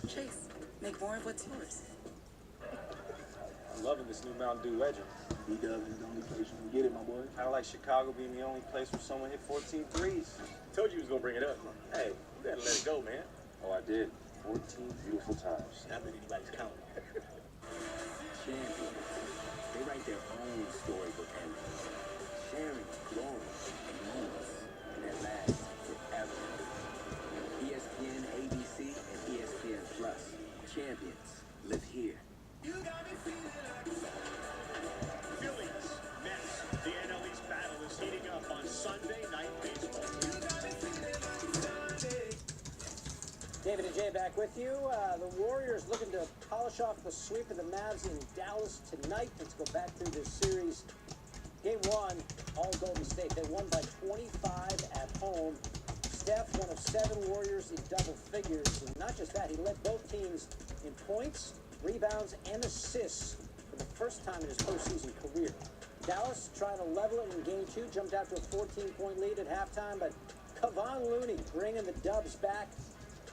Chase, make more of what's yours. I'm loving this new Mountain Dew Legend. B-Dubs is the only place you can get it, my boy. Kind of like Chicago being the only place where someone hit 14 threes. Told you he was gonna bring it up. Hey, you gotta let it go, man. Oh, I did. 14 beautiful times. Not that anybody's counting. Champions. They write their own storybook ending. Sharing glory and moments, and that lasts forever. ESPN, ABC, and ESPN Plus. Champions live here. You got me feeling like Phillies, Mets, the NL East battle is heating up on Sunday Night Baseball. You got me feeling like Sunday. David and Jay back with you. The Warriors looking to polish off the sweep of the Mavs in Dallas tonight. Let's go back through this series. Game one, all Golden State. They won by 25 at home. Steph, one of 7 Warriors in double figures. And not just that, he led both teams in points, rebounds, and assists for the first time in his postseason career. Dallas trying to level it in game 2, jumped out to a 14-point lead at halftime, but Kevon Looney bringing the Dubs back.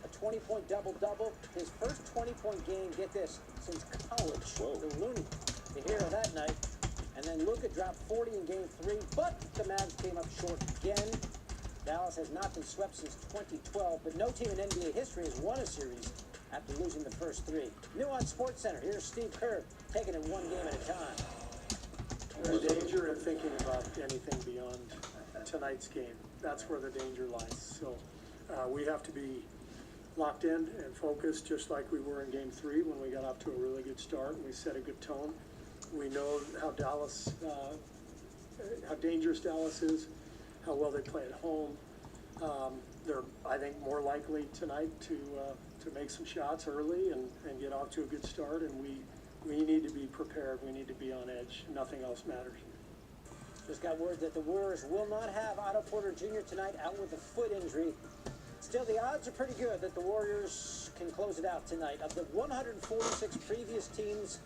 A 20-point double-double. His first 20-point game, get this, since college. Whoa. The Looney, the hero that night. And then Luka dropped 40 in game 3, but the Mavs came up short again. Dallas has not been swept since 2012, but no team in NBA history has won a series after losing the first 3. New on SportsCenter, here's Steve Kerr taking it one game at a time. There's danger in thinking about anything beyond tonight's game. That's where the danger lies. So we have to be locked in and focused, just like we were in game 3 when we got off to a really good start and we set a good tone. We know how dangerous Dallas is, how well they play at home. They're, I think, more likely tonight to make some shots early and get off to a good start, and we need to be prepared. We need to be on edge. Nothing else matters. Just got word that the Warriors will not have Otto Porter Jr. tonight, out with a foot injury. Still, the odds are pretty good that the Warriors can close it out tonight. Of the 146 previous teams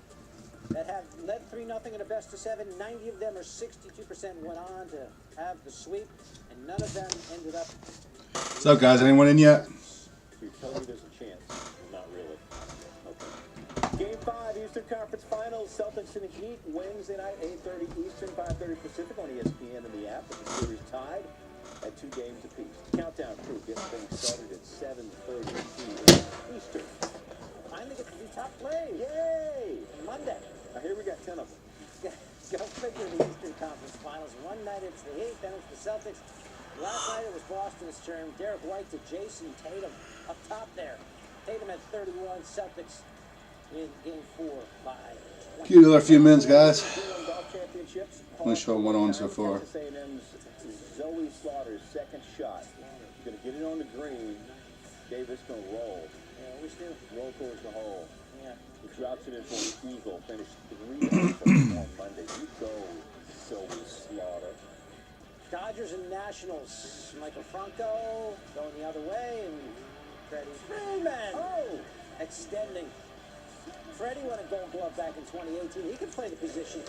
that have led 3-0 in a best-of-7, 90 of them, or 62%, went on to have the sweep, and none of them ended up. What's up, guys? Anyone in yet? You're telling me there's a chance. Well, not really. Okay. Game 5, Eastern Conference Finals. Celtics and Heat, Wednesday night, 8:30 Eastern, 5:30 Pacific on ESPN and the app. With the series tied at 2 games apiece. Countdown crew gets things started at 7:30 Eastern. Finally get to do top plays. Yay! Monday. Now here we got 10 of them. Go figure, the Eastern Conference Finals. One night it's the Heat, then it's the Celtics. Last night it was Boston's turn. Derek White to Jason Tatum up top there. Tatum at 31. Celtics in game 4 by 20. Give it another few minutes, guys. Only show one on so far. Zoe Slaughter's second shot. He's going to get it on the green. Davis going to roll. Yeah, we still Roll towards the hole. Yeah. He drops it in for an eagle. Finished 3 on Monday. You go, Zoe Slaughter. Dodgers and Nationals. Michael Franco going the other way, and Freddie Freeman extending. Freddie won a Gold Glove back in 2018. He can play the position.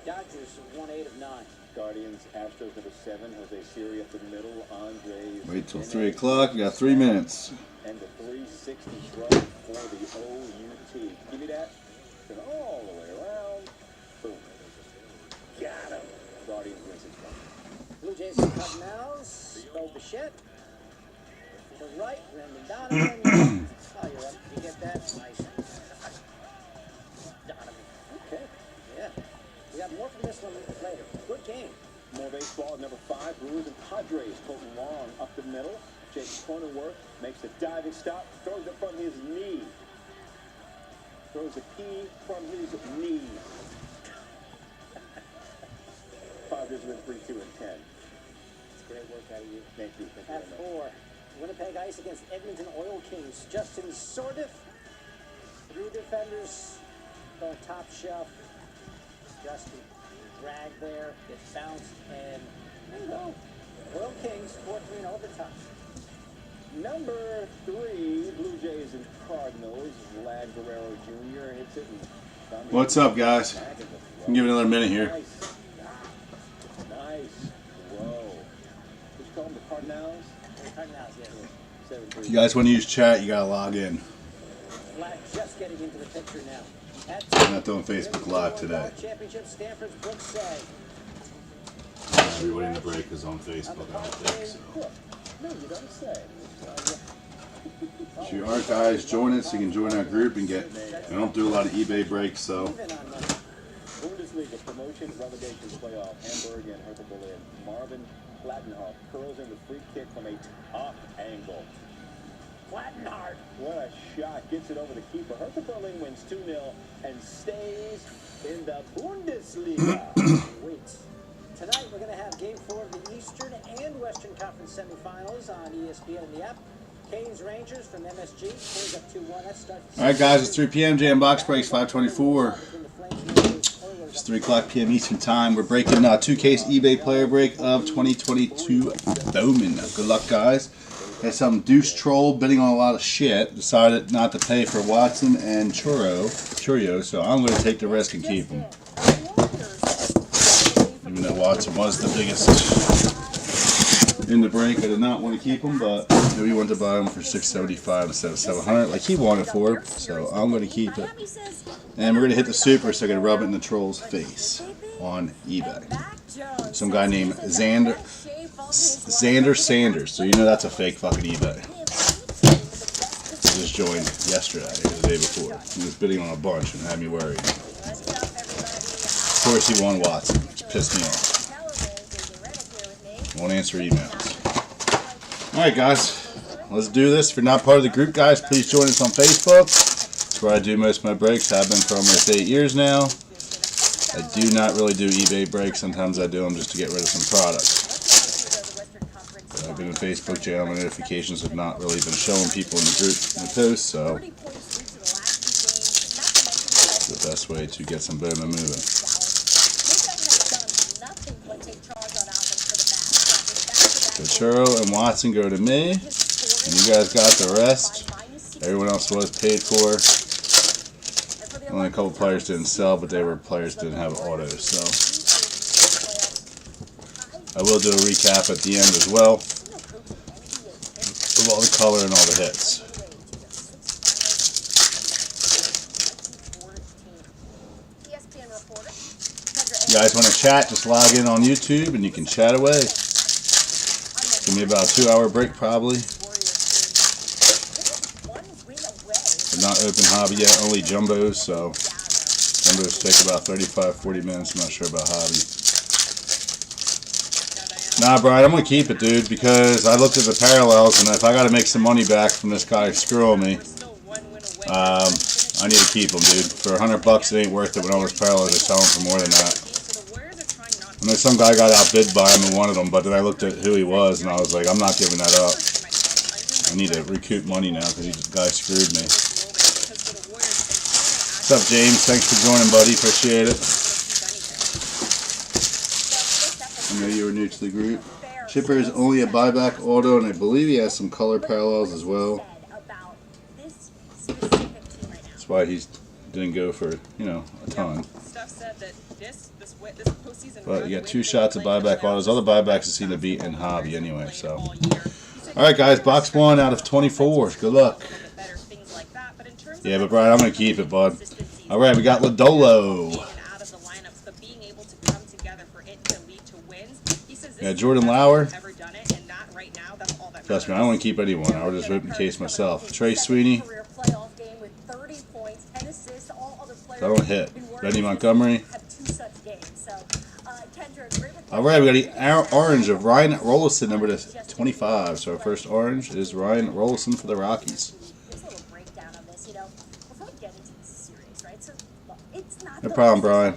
Dodgers won 8 of 9. Guardians, Astros number 7, Jose Siri up the middle, Andres. Wait till 3 o'clock. We got 3 minutes. And the 360 throw for the OUT. Give me that. Turn all the way around. Boom. Got him. Guardians win 6-1. Blue Jays and Cardinals. Bo Bichette. To the right, Brendan Donovan. Oh, you're up. You get that? Nice. Donovan. Okay. Yeah. We got more from this one later. Good game. More baseball at number 5, Brewers and Padres. Colton Long up the middle. Jake Cronenworth makes a diving stop. Throws it from his knee. Throws a key from his knee. Padres win 3-2 and 10. It's great work out of you. Thank you. Thank you At very much. 4, Winnipeg Ice against Edmonton Oil Kings. Justin Sordiff. 3 defenders going top shelf. Justin drag there, gets bounced, and there you go. Oil Kings 4-3 in overtime. Number 3, Blue Jays and Cardinals. Vlad Guerrero Jr. hits it. And What's up, guys? I'll give it another minute here. Nice. Nice. Whoa. What you call them, the Cardinals? Cardinals, yes. If you guys want to use chat, you gotta log in. just getting into the picture now. I'm not doing Facebook Live today. Championship, Stanford's Brooks Say. Everybody in the break is on Facebook, I don't think so. No, you don't say. If you aren't, guys, join it so you can join our group and get. I don't do a lot of eBay breaks, so. Bundesliga promotion relegation playoff. Hamburg and Hertha Berlin. Marvin Plattenhardt curls in the free kick from a top angle. Plattenhardt, what a shot! Gets it over the keeper. Hertha Berlin wins 2-0 and stays in the Bundesliga. Wait. Tonight we're going to have Game 4 of the Eastern and Western Conference semifinals on ESPN and the app. Canes Rangers from MSG. Canes up 2-1. That starts. All right, guys, it's 3 p.m. Jam Box Breaks 524. It's 3 o'clock p.m. Eastern Time. We're breaking 2-case eBay player break of 2022 Bowman. Good luck, guys. Had some douche troll bidding on a lot of shit. Decided not to pay for Watson and Churio, so I'm going to take the risk and keep them. Even though Watson was the biggest in the break, I did not want to keep him, but he wanted to buy him for $675 instead of $700, like he wanted for. So I'm going to keep it, and we're going to hit the super, so I'm going to rub it in the troll's face on eBay. Some guy named Xander Sanders. So you know that's a fake fucking eBay. He just joined yesterday or the day before. He was bidding on a bunch and had me worried. Of course he won Watson, which pissed me off. Won't answer emails. Alright, guys, let's do this. If you're not part of the group, guys, please join us on Facebook. That's where I do most of my breaks. I've been for almost 8 years now. I do not really do eBay breaks. Sometimes I do them just to get rid of some products. But I've been in Facebook jail. My notifications have not really been showing people in the group in the post, so it's the best way to get some Bowman moving. So Churro and Watson go to me, and you guys got the rest. Everyone else was paid for. Only a couple players didn't sell, but they were players that didn't have autos. So I will do a recap at the end as well of all the color and all the hits. You guys want to chat? Just log in on YouTube and you can chat away. Give me about a 2-hour break probably. We're not open hobby yet, only jumbos, so jumbos take about 35-40 minutes. I'm not sure about hobby. Nah, Brian, I'm going to keep it, dude, because I looked at the parallels, and if I got to make some money back from this guy screwing me, I need to keep them, dude. For $100 it ain't worth it when all those parallels are selling for more than that. I know some guy got outbid by him and wanted them, but then I looked at who he was, and I was like, I'm not giving that up. I need to recoup money now because this guy screwed me. What's up, James? Thanks for joining, buddy. Appreciate it. I know you were new to the group. Chipper is only a buyback auto, and I believe he has some color parallels as well. That's why he didn't go for, you know, a ton. But you got 2 shots of buyback autos. All the buybacks seem to be in hobby anyway. So, all right, guys, box 1 out of 24. Good luck. Yeah, but Brian, I'm gonna keep it, bud. All right, we got Lodolo. Yeah, Jordan Lauer. Trust me, I don't want to keep anyone. I would just open the case myself. Trey Sweeney. That one hit. Benny Montgomery. All right, we got the orange of Ryan Rollison, number 25. So our first orange is Ryan Rollison for the Rockies. No problem, Brian.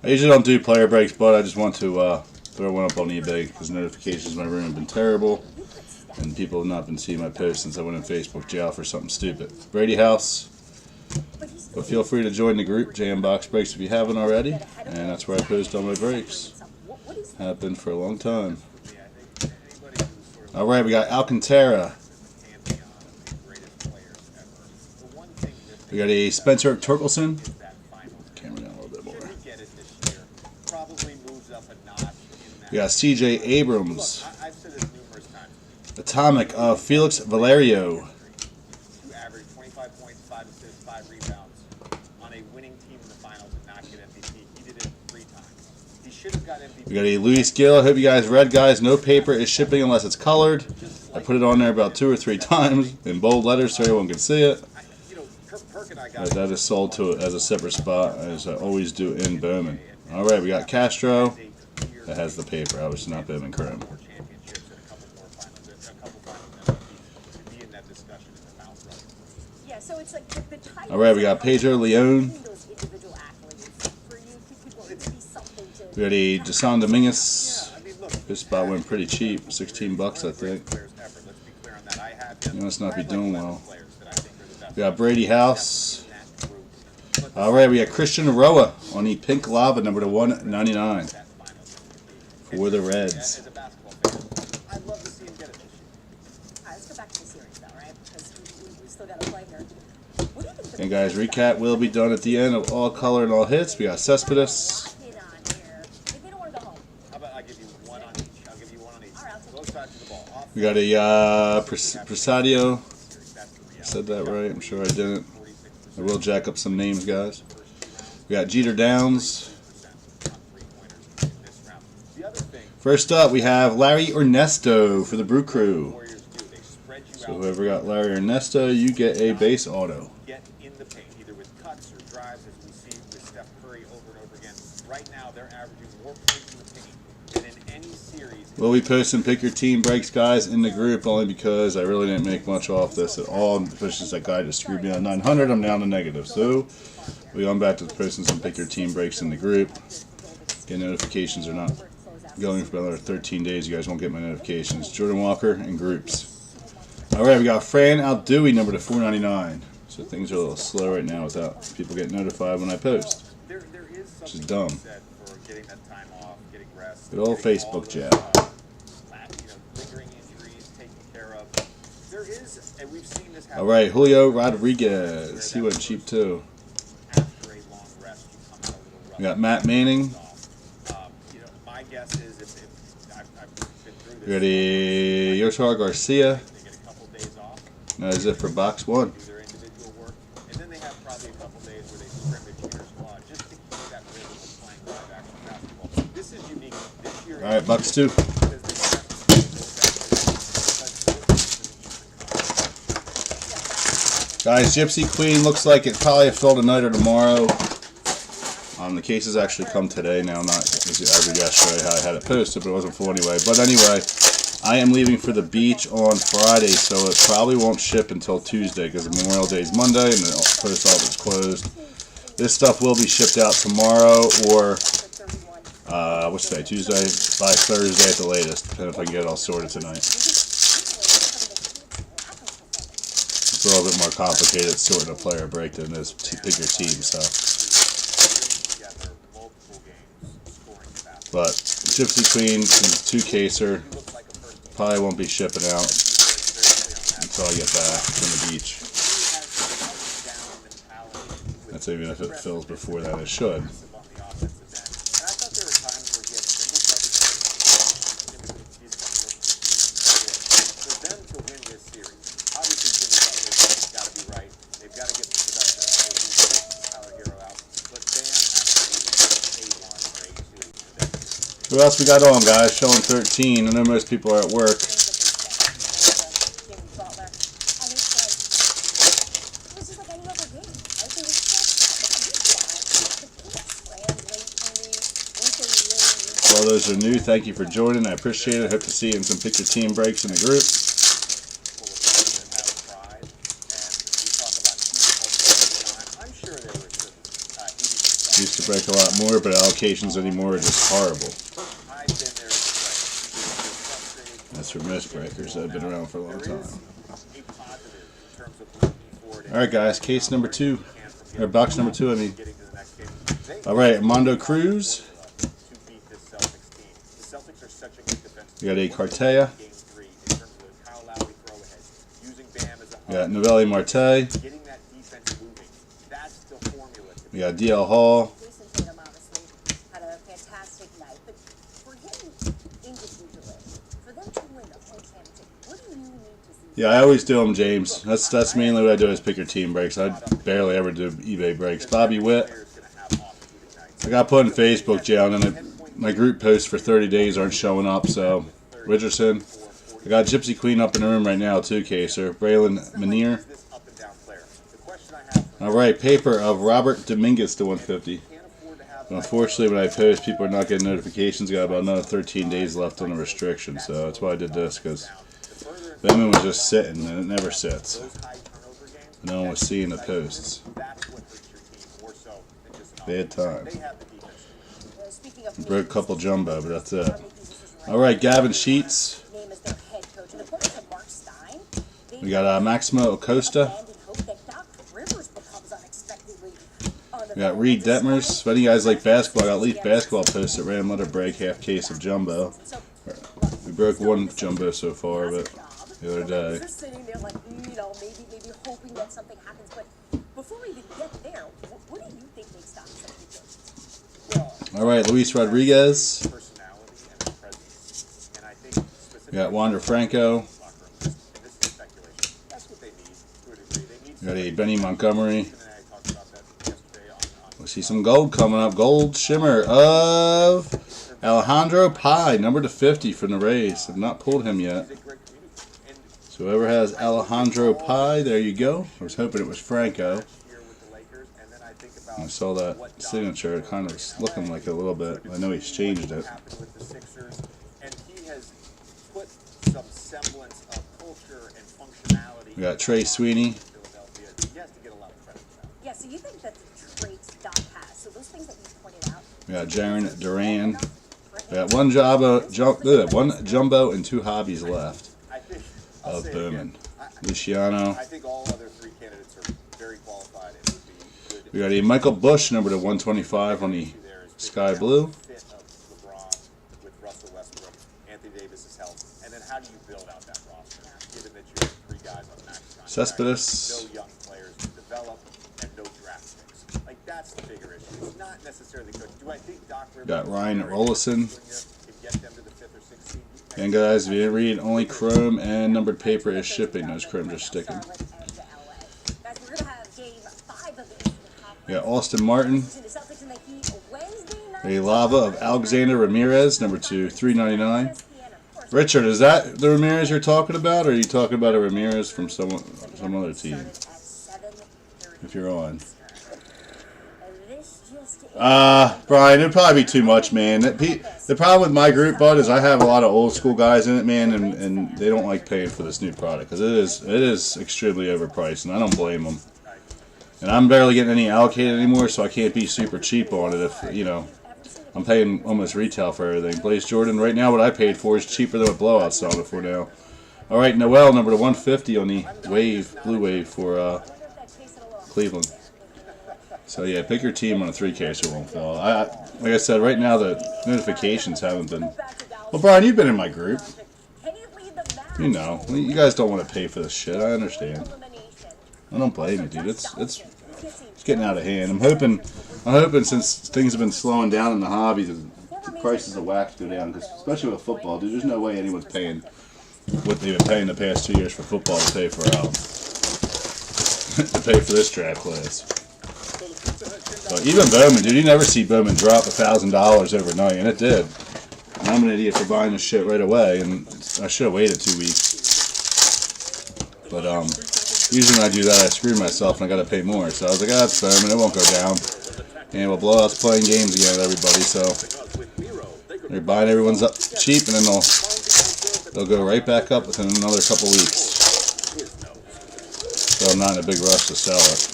I usually don't do player breaks, but I just want to throw one up on eBay because notifications in my room have been terrible, and people have not been seeing my posts since I went in Facebook jail for something stupid. Brady House. But feel free to join the group, JM Box Breaks, if you haven't already, and that's where I post all my breaks. Have been for a long time. All right, we got Alcantara. We got a Spencer Torkelson. Camera down a little bit more. We got C.J. Abrams. Atomic of Felix Valerio. average 25 points, 5 assists, 5 rebounds on a winning team in the finals and not get MVP. He did it 3 times. He should have got MVP. We got a Luis Gill. I hope you guys read, guys. No paper is shipping unless it's colored. I put it on there about 2 or 3 times in bold letters so everyone can see it. But that is sold to it as a separate spot, as I always do in Bowman. All right, we got Castro. That has the paper. Obviously not Bowman Chrome. All right, we got Pedro Leon. We got a Jason Dominguez. This spot went pretty cheap, 16 bucks, I think. He must not be doing well. We got Brady House. All right, we got Christian Roa on the pink lava, number to 199 for the Reds. I'd love to see him get it this year. All right, let's go back to the series, though, right? Because we still got to play here. What do you think? And guys, recap will be done at the end of all color and all hits. We got Cespedes. If they don't want to go home. How about I give you 1 on each? I'll give you 1 on each. All right, I'll take Both sides of the ball. Off We got a Presadio. Said that right? I'm sure I didn't. I will jack up some names, guys. We got Jeter Downs. First up, we have Larry Ernesto for the Brew Crew. So whoever got Larry Ernesto, you get a base auto. Get in the paint, either with cuts or drives, as we see with Steph Curry over and over again. Right now, they're averaging more points in the paint than in any series. We'll be posting pick your team breaks, guys, in the group only because I really didn't make much off this at all. Especially since that guy just screwed me on 900. I'm down to negative. So we're going back to posting some pick your team breaks in the group. Get notifications are not going for another 13 days. You guys won't get my notifications. Jordan Walker and groups. All right, we got Fran Aldui, number to 499. So things are a little slow right now without people getting notified when I post. Which is dumb. Good old Facebook jab. All right, Julio Rodriguez. He went cheap too. We got Matt Manning. We got a Yoshar Garcia. That is it for box 1. All right, box 2. Guys, Gypsy Queen looks like it probably fill tonight or tomorrow. The cases actually come today now, not as yesterday how I had it posted, but it wasn't full anyway. But anyway, I am leaving for the beach on Friday, so it probably won't ship until Tuesday because Memorial Day is Monday and the post office is closed. This stuff will be shipped out tomorrow or what's today? Tuesday by Thursday at the latest, depending if I can get it all sorted tonight. It's a little bit more complicated sorting a player break than it is to pick your team, so. But Gypsy Queen, 2-caser, probably won't be shipping out until I get back from the beach. That's even if it fills before that, it should. Who else we got on, guys? Showing 13. I know most people are at work. All those are new. Thank you for joining. I appreciate it. Hope to see you in some Pick Your Team breaks in the group. Used to break a lot more, but allocations anymore are just horrible. That's for most breakers that have been around for a long time. Alright guys, case number 2. Or box number 2, I mean. Alright, Armando Cruz. We got a Cartea. We got Novelli Marte. We got DL Hall. Had a fantastic night, but for him individually, for them to win the whole championship, what do you need to see Yeah, I always do them, James. That's mainly what I do is pick your team breaks. I barely ever do eBay breaks. Bobby Witt. I got put in Facebook jail, and then my group posts for 30 days aren't showing up. So Richardson. I got Gypsy Queen up in the room right now too, Kaser. Braylon Manier. All right, paper of Robert Dominguez to 150. But unfortunately, when I post, people are not getting notifications. Got about another 13 days left on the restriction, so that's why I did this, because Bowman was just sitting, and it never sits. No one was seeing the posts. Bad time. Broke a couple jumbo, but that's it. All right, Gavin Sheets. We got Maximo Acosta. We got Reed Detmers. If any guys like basketball, I got Leaf basketball posts at Random Letter Break, half case of jumbo. We broke one jumbo so far, but the other day. Just sitting there like, maybe hoping that something happens. But before we even get there, what do you think makes stop something? All right, Luis Rodriguez. We got Wander Franco. We got a Benny Montgomery. We see some gold coming up. Gold shimmer of Alejandro Pai, number to 50 from the Rays. Have not pulled him yet. So whoever has Alejandro Pai, there you go. I was hoping it was Franco. I saw that signature. It kind of was looking like it a little bit. I know he's changed it. We got Trey Sweeney. Yeah, so you think that the traits Doc has, so those things that you pointed out. We got Jaron Duran. We got one jumbo and two hobbies left of Bowman. Luciano. I think all other three candidates are very qualified and would be good. We got a Michael Bush, number to 125 on the sky blue. Fit of LeBron with Russell Westbrook, Anthony Davis's health, and then how do you build out that roster? Given that you have three guys on max contract, Cespedes. no young players to develop, and no draft picks. Like that's the bigger issue. It's not necessarily good. Do I think Doc Rivers Got Ryan Rollison. can get them to the 5th or 6th seed? And guys, if you didn't read, only chrome and numbered paper is shipping. Those chromes are sticking. We got Austin Martin. A lava of Alexander Ramirez, number 2, $3.99. Richard, is that the Ramirez you're talking about, or are you talking about a Ramirez from some other team? If you're on. Brian, it'd probably be too much, man. The problem with my group, bud, is I have a lot of old school guys in it, man, and they don't like paying for this new product because it is extremely overpriced, and I don't blame them. And I'm barely getting any allocated anymore, so I can't be super cheap on it. If I'm paying almost retail for everything. Blaze Jordan, right now, what I paid for is cheaper than what Blowout's selling it for now. All right, Noel, number to 150 on the blue wave for Cleveland. So yeah, pick your team on a 3K so it won't fall. Like I said, right now the notifications haven't been. Well, Brian, you've been in my group. You know, you guys don't want to pay for this shit. I understand. I don't blame you, dude. It's getting out of hand. I'm hoping since things have been slowing down in the hobby, the prices of wax go down. Cause especially with football, dude. There's no way anyone's paying what they've been paying the past 2 years for football to pay for to pay for this draft class. But even Bowman, dude, you never see Bowman drop $1,000 overnight, and it did. And I'm an idiot for buying this shit right away, and I should have waited 2 weeks. But usually when I do that, I screw myself, and I got to pay more. So I was like, it's Bowman, it won't go down. And we'll blow out playing games again with everybody. So they're buying everyone's up cheap, and then they'll go right back up within another couple weeks. So I'm not in a big rush to sell it.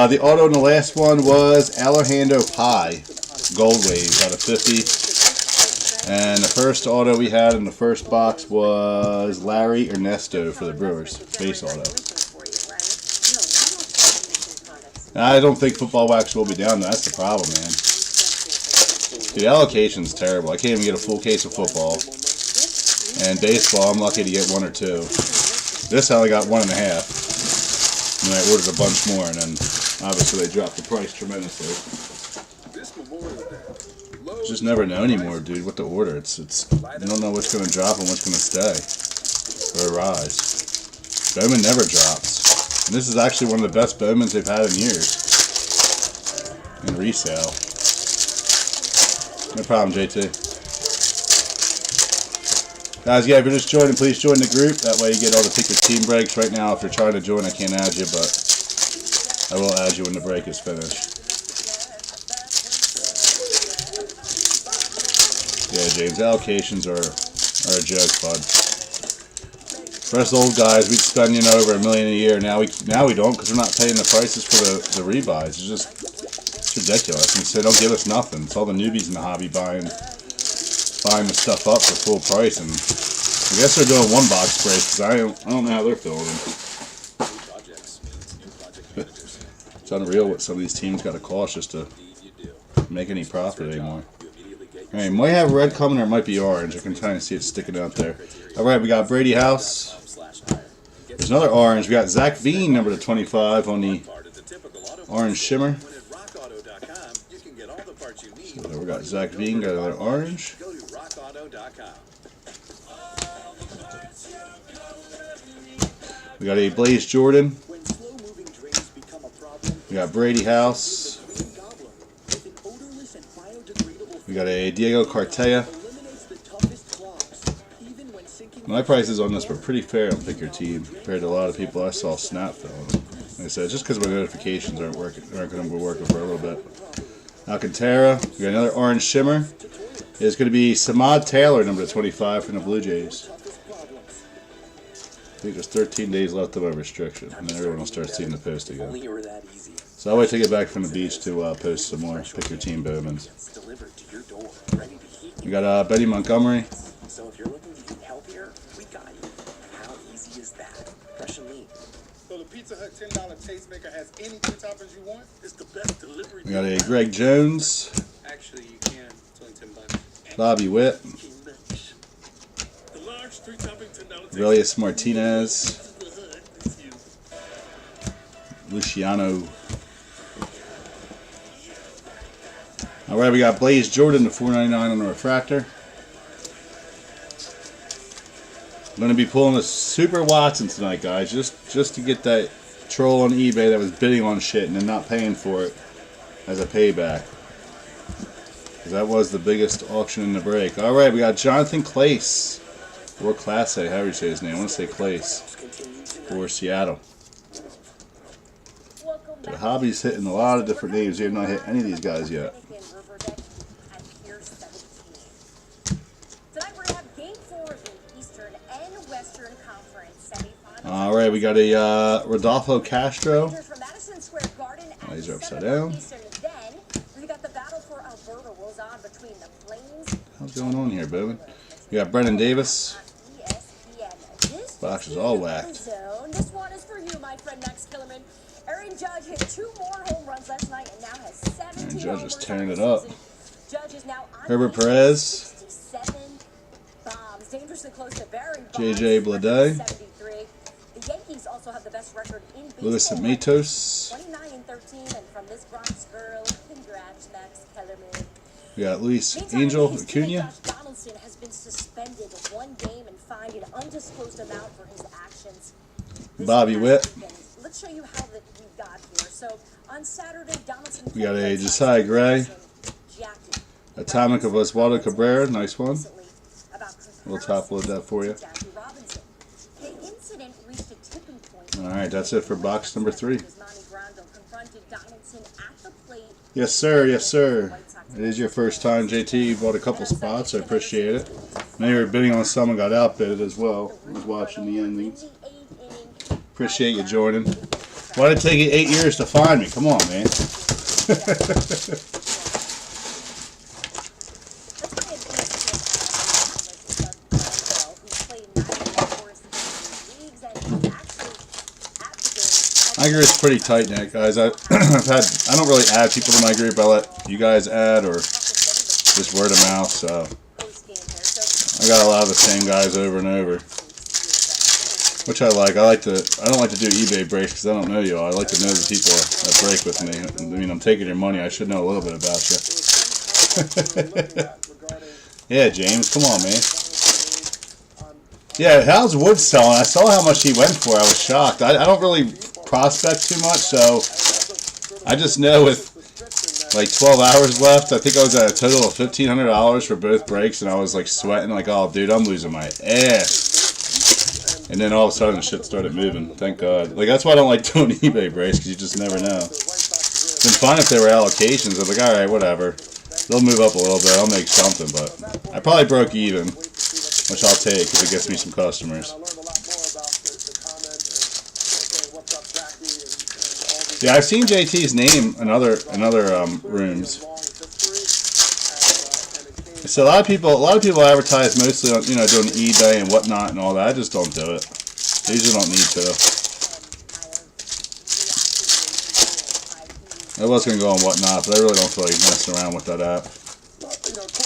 The auto in the last one was Alejandro Pai, Gold Wave, out of 50. And the first auto we had in the first box was Larry Ernesto for the Brewers, base auto. I don't think football wax will be down. That's the problem, man. The allocation's terrible. I can't even get a full case of football. And baseball, I'm lucky to get 1 or 2. This I only got 1.5. And I ordered a bunch more, and then obviously they dropped the price tremendously. This Memorial Day, low You just never know anymore, dude, what to order. It's you don't know what's going to drop and what's going to stay or rise. Bowman never drops. And this is actually one of the best Bowmans they've had in years. In resale. No problem, JT. Guys, yeah, if you're just joining, please join the group. That way you get all the pick your team breaks. Right now, if you're trying to join, I can't add you, but I will add you when the break is finished. Yeah, James, allocations are a joke, bud. For us old guys, we'd spend over $1 million a year. Now we don't, because we're not paying the prices for the rebuys. It's ridiculous. And so they don't give us nothing. It's all the newbies in the hobby buying the stuff up for full price, and I guess they're doing one box breaks because I don't know how they're filling them. It's unreal what some of these teams got to cost just to make any profit anymore. Alright, might have red coming or it might be orange. I can kind of see it sticking out there. Alright, we got Brady House. There's another orange. We got Zach Veen, number to 25 on the orange shimmer. So we got Zach Veen, got another orange. We got a Blaze Jordan. We got Brady House. We got a Diego Cartaya. My prices on this were pretty fair on Pick Your Team compared to a lot of people I saw snap filling them. Like I said, just because my notifications aren't going to be working for a little bit. Alcantara. We got another orange shimmer. It's going to be Samad Taylor, number 25 from the Blue Jays. I think there's 13 days left of my restriction, and then everyone will start seeing the post again. So I'll wait to get back from the beach to post some more Pick Your Team Bowmans. We got Betty Montgomery. So if you're looking to eat healthier, we got you. How easy is that? Fresh and lean. So the Pizza Hut $10 tastemaker has any two toppings you want? It's the best delivery. We got a Greg Jones. Actually, you can. It's only $10. Bobby Witt. The large 3-topping $10 Aurelius Martinez. Luciano. Alright, we got Blaze Jordan to $4.99 on the refractor. I'm going to be pulling a Super Watson tonight, guys, just to get that troll on eBay that was bidding on shit and then not paying for it as a payback. Because that was the biggest auction in the break. Alright, we got Jonathan Clace. Or Clase, however you say his name. I want to say Clace. For Seattle. The hobby's hitting a lot of different names. We have not hit any of these guys yet. Alright, we got a Rodolfo Castro. Oh, these are upside down. What's going on here, Bowman? We got Brennan Davis. Box is all whacked. This one is for you, my friend Max Killerman. Aaron Judge hit 2 more home runs last night and now has 17 Aaron Judge is homers tearing on it the up. season. Judge is now on Herbert pace for Perez. 67 bombs, dangerously close to Barry Bonds. JJ Bleday. 73. The Yankees also have the best record in baseball. Luis Matos. 29-13, and from this Bronx girl, congrats, Max Kellerman. We got Luis Meantime, Angel his Acuna. teammate Josh Donaldson has been suspended 1 game and fined an undisclosed amount for his actions. This Bobby past Witt. weekend. Let's show you how that we got here. So on Saturday, Donaldson. We got played a Red Sox Josiah Gray. Jackie. Atomic of Oswaldo Cabrera. Nice one. About We'll top load that for you. Jackie Robinson. The incident reached a tipping point. Alright, that's it for box number 3. As Manny Grandal confronted Donaldson at the plate. Yes, sir. Yes, sir. It is your first time, JT. You bought a couple spots. I appreciate it. I know you were bidding on some and got outbidded as well. I was watching the endings. Appreciate you joining. Why did it take you 8 years to find me? Come on, man. My group's pretty tight knit, guys. I don't really add people to my group. I let you guys add or just word of mouth. So I got a lot of the same guys over and over, which I like. I don't like to do eBay breaks because I don't know you all. I like to know the people that break with me. I mean, I'm taking your money. I should know a little bit about you. Yeah, James, come on, man. Yeah, how's Woods selling? I saw how much he went for. I was shocked. I don't really prospect too much, so I just know with like 12 hours left, I think I was at a total of $1,500 for both breaks, and I was like sweating like, oh, dude, I'm losing my ass. And then all of a sudden, shit started moving. Thank God. Like, that's why I don't like doing eBay breaks, because you just never know. It's been fine if there were allocations. I'm like, all right, whatever. They'll move up a little bit. I'll make something, but I probably broke even, which I'll take if it gets me some customers. Yeah, I've seen JT's name in other rooms. So a lot of people advertise mostly on doing eBay and whatnot and all that. I just don't do it. I usually don't need to. I was gonna go on whatnot, but I really don't feel like messing around with that app.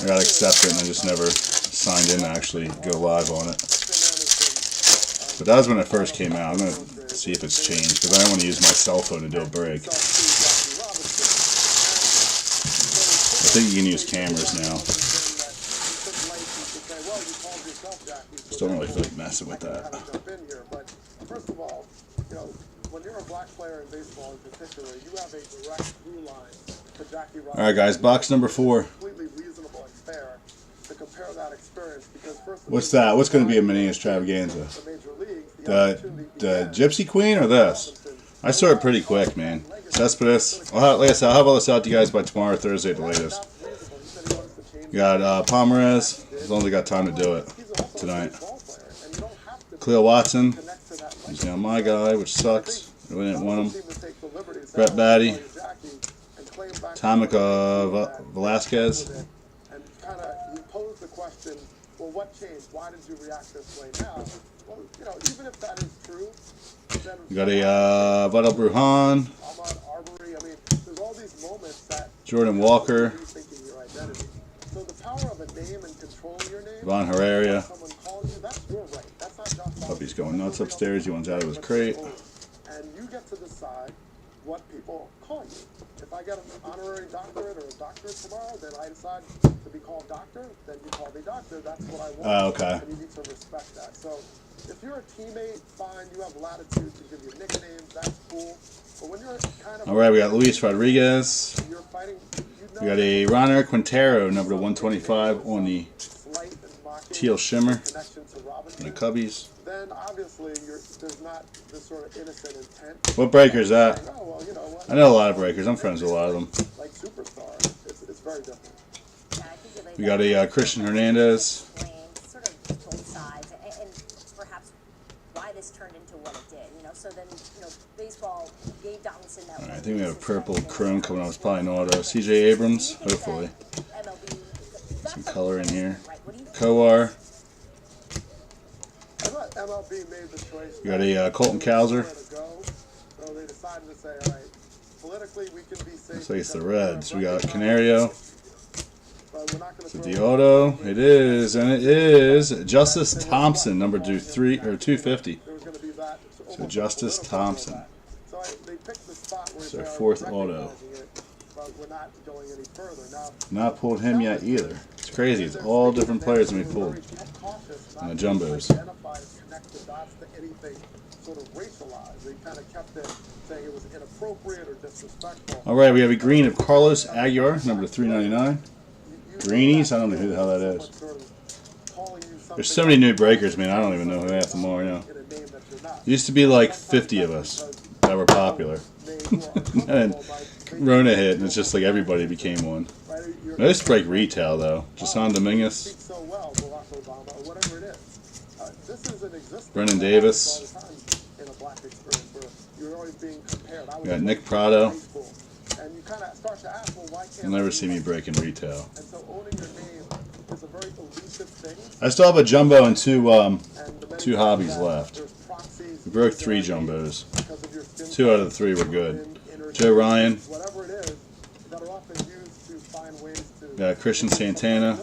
I gotta accept it, and I just never signed in to actually go live on it. But that was when it first came out. I'm gonna see if it's changed because I don't want to use my cell phone to do a break. I think you can use cameras now. Just don't really feel like messing with that. First of all, when you're a black player in baseball in particular, you have a direct through line to Jackie Robinson. All right, guys, box number 4. Completely reasonable and fair to compare that experience because first of What's that? What's going to be a mini extravaganza? The Gypsy Queen or this? I saw it pretty quick, man. Cespedes. Like I said, I'll have all this out to you guys by tomorrow, Thursday at the latest. Got Ramirez, as long as I got time to do it tonight. Cleo Watson. He's now my guy, which sucks. We didn't want him. Brett Batty. Tamika Velasquez. and kind of you pose the question, well, what changed? Why did you react this way now? Well, even if that is true, then We got a Vital Brujan. Arbery, I mean, there's all these moments that Jordan Walker. rethinking your identity. So the power of a name and controlling your name. Von Herrera. Someone calls you, that's your right. That's not just Puppy's going nuts upstairs. He wants out of his crate. And you get to decide what people call you. If I get an honorary doctorate or a doctorate tomorrow, then I decide to be called doctor, then you call me doctor. That's what I want. Okay. And you need to respect that. So if you're a teammate, fine, you have latitude to give you nicknames, that's cool. But when you're kind of... All right, we got Luis Rodriguez. You're fighting, We got a Ronner Quintero, number 125 on the teal shimmer. And the Cubbies. Then obviously there's not this sort of innocent intent. What breaker is that? Oh, well, you know what? I know a lot of breakers. I'm friends with a lot of them. Like Superstar, it's very different. We got a Christian Hernandez. Sort of both sides, and perhaps why this turned into what it did. So then baseball gave Donaldson that. All right, I think we have a purple chrome coming up. It's probably an auto. C.J. Abrams, hopefully. Some color in here. Coar. I thought MLB made the choice. We got a Colton Cowser. So they decided to say, all right, politically we can be safe. Looks like it's the Reds. We got Canario. But we're not It's going a the auto. It is, and it is Justice Thompson, number 250. So Justice Thompson. So they picked the spot where It's our they are 4th auto. recognizing it, but we're not going any further. Now, Not pulled him yet either. It's crazy. It's all different players than we pulled. And the jumbos. Identify and connect the dots to anything sort of racialized. They kind of kept it saying it was inappropriate or disrespectful. All right, we have a green of Carlos Aguilar, number 399. Greenies, I don't know who the hell that is. There's so many new breakers, man. I don't even know who half them are now. Used to be like 50 of us that were popular. And Rona hit, and it's just like everybody became one. Most break retail, though. Jason Dominguez. Brennan Davis. We got Nick Prado. You'll never see me breaking retail. I still have a jumbo and two hobbies left. We broke 3 jumbos. 2 out of the 3 were good. Joe Ryan. Got Christian Santana.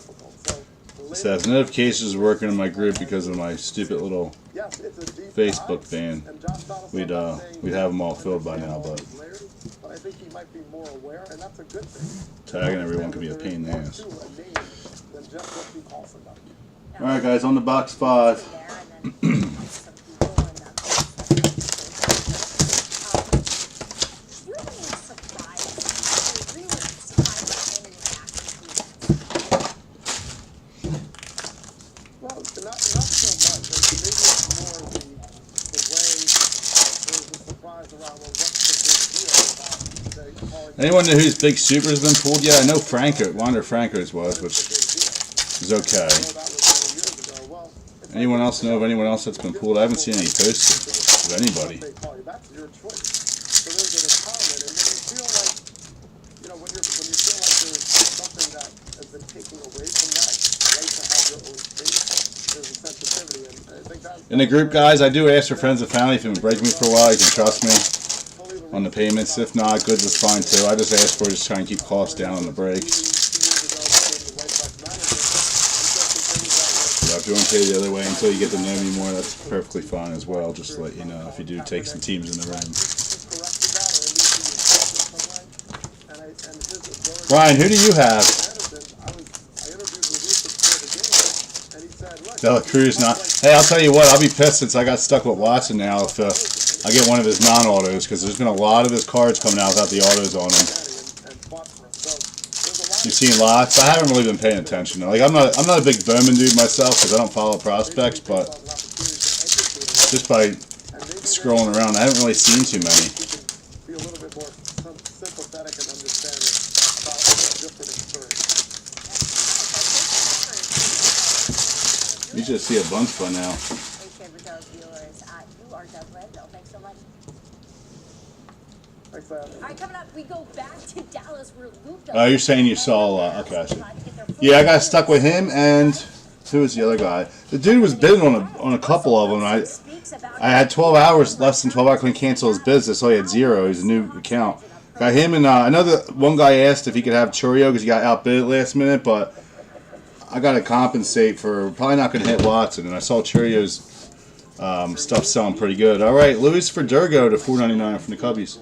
Says notifications are working in my group because of my stupid little yes, it's a deep Facebook dive, fan, and Josh Donaldson we'd was saying have them all that filled by the now, ball but is layered, but I think he might be more aware, and that's a good thing. tagging everyone could be a pain in the There is ass. more to a name than just what you call somebody. All right, guys, on the box 5. There, and then some people and you were really surprised. You were really surprised by any reaction to that. Well, not so much. Maybe it's more the way there's a surprise around, well, what's the big deal about, say, calling Anyone know whose big super has been pulled yet? I know Franco, Wander Franco's was, which is okay. that was 20 years ago. Well, it's Anyone else know of anyone else that's been pulled? I haven't seen any posted of anybody. they call you, that's your choice. So there's an empowerment, and when you feel like, when you feel like there's something that has been taken away from that right to have your own space, there's a sensitivity, and I think that's In the group, guys, I do ask for friends and family if you've been breaking me for a while. You can trust me on the payments. If not, goods is fine too. I just ask for just try and keep costs down on the breaks. If you want to pay the other way until you get to know me more, that's perfectly fine as well. Just to let you know if you do take some teams in the room. Ryan, who do you have? Dela Cruz not. Hey, I'll tell you what. I'll be pissed since I got stuck with Watson now if I get one of his non-autos, because there's been a lot of his cards coming out without the autos on them. You've seen lots. I haven't really been paying attention. Like I'm not a big Bowman dude myself because I don't follow prospects, but just by scrolling around, I haven't really seen too many. Be a little bit more sympathetic and understanding about a different experience. You should see a bunch by now. Appreciate for those viewers. You are Dory Lorenzo. Thanks so much. Thanks, man. All right, coming up, we go back to Dallas where Luke. Oh, you're saying you saw, okay, I see. Yeah, I got stuck with him, and who was the other guy? The dude was bidding on a couple of them. I had 12 hours, less than 12 hours, couldn't cancel his business, so he had 0. He's a new account. Got him, and I know that one guy asked if he could have Churio because he got outbid last minute, but I got to compensate for probably not going to hit Watson, and I saw Churio's stuff selling pretty good. All right, Luis Verdugo to $4.99 from the Cubbies.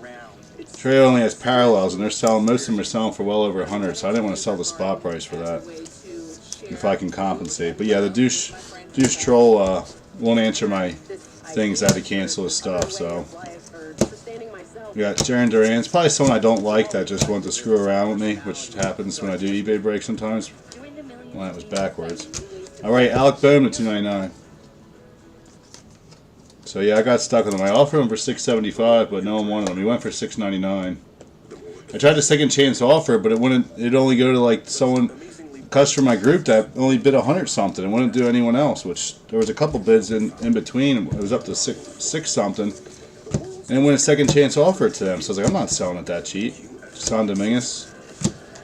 Trey only has parallels, and they're selling. Most of them are selling for well over 100. So I didn't want to sell the spot price for that, if I can compensate. But yeah, the douche troll won't answer my things. I had to cancel his stuff. So we got Jaron Duran. It's probably someone I don't like that just wants to screw around with me, which happens when I do eBay breaks sometimes. Well, that was backwards. All right, Alec Bowman to $2.99. So yeah, I got stuck with him. I offered him for $6.75, but no one wanted him. He went for $6.99. I tried the second chance offer, but it wouldn't. It'd only go to like someone, customer in my group that only bid 100 something. It wouldn't do anyone else. Which there was a couple bids in between. It was up to six something, and it went a second chance offer to them. So I was like, I'm not selling it that cheap. San Dominguez.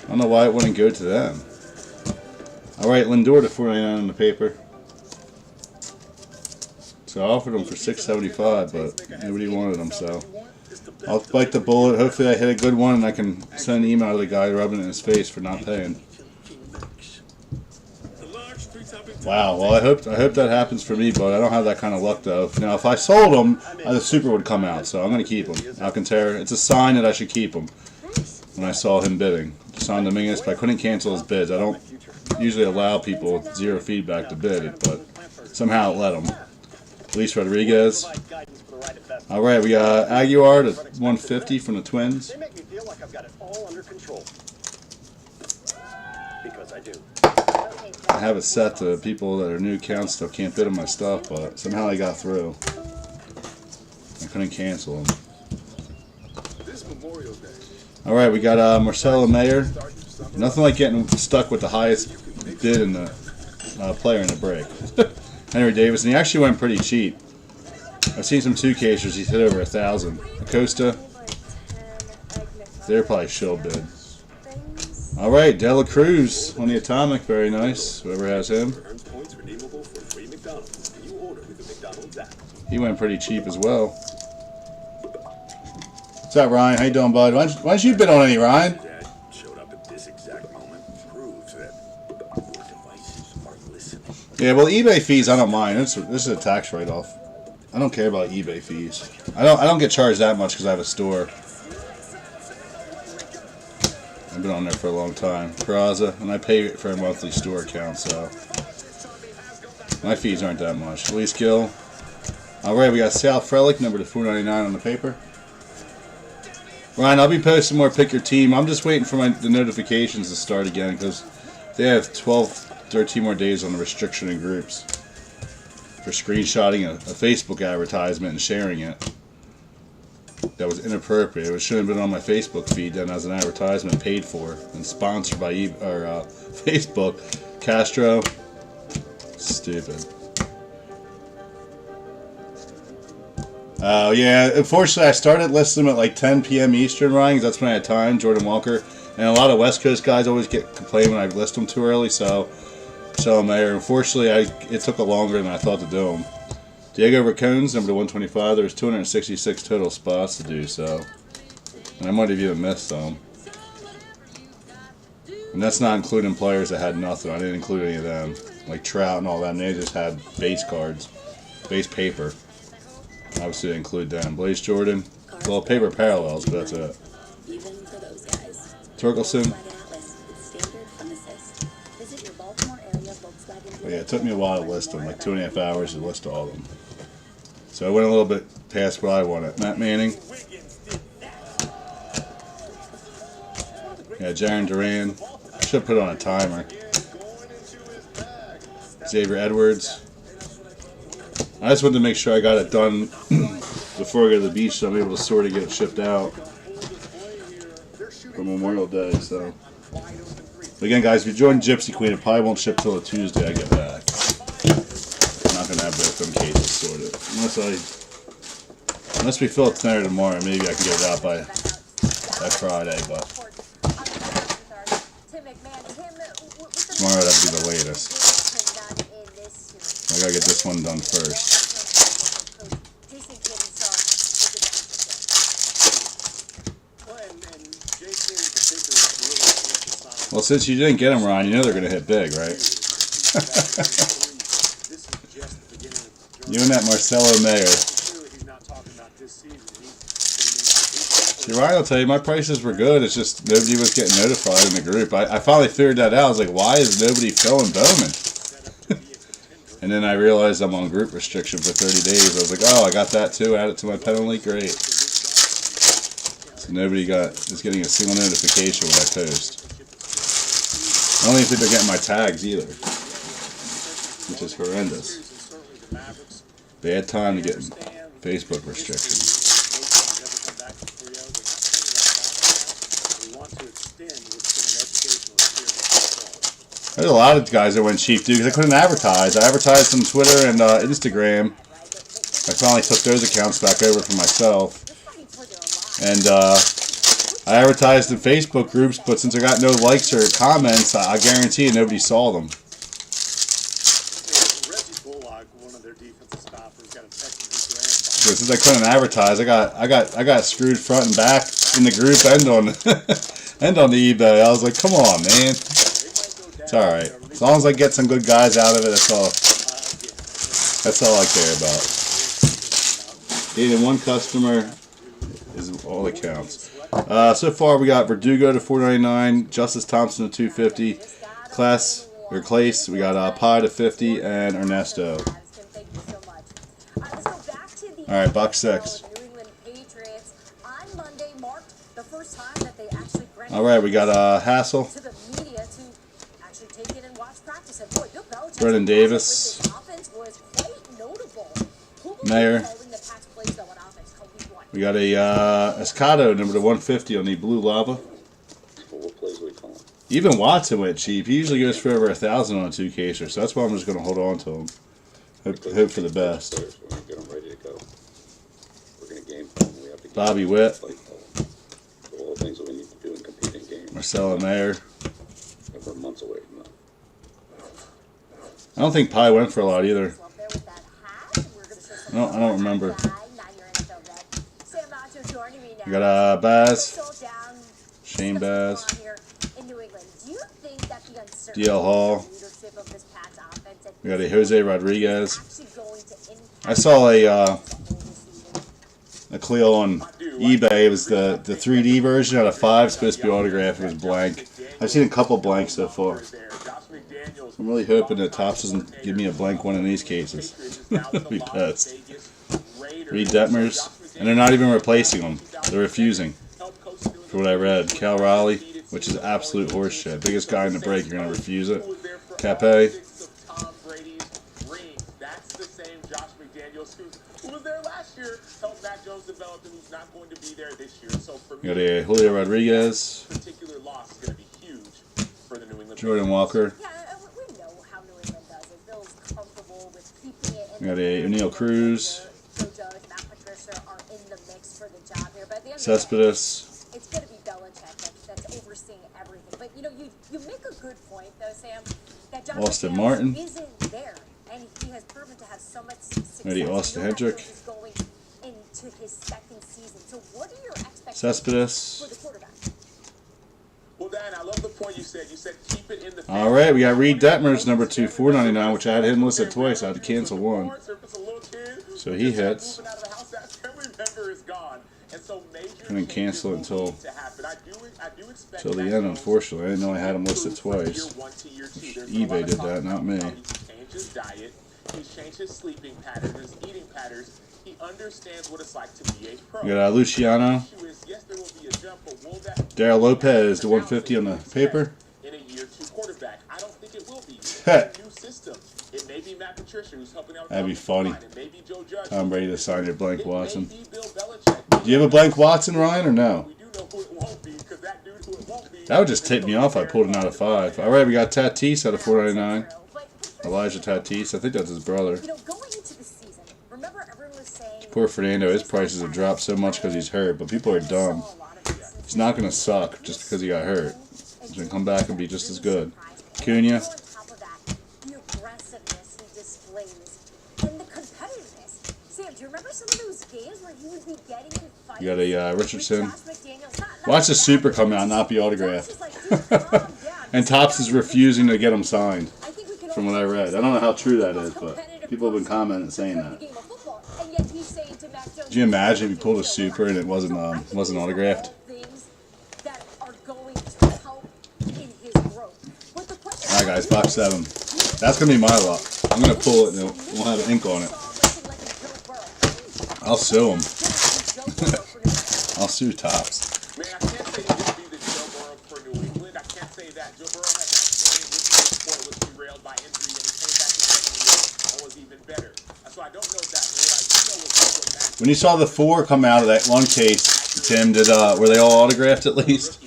I don't know why it wouldn't go to them. All right, Lindor to $4.99 on the paper. So I offered him for $6.75, but nobody wanted him, so I'll bite the bullet. Hopefully I hit a good one and I can send an email to the guy rubbing it in his face for not paying. Wow, well I hope that happens for me, but I don't have that kind of luck though. Now if I sold him, the super would come out, so I'm going to keep him. Alcantara, it's a sign that I should keep him when I saw him bidding. San Dominguez, but I couldn't cancel his bids. I don't usually allow people with 0 feedback to bid it, but somehow it let them. Luis Rodriguez. All right, we got Aguilar to 150 from the Twins. They make me feel like I've got it all under control. Because I do. I have it set to people that are new accounts still can't bid on my stuff, but somehow I got through. I couldn't cancel them. All right, we got Marcelo Mayer. Nothing like getting stuck with the highest bid in the player in the break. Henry Davis, and he actually went pretty cheap. I've seen some 2-casers, he's hit over 1,000. Acosta, they're probably shill bid. All right, Dela Cruz on the Atomic, very nice. Whoever has him. He went pretty cheap as well. What's up, Ryan? How you doing, bud? Why don't you bid on any, Ryan? Yeah, well, eBay fees, I don't mind. This is a tax write-off. I don't care about eBay fees. I don't get charged that much because I have a store. I've been on there for a long time. Peraza, and I pay for a monthly store account, so my fees aren't that much. Lee Skill. Alright, we got Sal Frelick, number to 499 on the paper. Ryan, I'll be posting more Pick Your Team. I'm just waiting for the notifications to start again because they have 12, 13 more days on the restriction in groups for screenshotting a Facebook advertisement and sharing it. That was inappropriate. It shouldn't have been on my Facebook feed then as an advertisement paid for and sponsored by Facebook. Castro. Stupid. Yeah, unfortunately I started listing them at like 10 p.m. Eastern, Ryan, because that's when I had time. Jordan Walker. And a lot of West Coast guys always complain when I list them too early, so I'm there. Unfortunately, it took longer than I thought to do them. Diego Racones, number to 125. There's 266 total spots to do so. And I might have even missed some. And that's not including players that had nothing. I didn't include any of them. Like Trout and all that. And they just had base cards. Base paper. Obviously, I include them. Blaze Jordan. Well, paper parallels, but that's it. Even for those guys. Torkelson. But yeah, it took me a while to list them. Like 2.5 hours to list all of them. So I went a little bit past what I wanted. Matt Manning. Yeah, Jaron Duran. Should put on a timer. Xavier Edwards. I just wanted to make sure I got it done before I go to the beach, so I'm able to sort of get it shipped out for Memorial Day. So, again, guys, if you join Gypsy Queen, it probably won't ship till a Tuesday I get back. I'm not gonna have both them cases sorted unless we fill it tonight or tomorrow. Maybe I can get it out by Friday, but tomorrow would have to be the latest. I gotta get this one done first. Well, since you didn't get them, Ron, you know they're gonna hit big, right? You and that Marcelo Mayer. See, Ryan will tell you, my prices were good. It's just nobody was getting notified in the group. I finally figured that out. I was like, why is nobody filling Bowman? And then I realized I'm on group restriction for 30 days. I was like, oh, I got that too. Add it to my penalty. Great. So nobody is getting a single notification when I post. I don't even think they're getting my tags either, which is horrendous. Bad time to get Facebook restrictions. There's a lot of guys that went cheap, dude, because I couldn't advertise. I advertised on Twitter and Instagram. I finally took those accounts back over for myself. And I advertised in Facebook groups, but since I got no likes or comments, I guarantee you nobody saw them. So since I couldn't advertise, I got screwed front and back in the group and on and on the eBay. I was like, come on, man. It's alright. As long as I get some good guys out of it, that's all I care about. Getting one customer is all that counts. So far we got Verdugo to 499, Justice Thompson to 250, Clace, we got Pi to 50, and Ernesto. Alright, box 6. Alright, we got Hassel, Brennan Davis, Mayer. We got a Escado number to 150 on the Blue Lava. Even Watson went cheap. He usually goes for over 1,000 on a 2-caser, so that's why I'm just going to hold on to him. Hope for the best. Bobby Witt, Marcelo Mayer. I don't think Pi went for a lot either. I don't remember. We got Baz, Shane Baz, DL Hall. We got a Jose Rodriguez. I saw a Cleo on eBay. It was the 3D version out of 5. Supposed to be autographed. It was blank. I've seen a couple blanks so far. I'm really hoping that Topps doesn't give me a blank one in these cases. I'd be pissed. Reed Detmers, and they're not even replacing them. They're refusing. For what I read, Cal Raleigh, which is absolute horseshit. Biggest guy in the break, you're gonna refuse it. Cape. Who was there last year, helped Matt Jones develop, and who's not going to be there this year. So for me, Got a Julio Rodriguez. Particular loss is going to be huge for the New England. Jordan Walker. Yeah, we know how New England does it. Bill's comfortable with keeping it in Got a O'Neal Cruz. Joe Judge, Matt Patricia are in the mix for the job here. But at the end of Cespedes. it's going to be Belichick that's overseeing everything. But you know, you make a good point though, Sam. That Josh Austin McDaniels Martin. isn't there, and he has proven to have so much success. Maybe Austin Hendrick. Is going into his second season. So what are your expectations Cespedes. for the quarterback? Well, Dan, I love the point you said. You said keep it in the. All right, we got Reed Detmers, number 2, $4.99, which I had him listed twice. I had to cancel one. So he hits. Couldn't cancel it until the end, unfortunately. I didn't know I had him listed twice. eBay did that, not me. He's changed his diet. He's changed his sleeping patterns, his eating patterns. He understands what it's like to be a pro. We got Luciano. Daryl Lopez, the 150 on the paper. In a year 2 quarterback. I don't think it will be. It's a new system. It may be Matt Patricia who's helping out. That'd be funny. It may be Joe Judge. Tom Brady to sign your blank Watson. It may be Bill Belichick. Do you have a blank Watson, Ryan, or no? We do know who it won't be because that dude who it won't be. That would just tip me off. I pulled him out of 5. All right, we got Tatis out of $4.99. Elijah Tatis. I think that's his brother. You know, going into the season, remember everyone was saying Poor Fernando. His prices have dropped so much because he's hurt, but people are dumb. He's not going to suck just because he got hurt. He's going to come back and be just as good. Cunha. on top of that, the aggressiveness he displays and the competitiveness. Sam, do you remember some of those games where he would be getting in fights? You got a Richardson. with Josh McDaniels? Not Watch the Super come out, not be autographed. And Topps is refusing to get him signed, from what I read. I don't know how true that is, but people have been commenting saying that. Could you imagine if he pulled a Super and it wasn't autographed? Alright guys, box 7. That's going to be my luck. I'm going to pull it and we'll have ink on it. I'll sue him. I'll sue Topps. Man, I can't say he would be the Joe Burrow for New England. I can't say that. Joe Burrow had that experience with the sport, was derailed by injury, and he came back the second year and was even better. So I don't know that. What I do know is when you saw the 4 come out of that one case, Tim, were they all autographed at least?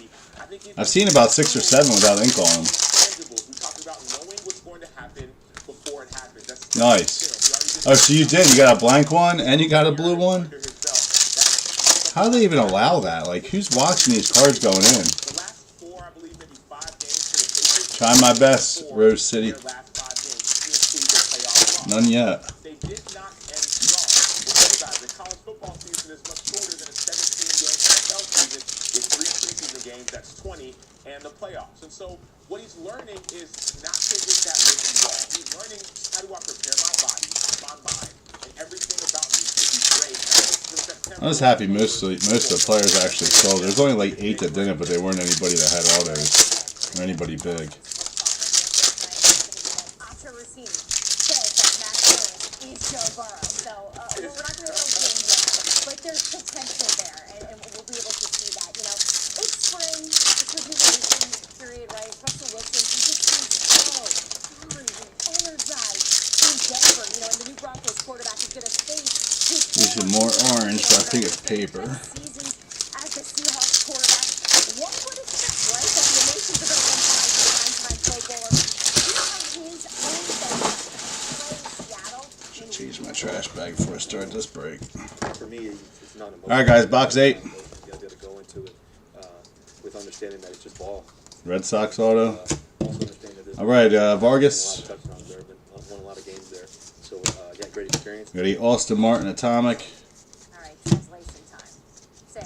I've seen about 6 or 7 without ink on them. Nice. Oh, so you did. You got a blank one and you got a blue one? How do they even allow that? Like, who's watching these cards going in? Try my best, Rose City. None yet. They did not end strong. The college football season is much shorter than a 17-game NFL season with 3 preseason games. That's 20, and the playoffs. And so what he's learning is not to hit that rookie wall. He's learning how do I prepare my body, my mind, and everything about me to be great. I was happy most of the players actually sold. There's only like 8 that didn't, but they weren't anybody that had autos or anybody big. Usually more orange, but I think it's paper. Should change my trash bag before I start this break. For me, it's not emotional. All right, guys, box 8. You got to go into it with understanding that it's just ball. Red Sox auto. Also understand that All right, Vargas. Won a lot of games there, so got great experience. Got a Austin Martin Atomic. All right, translation time. Sam,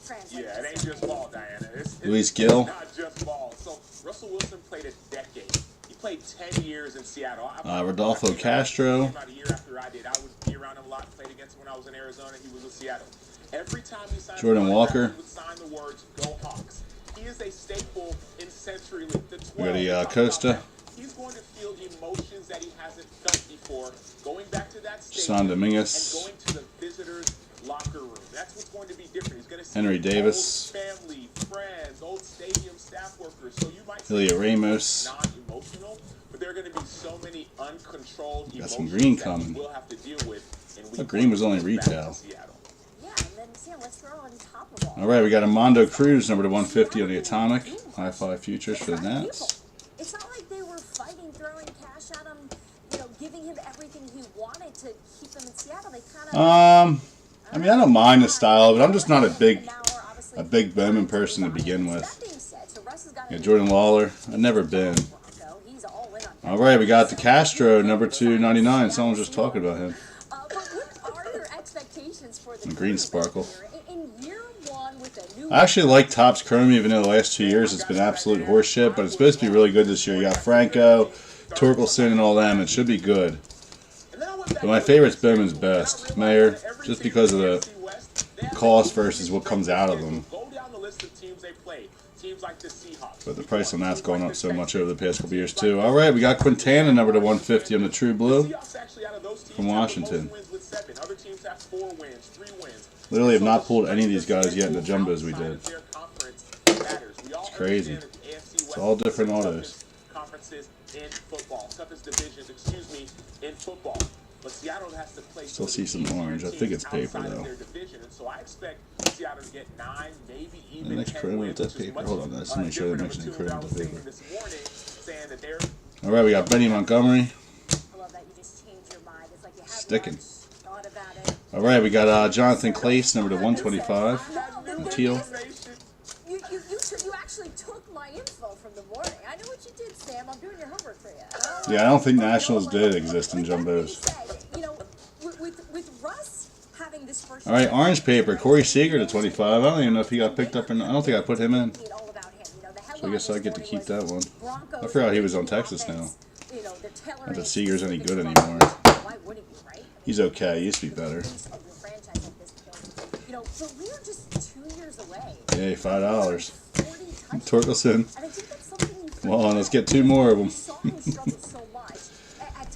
translate. Yeah, it ain't just ball, Diana. Luis Gill. Not just ball. So Russell Wilson played a decade. He played 10 years in Seattle. Rodolfo Castro. About a year after I did, I was around him a lot, played against him when I was in Arizona. He was with Seattle. Every time he signed Jordan Walker. he would sign the words, "Go Hawks." He is a staple in Century League. The 12, We got Costa. he's going to feel emotions that he hasn't felt before, going back to that San stadium Dominguez. and going to the visitors' locker room. That's what's going to be different. He's going to see Henry Davis. old family, friends, old stadium staff workers. So you might Ilya say Ramos. non-emotional, but there are going to be so many uncontrolled Got emotions some green that coming. we'll have to deal with. And That green was only retail. Yeah, and then Sam, let's throw on top of all. All right, we got Armando Cruz, number to 150 on the Atomic. High five futures for the Nats. It's not like they were fighting, throwing cash at him, you know, giving him everything he wanted to keep him in Seattle. They kind of. I mean, I don't mind the style, but I'm just not a big Bowman person to begin with. Yeah, Jordan Lawler, I've never been. All right, we got the Castro, number 299. Someone was just talking about him. But what are your expectations for the Green sparkle. in year one with a new? I actually like Topps Chrome, even though the last 2 years it's been absolute horseshit, but it's supposed to be really good this year. You got Franco, Torkelson, and all them. It should be good. But my favorite's Bowman's Best. Mayor, just because of the cost versus what comes out of them. But the price on that's gone up so much over the past couple years too. All right, we got Quintana, number to 150 on the True Blue from Washington. Literally have not pulled any of these guys yet in the jumbos we did. It's crazy. It's all different autos. In football, toughest divisions, in football. But Seattle has to play. Still see some orange. I think it's paper though. And so I expect Seattle to get 9, maybe even The next 10 chrome wins, with that paper. Hold on, let's make sure they're mixing chrome with the paper. this morning, saying that they're All right, we got Benny Montgomery. I love that you just changed your mind. It's like you have Sticking. thought about it. All right, we got Jonathan Clace, number to 125. Teal. You actually took my info from the morning. I know what you did, Sam. I'm doing your homework for you. Yeah, I don't think Nationals did exist in jumbos. You know, with Russ having this first. All right, orange paper. Corey Seeger to 25. I don't even know if he got picked up or not. I don't think I put him in. So I guess I get to keep that one. I forgot he was on Texas now. Not that Seeger's any good anymore. He's okay. He used to be better. You know, but we are just 2 years away. Yay, $5. Torkelson. Come on, let's get 2 more of them.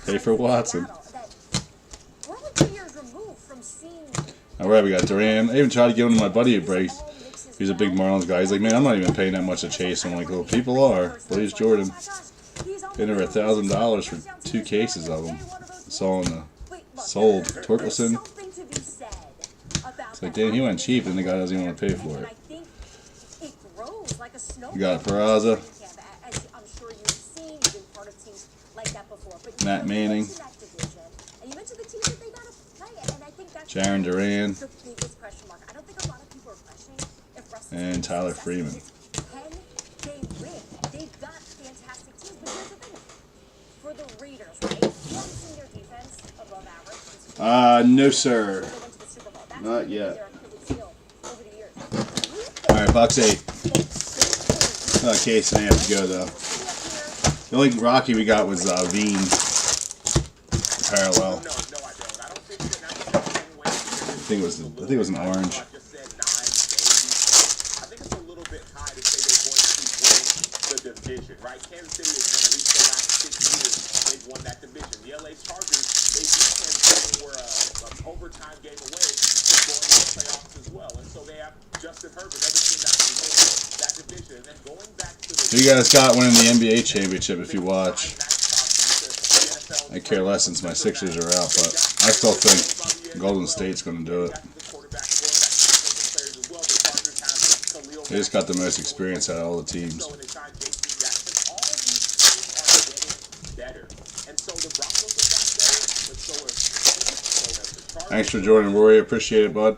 Pay for Watson. All right, we got Duran. I even tried to give him to my buddy who breaks. He's a big Marlins guy. He's like, man, I'm not even paying that much to chase. I'm like, well, people are. Blaze Jordan. Paid over $1,000 for 2 cases of them. It's all in the sold. Torkelson. It's like, damn, he went cheap, and the guy doesn't even want to pay for it. We got Peraza. Matt Manning. Jaron Duran. And Tyler Freeman. No, sir. Not yet. Alright, box 8. Case and a half to go, though. The only Rocky we got was Veen. Parallel. I think it was an orange. Division, right? Kansas City has won at least the last 6 years. They've won that division. The LA Chargers, they beat Kansas City for an overtime game away from going to the playoffs as well. And so they have Justin Herbert, another team that can win that division. And then going back to the... You guys got winning the NBA championship if you watch. I care less since my Sixers are out, but I still think Golden State's going to do it. They just got the most experience out of all the teams. Thanks for joining, Rory. Appreciate it, bud.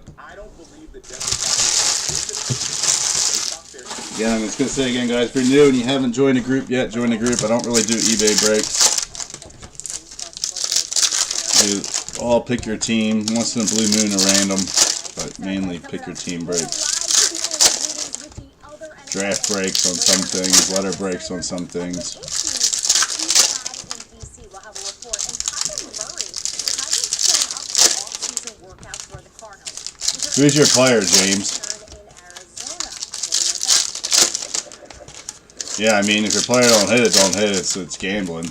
Again, I'm just going to say again, guys, if you're new and you haven't joined the group yet, join the group. I don't really do eBay breaks. You all pick your team. Once in a blue moon or random, but mainly pick your team breaks. Draft breaks on some things, letter breaks on some things. Who's your player, James? Yeah, I mean, if your player don't hit it, don't hit it, so it's gambling.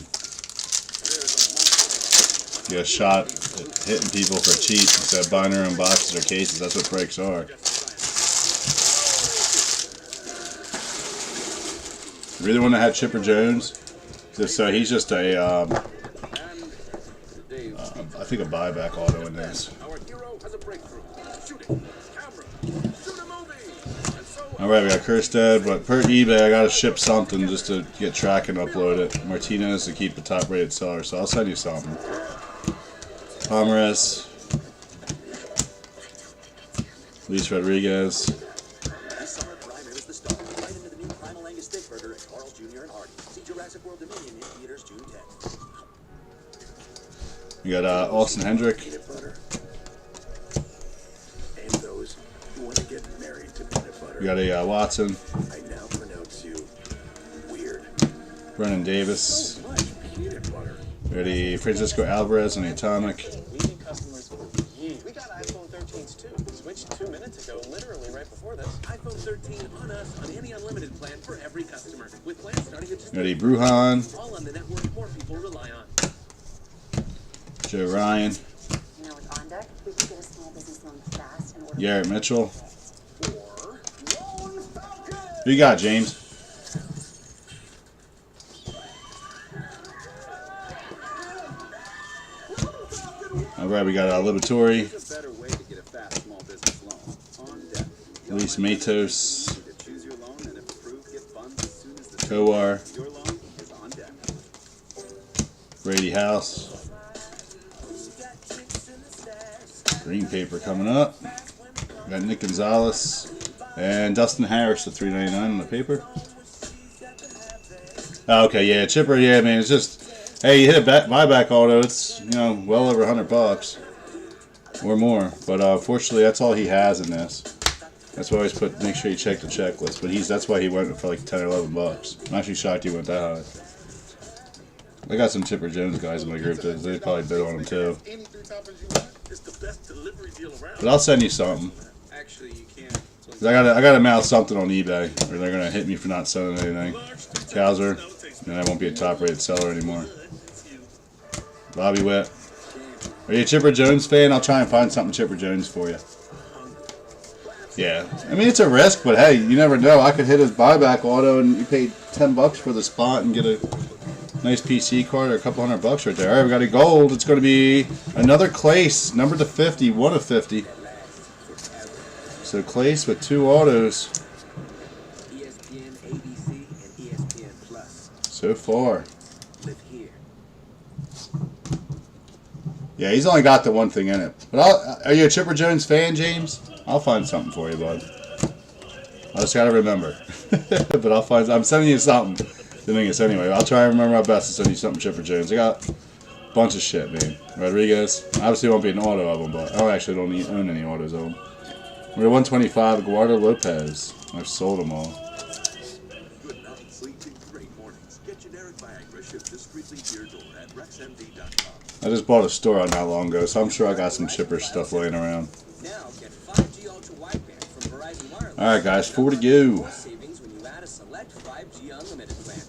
You get a shot at hitting people for cheap instead of buying their own boxes or cases. That's what breaks are. You really want to have Chipper Jones? So he's just a, I think a buyback auto in this. Alright, we got Kerstead, but per eBay I gotta ship something just to get track and upload it. Martinez to keep the top rated seller, so I'll send you something. Ramirez. Luis Rodriguez. This summer, Prime airs the star right into the new Primal Angus Steak Burger at Carl's Jr. and Hardy. See Jurassic World Dominion in theaters June 10th. We got Austin Hendrick. Peanut butter. And those who want to get married to peanut butter. We got a Watson. I now pronounce you weird. Brennan Davis. So much peanut butter. Ready, Francisco Alvarez on the Atomic. We've been customers for years. We got iPhone 13s too. Switched 2 minutes ago, literally right before this. iPhone 13 on us on any unlimited plan for every customer. With plans starting at just Ready, Bruhan. all on the network more people rely on. Joe Ryan. You know, with OnDeck, we can get a small business loan fast and order. Garrett Mitchell. Or Lone Falcon. Who you got, James? Alright, we got Liberatore. There's a better way to get a fast small business loan. On deck. Luis Matos. Choose your loan and if approved, get funds as soon as the Kowar. your loan is on deck. Brady House. Green paper coming up. We got Nick Gonzalez. And Dustin Harris to $3.99 on the paper. Okay, yeah, Chipper, yeah, man, it's just, hey, you hit a buyback auto, it's, you know, well over $100 or more. But unfortunately, that's all he has in this. That's why I always make sure you check the checklist. But that's why he went for like 10 or 11 bucks. I'm actually shocked he went that high. I got some Chipper Jones guys in my group that they probably bid on him too. But I'll send you something. Actually, you can't. 'Cause I gotta mail something on eBay, or they're gonna hit me for not selling anything. Cowser, and I won't be a top-rated seller anymore. Bobby Witt. Are you a Chipper Jones fan? I'll try and find something Chipper Jones for you. Yeah, I mean it's a risk, but hey, you never know. I could hit his buyback auto, and you paid $10 for the spot and get a nice PC card or a couple $100 right there. All right, we got a gold. It's going to be another Clace, number to 50, 1 of 50. So Clace with 2 autos ESPN, ABC, and ESPN Plus. so far. Live here. Yeah, he's only got the one thing in it. But are you a Chipper Jones fan, James? I'll find something for you, bud. I just gotta remember. But I'm sending you something. Doing this anyway. I'll try and remember my best to send you something Chipper Jones. I got a bunch of shit, man. Rodriguez. Obviously won't be an auto of them, but I actually don't own any autos of them. We're at 125, Guardo Lopez. I've sold them all. Good night, sleep in great mornings. Get generic Viagra shipped discreetly to your door at rexmd.com. I just bought a store out not long ago, so I'm sure I got some Chipper stuff laying around. Now get 5G Ultra Wideband from Verizon Wireless. Alright guys, 4 to go. Savings when you add a select 5G unlimited plan.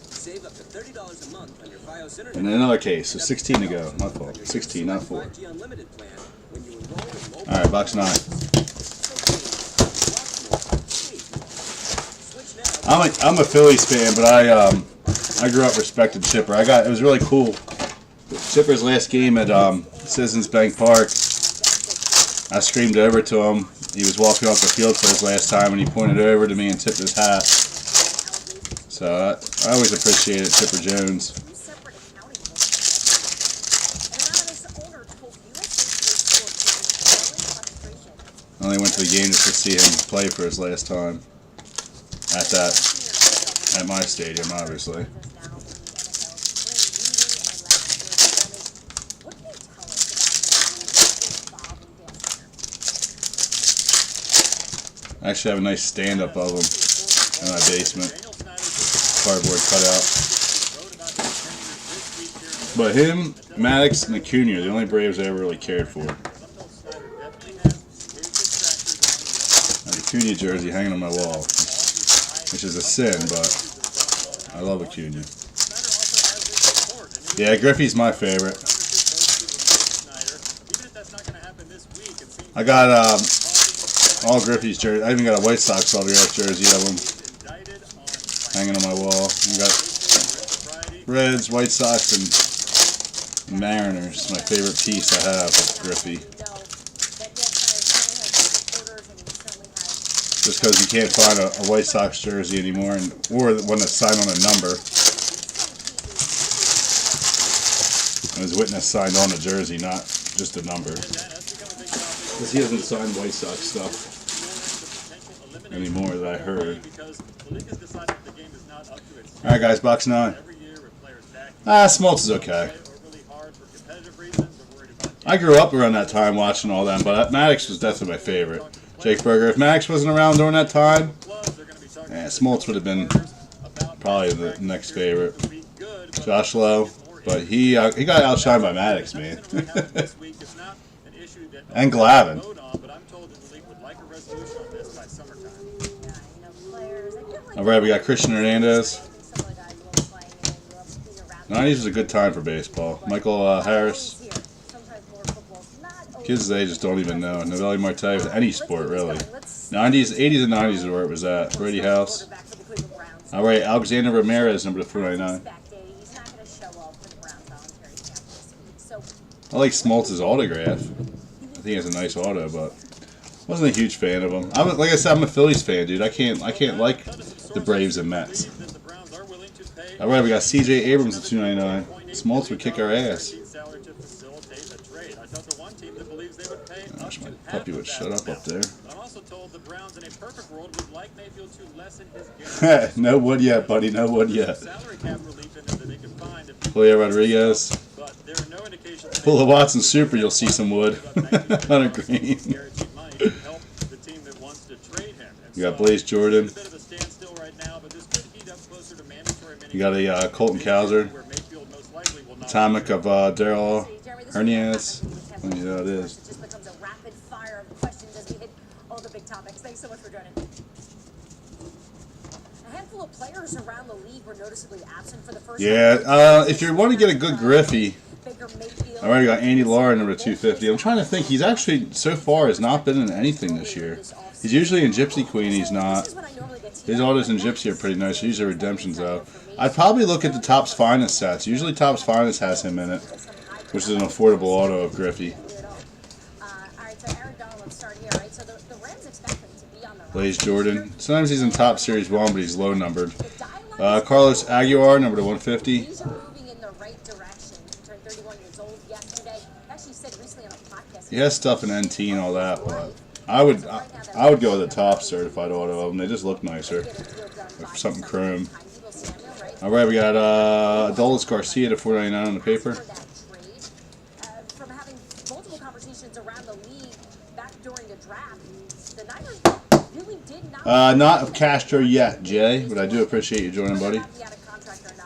Save up to $30 a month on your Fios internet. And then another case, so 16 to go. My fault. 16, not 4. 5G unlimited plan when you enroll in mobile. Alright, box 9. I'm a Phillies fan, but I grew up respecting Chipper. It was really cool. Chipper's last game at Citizens Bank Park, I screamed over to him. He was walking off the field for his last time, and he pointed over to me and tipped his hat. So I always appreciated Chipper Jones. I only went to the game just to see him play for his last time at my stadium, obviously. I actually have a nice stand-up of him in my basement. Cardboard cutout. But him, Maddox, and Acuna are the only Braves I ever really cared for. Acuna jersey hanging on my wall, which is a sin, but I love Acuna. Yeah, Griffey's my favorite. I got all Griffey's jersey. I even got a White Sox autograph jersey of him hanging on my wall. You got Reds, White Sox, and Mariners. My favorite piece I have is Griffey. Just because you can't find a White Sox jersey anymore, or one that's signed on a number. And his witness signed on a jersey, not just a number. Because he doesn't sign White Sox stuff anymore that I heard. Alright guys, box 9. Smoltz is okay. I grew up around that time watching all them, but Maddox was definitely my favorite. Jake Berger. If Maddox wasn't around during that time, Smoltz would have been probably the next favorite. Josh Lowe, but he got outshined by Maddox, man. And Glavine. Alright, we got Christian Hernandez. 90s was a good time for baseball. Michael Harris. Kids today just don't even know. Novelli Marte with any sport, really. 80s and 90s is where it was at. Brady House. Alright, Alexander Ramirez, number 499. I like Smoltz's autograph. I think he has a nice auto, but wasn't a huge fan of him. Like I said, I'm a Phillies fan, dude. I can't like the Braves and Mets. Alright, we got C.J. Abrams at 299. Smoltz would kick our ass. I wish my puppy would shut up there. No wood yet, buddy. No wood yet. Julio Rodriguez. Pull the Watson Super, you'll see some wood. Hunter Green. You got Blaze Jordan. You got a Colton Cowser. Atomic of Daryl Hernandez. I mean, it is. Thanks so much for joining. A handful of players around the league were noticeably absent for the first time. If you want to get a good Griffey, I already got Andy Lara, number 250. I'm trying to think. He's actually, so far, has not been in anything this year. He's usually in Gypsy Queen. He's not. His autos in Gypsy are pretty nice. These are redemptions, though. I'd probably look at the Topps Finest sets. Usually Topps Finest has him in it, which is an affordable auto of Griffey. Blaze Jordan. Sometimes he's in Top Series 1, but he's low numbered. Carlos Aguilar, number 150. He has stuff in NT and all that, but I would go with the top certified auto of them. They just look nicer. Like something chrome. Alright, we got Adolis Garcia to 499 on the paper. Not of Castro yet, Jay, but I do appreciate you joining, buddy.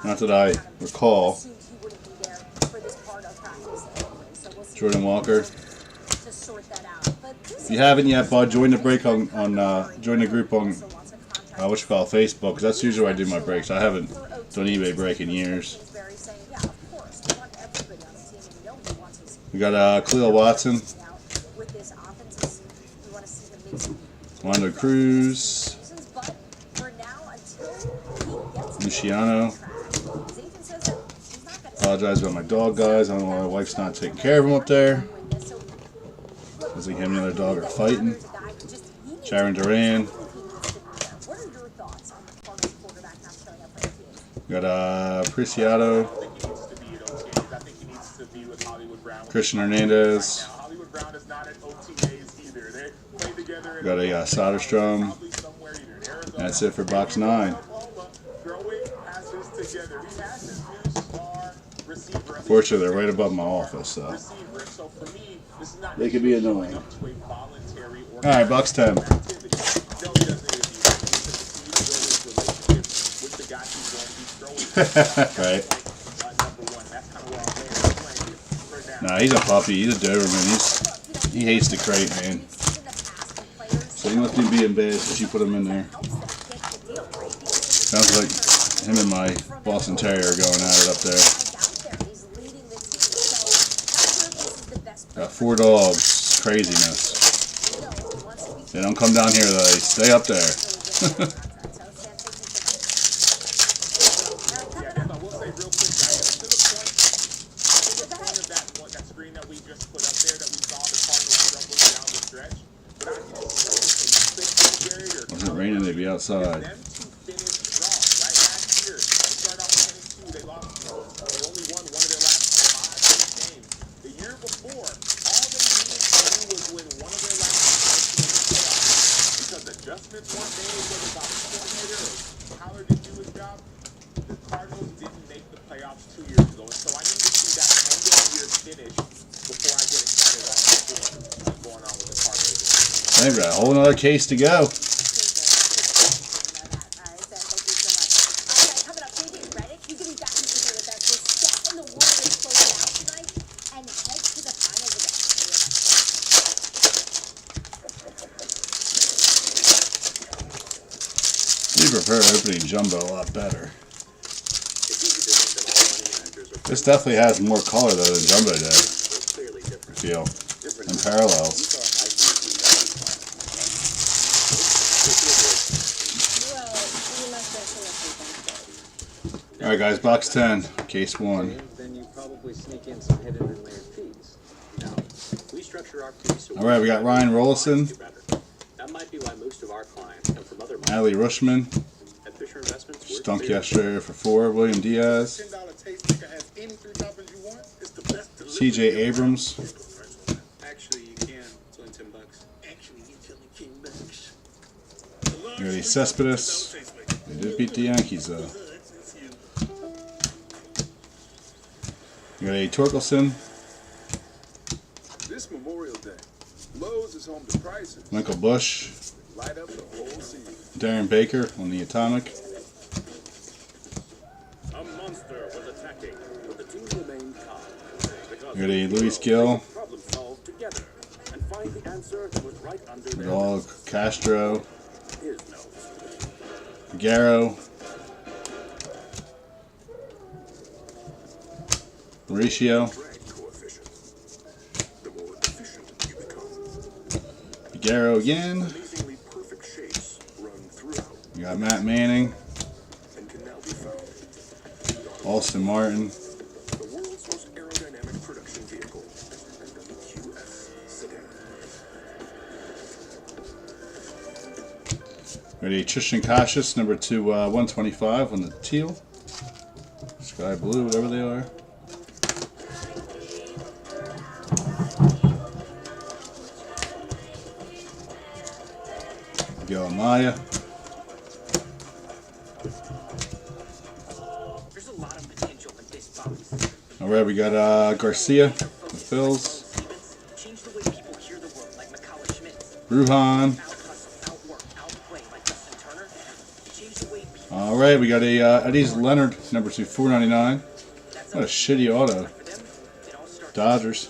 Not that I recall. Jordan Walker. If you haven't yet, bud, join the break on join the group on what you call Facebook, because that's usually where I do my breaks. I haven't done eBay break in years. We got Khalil Watson. Wando Cruz, Luciano. Apologize about my dog, guys. I don't know why my wife's not taking care of him up there. Looks like him and the other dog are fighting. Sharon Duran. We got Preciado. Christian Hernandez. We got a Soderstrom. That's it for box 9. Fortunately, they're right above my office, so they could be annoying. Alright, box 10. Right. Nah, he's a puppy. He's a Doberman. He hates the crate, man. So he must be being bad, so she put him in there. Sounds like him and my Boston Terrier are going at it up there. Got 4 dogs. Craziness. They don't come down here though. They stay up there. Wasn't raining, they'd be outside. Adjustments weren't made, whether by the coordinator or Tyler didn't do his job. The Cardinals didn't make the playoffs 2 years ago, and so I need to see that end-of-year finish before I get excited about what's going on with the Cardinals. They've got a whole other case to go. I prefer opening jumbo a lot better. This definitely has more color though than jumbo did. I feel. And parallels. Alright guys, box 10, case 1. Then you probably sneak in some hidden and layered fees. Now, we structure our fees so Alright, we got Ryan Rollison. That might be why most of our clients come from other Ali Rushman. At Fisher Investments. Stunk yesterday for 4. William Diaz. CJ Abrams. Actually, you can. It's only $10. Actually, it's only $10. We got a Cespedes. They did beat the Yankees though. We got a Torkelson. This Memorial Day, Lowe's is home to prices. Michael Bush. Light up the whole season. Darren Baker on the Atomic. A monster was attacking, but the team remained calm. We got a Luis Gill. Problem solved together and find the answer that was right under their Dog Castro. Here's no. Figueroa. Mauricio. Figueroa again. We got Matt Manning. Austin Martin. Ready, Tristan Cassius, number 2, 125 on the teal. Sky blue, whatever they are. Miguel Amaya. There's a lot of potential in this box. Alright, we got Garcia, the Phils. Bruhan. Alright, we got a Eddie's Leonard, number 2, 499. What a shitty auto. Dodgers.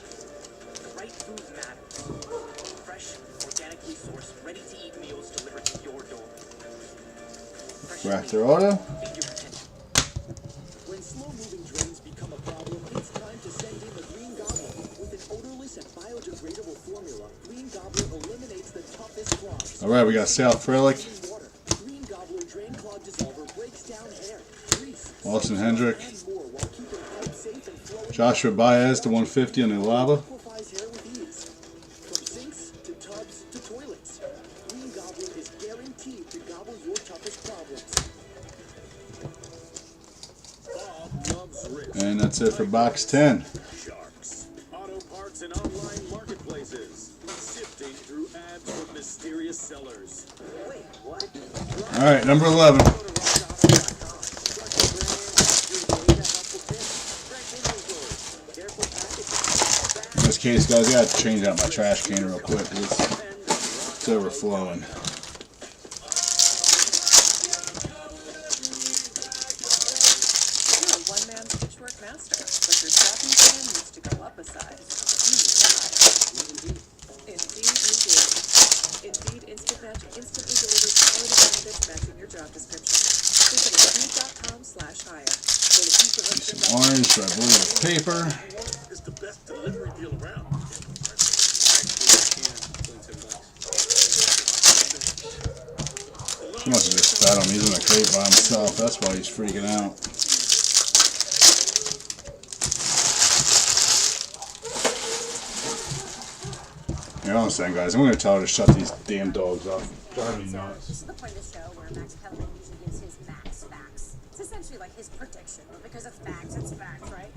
Raptor auto. When slow-moving drains become a problem, it's time to send in the Green Gobbler. With an odorless and biodegradable formula, Green Gobbler eliminates the toughest clogs. Alright, we got Sal Frelick. Green Gobbler drain clog dissolver breaks down hair, grease, Austin Hendrick. and more while keeping pipes safe and flowing. Joshua Baez to 150 on the lava. Liquefies hair with ease. From sinks to tubs to toilets, Green Gobbler is guaranteed to gobble your toughest problems. And that's it for box 10. Sharks, auto parts and online marketplaces, sifting through ads from mysterious sellers. Wait, what? Alright, number 11. In this case, guys, I gotta change out my trash can real quick because it's overflowing. You're a one-man stitchwork master, but your strapping plan needs to go up a size. Indeed, you do. Indeed Instant match instantly delivers quality benefits matching your job description. Visit Indeed.com/hire. Some orange, I believe it's paper. It's the best delivery deal around. He must have just spat on him. He's in the crate by himself. That's why he's freaking out. Here, hold on a second, guys. I'm going to tell her to shut these damn dogs up. Driving me nuts. This is the point of the show where Max Kellerman usually gives his max facts. It's essentially like his prediction, but because it's facts, right?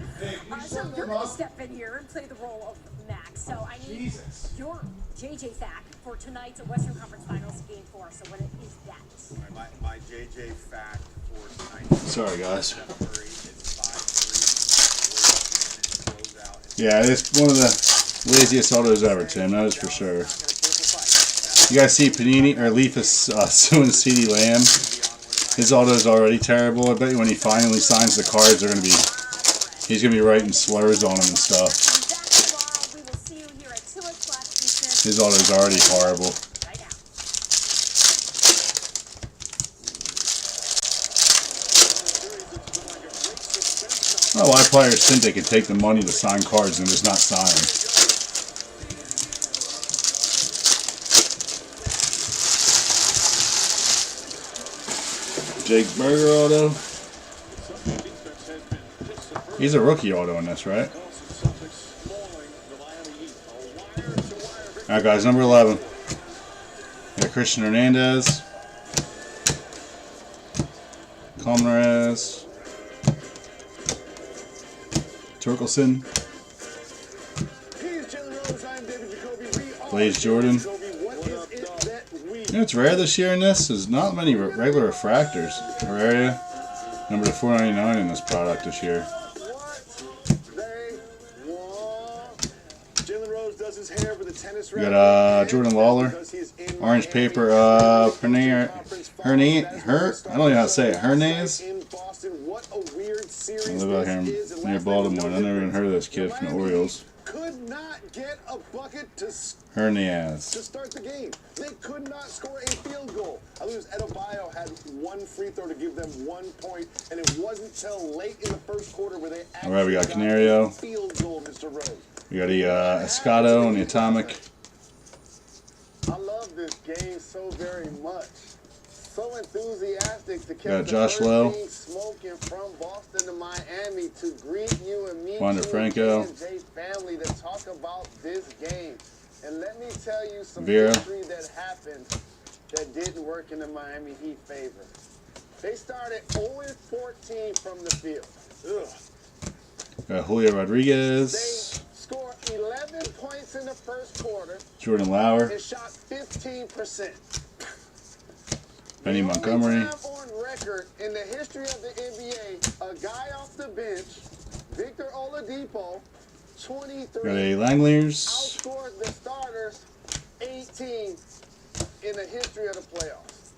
So you're going to step in here and play the role of Max. So I need your JJ fact for tonight's Western Conference Finals Game 4. So what is that? All right, my JJ fact for tonight. Sorry, guys. Yeah, it's one of the laziest autos ever, Tim. That is for sure. You guys see Panini or Leaf is suing CeeDee Lamb. His auto is already terrible. I bet you when he finally signs the cards, he's gonna be writing slurs on them and stuff. His auto is already horrible. I don't know why players think they can take the money to sign cards and just not sign them. Jake Berger auto. He's a rookie auto in this, right? Alright, guys, number 11. We got Christian Hernandez. Ramirez. Torkelson. Blaze Jordan. You know what's rare this year in this? There's not many regular refractors. Rare. Number to 499 in this product this year. We got Jordan Lawler. Orange paper of Hernandez. I don't even know how to say it. Hernandez. I live out here near Baltimore. I never even heard of this kid from the Orioles. Could not get a bucket Hernandez. to start the game. They could not score a field goal. I believe Adebayo had one free throw to give them 1 point, and it wasn't till late in the first quarter where they actually Alright, we got Canario. Field goal, Mr. Rose. We got Escato on the Atomic. I love this game so very much. So enthusiastic to Got Josh Lowe. Smoking from Boston to Miami to greet you and meet Wander Franco. family to talk about this game. And let me tell you some Vera. history that happened that didn't work in the Miami Heat favor. They started 0-14 from the field. Got Julio Rodriguez. They scored 11 points in the first quarter. Jordan Lauer. And shot 15%. Benny Montgomery. The only time on record in the history of the NBA, a guy off the bench, Victor Oladipo, 23, Got a Langoliers. outscored the starters 18 in the history of the playoffs.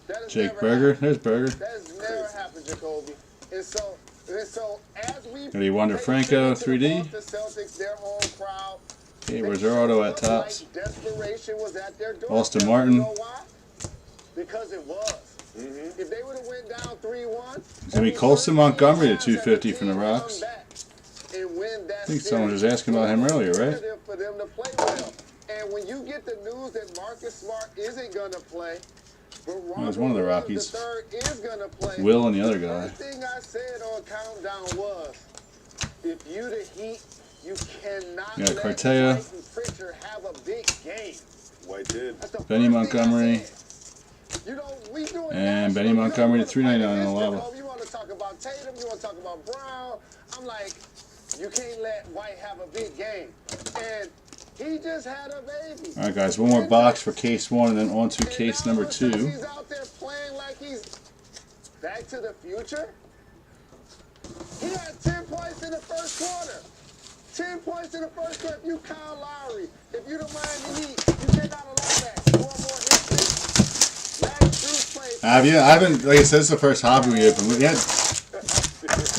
That has Jake never Berger. happened. There's Berger. That has never happened, Jacoby. And so as we Got a Wander Franco 3D. the Celtics, their home crowd, Okay, where's their auto at Tops? like desperation was at their door. Austin Martin. You know why? Because it was. If they would have went down 3-1, It's going to be Colson Montgomery to 250 from the Rocks. I think someone was asking about him earlier, right? For them to play well. And when you get the news that Marcus Smart isn't going to play, but That was one of the Rockies. the third is going to play. Will and the other guy. The thing I said on Countdown was, if you the Heat, you cannot Yeah, let Cartea. White and Pritchard have a big game. White did. That's the Benny first thing I Montgomery. said. You know, we doing And national, Benny you know, Montgomery to we're 399 on the fighting level. this. You want to talk about Tatum, you want to talk about Brown. I'm like, you can't let White have a big game. And he just had a baby. Alright, guys, one more box for case 1 and then on to And case now number listen, 2. He's out there playing like he's Back to the Future. He had 10 points in the first quarter. 10 points in the first quarter. If you Kyle Lowry, if you the Miami Heat, you cannot allow that. You want more history? I haven't, like I said, it's the first hobby we opened. We had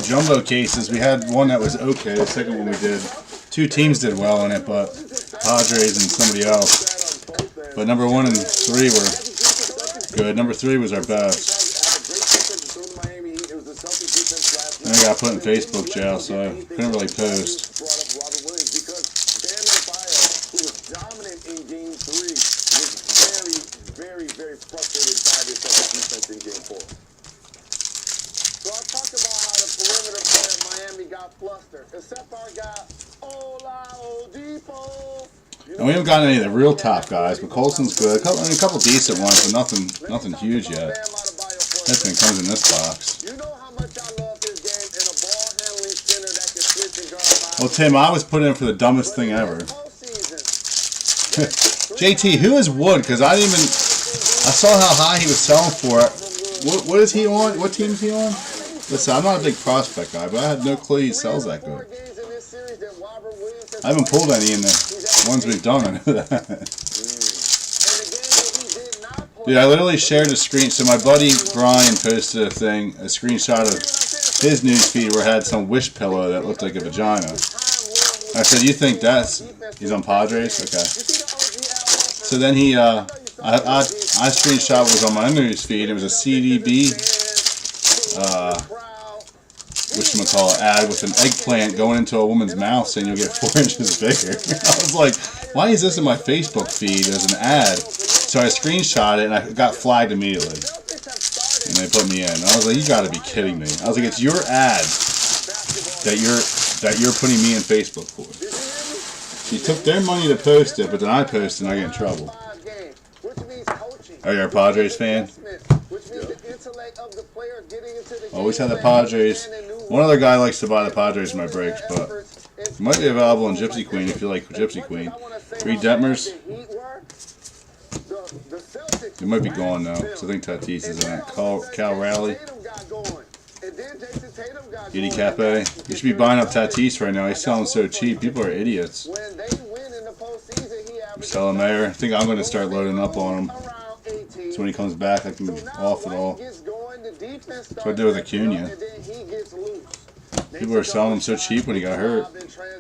jumbo cases. We had one that was okay. The second one we did. 2 teams did well in it, but Padres and somebody else. But number 1 and 3 were good. Number 3 was our best. And I got put in Facebook jail, so I couldn't really post. Very frustrated by this defense in game 4. So I talked about how the perimeter player in Miami got flustered, except our guy Oladipo. And we haven't gotten any of the real top guys, but Colson's good. A couple decent ones, but nothing huge yet. Everything comes in this box. You know how much I love this game and a ball handling center that can switch and guard. Well, Tim, I was put in for the dumbest thing ever. JT, who is Wood? Because I didn't even. I saw how high he was selling for it. What is he on? What team is he on? Listen, I'm not a big prospect guy, but I had no clue he sells that good. I haven't pulled any in the ones we've done. I know that. Dude, I literally shared a screen. So my buddy Brian posted a screenshot of his newsfeed where it had some wish pillow that looked like a vagina. I said, "You think he's on Padres?" Okay. So then he, I screenshot what was on my news feed. It was a CDB, whatchamacallit, ad with an eggplant going into a woman's mouth saying you'll get 4 inches bigger. I was like, why is this in my Facebook feed as an ad? So I screenshot it and I got flagged immediately. And they put me in. I was like, you gotta be kidding me. I was like, it's your ad that you're putting me in Facebook for. You took their money to post it, but then I posted and I get in trouble. Are you a Padres fan? Always had the Padres. One other guy likes to buy the Padres in my breaks, but it might be available in Gypsy Queen if you like Gypsy Queen. 3 Detmers. It might be gone now, because I think Tatis is in it. Cal Raleigh. Edie Cape. You should be buying up Tatis right now. He's selling so cheap. People are idiots. Marcelo Mayer. I think I'm going to start loading up on him. So when he comes back, I can off it all. That's what I did with Acuna. People were selling him so cheap when he got hurt.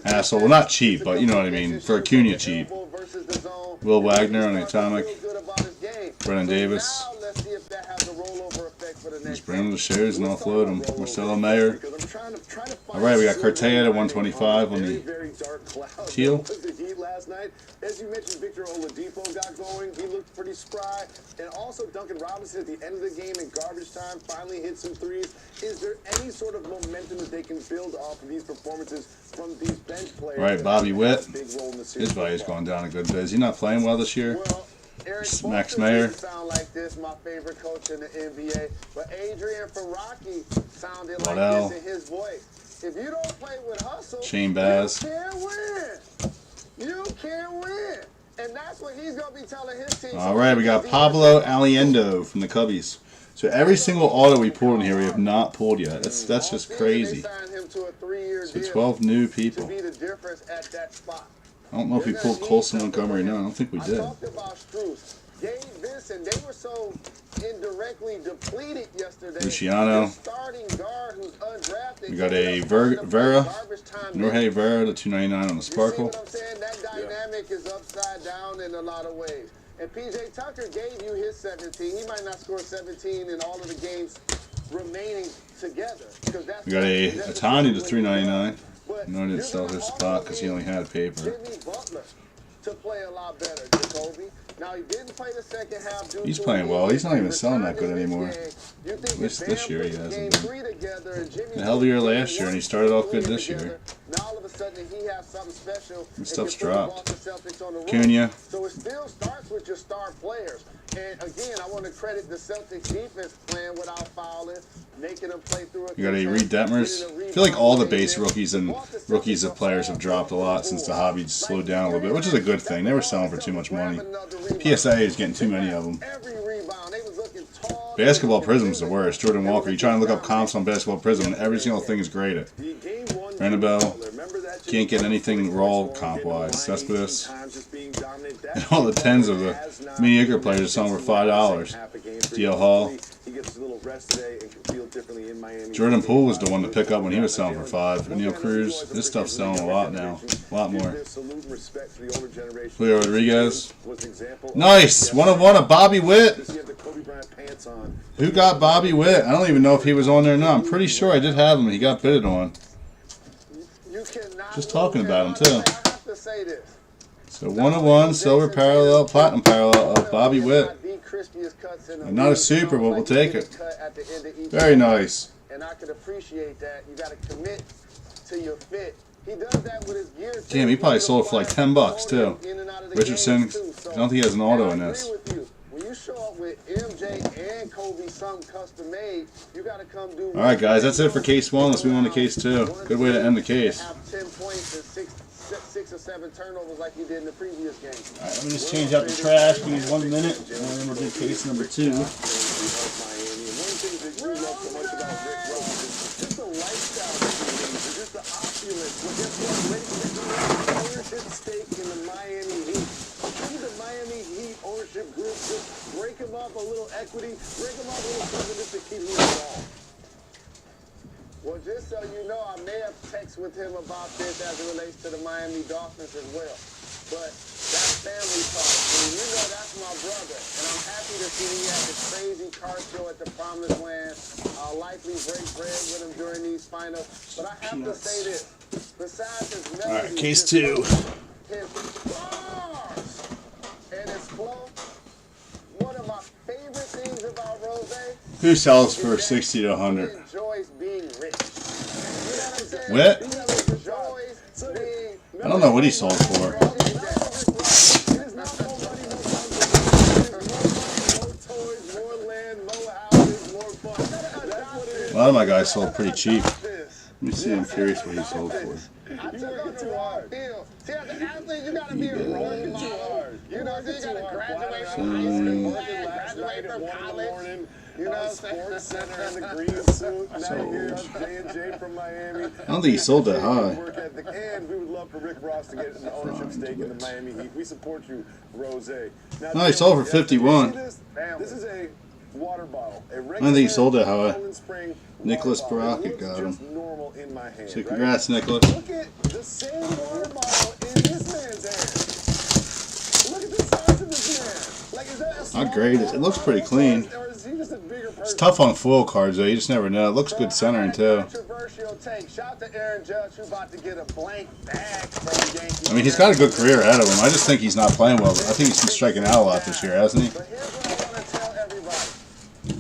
Asshole. Well, not cheap, but you know what I mean. For Acuna, cheap. Will Wagner on the Atomic. Brennan Davis. Just bring him to the shares and offload him. Marcelo Mayer. Alright, we got Cortea at 125 on the teal. As you mentioned, Victor Oladipo got going. He looked pretty spry. And also Duncan Robinson at the end of the game in garbage time finally hit some threes. Is there any sort of momentum that they can build off of these performances from these bench players? Alright, Bobby Witt. His value's gone down a good bit. Is he not playing well this year? Max Mayer. Sound like this, my favorite coach in the NBA. But Adrian Faraki sounded like Waddell. this in his voice. If you don't play with hustle, Shane Baz. you can't win. You can't win. And that's what he's going to be telling his team. Alright, we got Pablo Aliendo from the Cubbies. So every single auto we pulled in here, we have not pulled yet. That's just crazy. So 12 new people. I don't know if we pulled Colson Montgomery. No, I don't think we did. Luciano. We got a Vera. Norge Vera, the 299 on the Sparkle. That dynamic is upside down in a lot of ways. And PJ Tucker gave you his 17. He might not score 17 in all of the games remaining together. We got a Otani to 399. No, I didn't sell his spot because he only had paper. Jimmy Butler to play a lot better, Jacoby. Now he didn't play the second half. He's playing well. He's not even selling that good anymore. At least this year he hasn't been. The hell of a year last year, and he started off good this year. Now all of a sudden he has something special. This stuff's dropped. Cunha. So it still starts with your star players. And again, I want to credit the Celtics defense playing without fouling, making them play through it. You got a Reed Detmers. I feel like all the base rookies and rookies of players have dropped a lot since the hobby slowed down a little bit, which is a good thing. They were selling for too much money. PSA is getting too many of them. Basketball Prism's the worst. Jordan Walker. You try and look up comps on Basketball Prism, and every single thing is graded. Annabelle. Can't get anything raw comp-wise. Cespedes. And all the 10s of the mediocre players are selling for $5. DL Hall. gets a little rest today and can feel differently in Miami. Jordan Poole was the one to pick up when he was selling for 5. Neil Cruz, his stuff's selling a lot now. A lot more. Julio Rodriguez. Nice! 1 of 1 of Bobby Witt. Who got Bobby Witt? I don't even know if he was on there now. I'm pretty sure I did have him. He got bidded on. Just talking about him, too. So 1 of 1, silver parallel, platinum parallel of Bobby Witt. And not a super, but we'll take it. Very nice. And I can appreciate that. You got to commit to your fit. He does that with his gear. Damn, he probably sold for like $10 too. Richardson, I don't think he has an auto in this. When you show up with MJ and Kobe, something custom made, you got to come do. All right, guys, that's it for case 1. Let's move on to case 2. Good way to end the case. Have 10 points and 6 or 7 turnovers like you did in the previous game. All right, let me just change out the trash. Give me 1 minute, and then we'll do case number 2. One of the things that you love so much about Rick Rose is just the lifestyle that he leads, just the opulence. Well, guess what? Ownership stake in the Miami Heat. Maybe the Miami Heat ownership group just break him up a little equity, break him up a little something just to keep him involved. Well, just so you know, I may have texted with him about this as it relates to the Miami Dolphins as well. But that's family talk. And you know that's my brother. And I'm happy to see he had this crazy car show at the Promised Land. I'll likely break bread with him during these finals. But I have to say this. Besides his melody, all right, case 2. his bars and his flow, one of my favorite things about Rose, Who sells for 60 to 100? he enjoys being rich. You know what I'm saying? What? He enjoys being I don't know what he sold for. A lot of my guys sold pretty cheap. Let me see, I'm curious what he sold for. I took him to our field. See, as an athlete, you gotta be a role model. You know, you gotta graduate from high school, graduate from college. You know what I'm saying? Sports Center in the green suit. Now here on J&J from Miami. I don't think he sold that high. And we would love for Rick Ross to get an ownership stake in the Miami Heat. We support you, Rose. Now, No, he sold for 51. This is a water bottle. I don't think he sold that high. Nicholas Baraka got him. So congrats, Nicholas. Look at the same water bottle in this man's hand. Look at the size of this man. Like, is that a small Not great. It looks pretty clean. or is he just a bigger person? It's tough on foil cards, though. You just never know. It looks good centering, too. Controversial take. Shout to Aaron Judge, who's about to get a blank bag from Yankees. I mean, he's got a good career ahead of him. I just think he's not playing well. I think he's been striking out a lot this year, hasn't he? But here's what I want to tell everybody.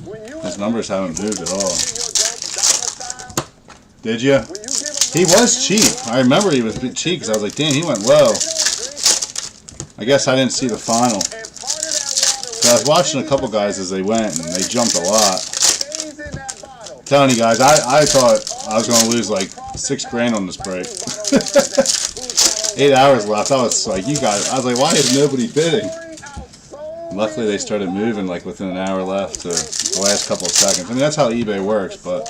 When you His numbers haven't moved at all. your dope dollar style, Did you? when you give him He was cheap. I remember he was cheap because I was like, damn, he went low. I guess I didn't see the final. and part of that water But I was watching a couple guys as they went, and they jumped a lot. stays in that bottle. I'm telling you guys, I thought I was going to lose like $6 grand on this break. 8 hours left. I was like, you guys. I was like, why is nobody bidding? Luckily, they started moving like within an hour left to the last couple of seconds. I mean, that's how eBay works, but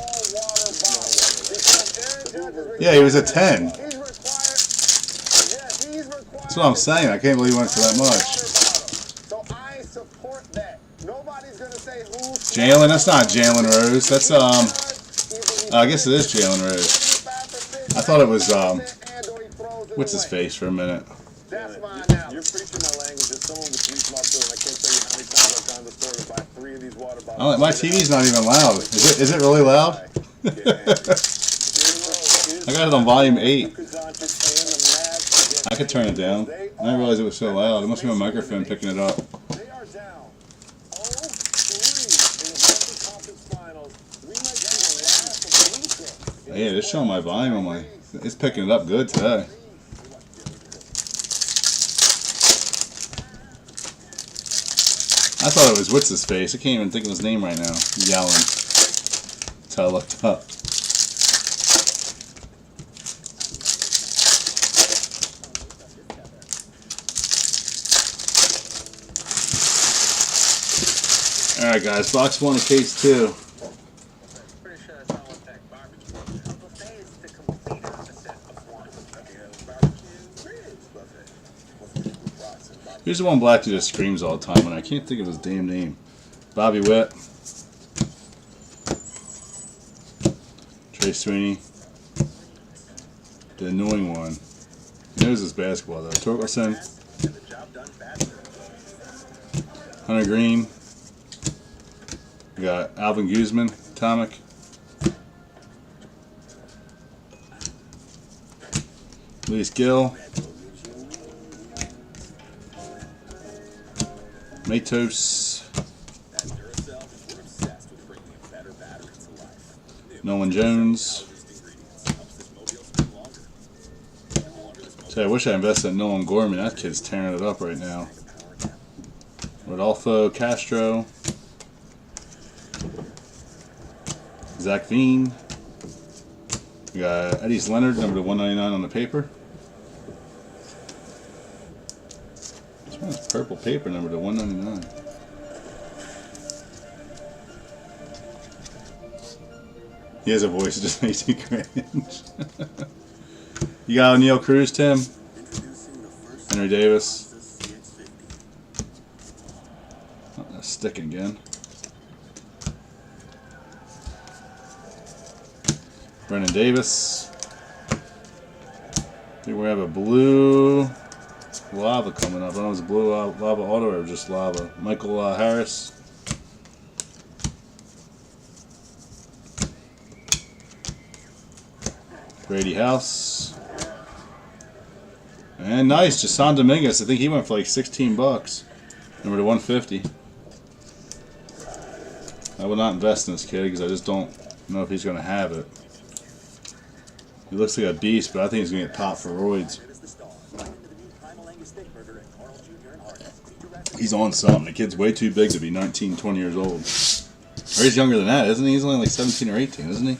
yeah, he was at 10. That's what I'm saying. I can't believe he went for that much. So I support that. Nobody's gonna say who's Jalen, that's not Jalen Rose. That's I guess it is Jalen Rose. I thought it was what's his face for a minute. That's mine now. You're preaching my language. As someone with 3 small children, I can't tell you how many times I've gone to the store to buy 3 of these water bottles. My TV's not even loud. Is it really loud? I got it on volume 8. I could turn it down. I didn't realize it was so loud. It must be my microphone picking it up. They are down 0-3 in the Western Conference Finals. We might be the last of the weekend. Yeah, it's showing my volume on my. It's picking it up good today. I thought it was what's his face. I can't even think of his name right now. Yelling. That's how I looked up. Alright guys, box 1 of case 2. Pretty sure that's not what that barbecue is. A buffet is the complete opposite of one. Here's the one black dude that screams all the time, and I can't think of his damn name. Bobby Witt. Trey Sweeney. The annoying one. He knows this basketball though. Torkelson. Hunter Green. We got Alvin Guzman, Atomic. Luis Gill. Matos. Nolan Jones. So I wish I invested in Nolan Gorman. That kid's tearing it up right now. Rodolfo Castro. Zach Veen. We got Eddie's Leonard, number 199 on the paper. This one's purple paper, number 199. He has a voice that just makes me cringe. You got O'Neal Cruz, Tim. Henry Davis. Oh, that's sticking again. Brennan Davis. I think we have a blue lava coming up. I don't know if it's blue lava auto or just lava. Michael Harris. Grady House. And nice, Jason Dominguez. I think he went for like 16 bucks. Number to 150. I will not invest in this kid because I just don't know if he's going to have it. He looks like a beast, but I think he's going to get popped for roids. He's on something. The kid's way too big to be 19, 20 years old. Or he's younger than that, isn't he? He's only like 17 or 18, isn't he?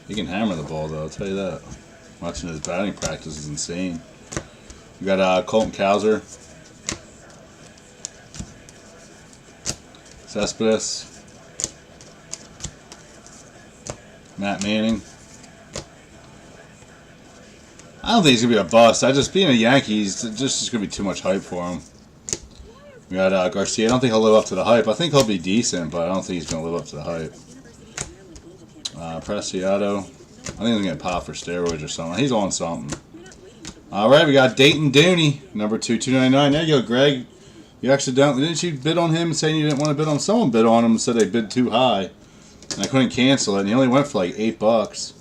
He can hammer the ball, though, I'll tell you that. Watching his batting practice is insane. We got Colton Cowser. Cespedes. Matt Manning. I don't think he's going to be a bust. Being a Yankee, he's just going to be too much hype for him. We got Garcia. I don't think he'll live up to the hype. I think he'll be decent, but I don't think he's going to live up to the hype. Preciado. I think he's going to pop for steroids or something. He's on something. Alright, we got Dayton Dooney, number 299. There you go, Greg. You accidentally, didn't you bid on him saying you didn't want to bid on him? Someone bid on him and said they bid too high. And I couldn't cancel it, and he only went for like 8 bucks.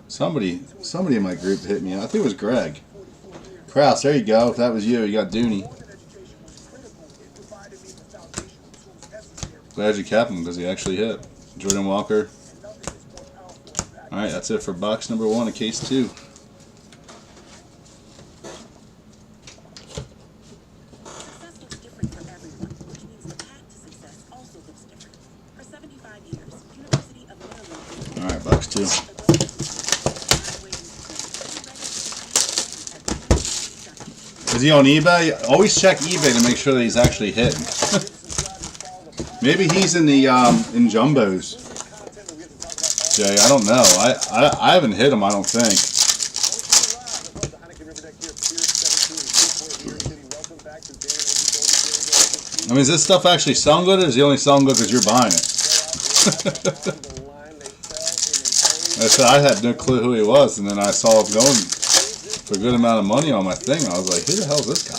Somebody in my group hit me. I think it was Greg. Kraus, there you go. If that was you, you got Dooney. Glad you kept him because he actually hit. Jordan Walker. Alright, that's it for box number 1 of case 2. Success looks different for everyone, which means the path to success also looks different. For 75 years, University of Maryland. Alright, box 2. Is he on eBay? Always check eBay to make sure that he's actually hitting. Maybe he's in the in jumbos. Jay, I don't know. I haven't hit him, I don't think. I mean, is this stuff actually selling good, or is he only selling good because you're buying it? I had no clue who he was, and then I saw him going for a good amount of money on my thing. I was like, who the hell is this guy?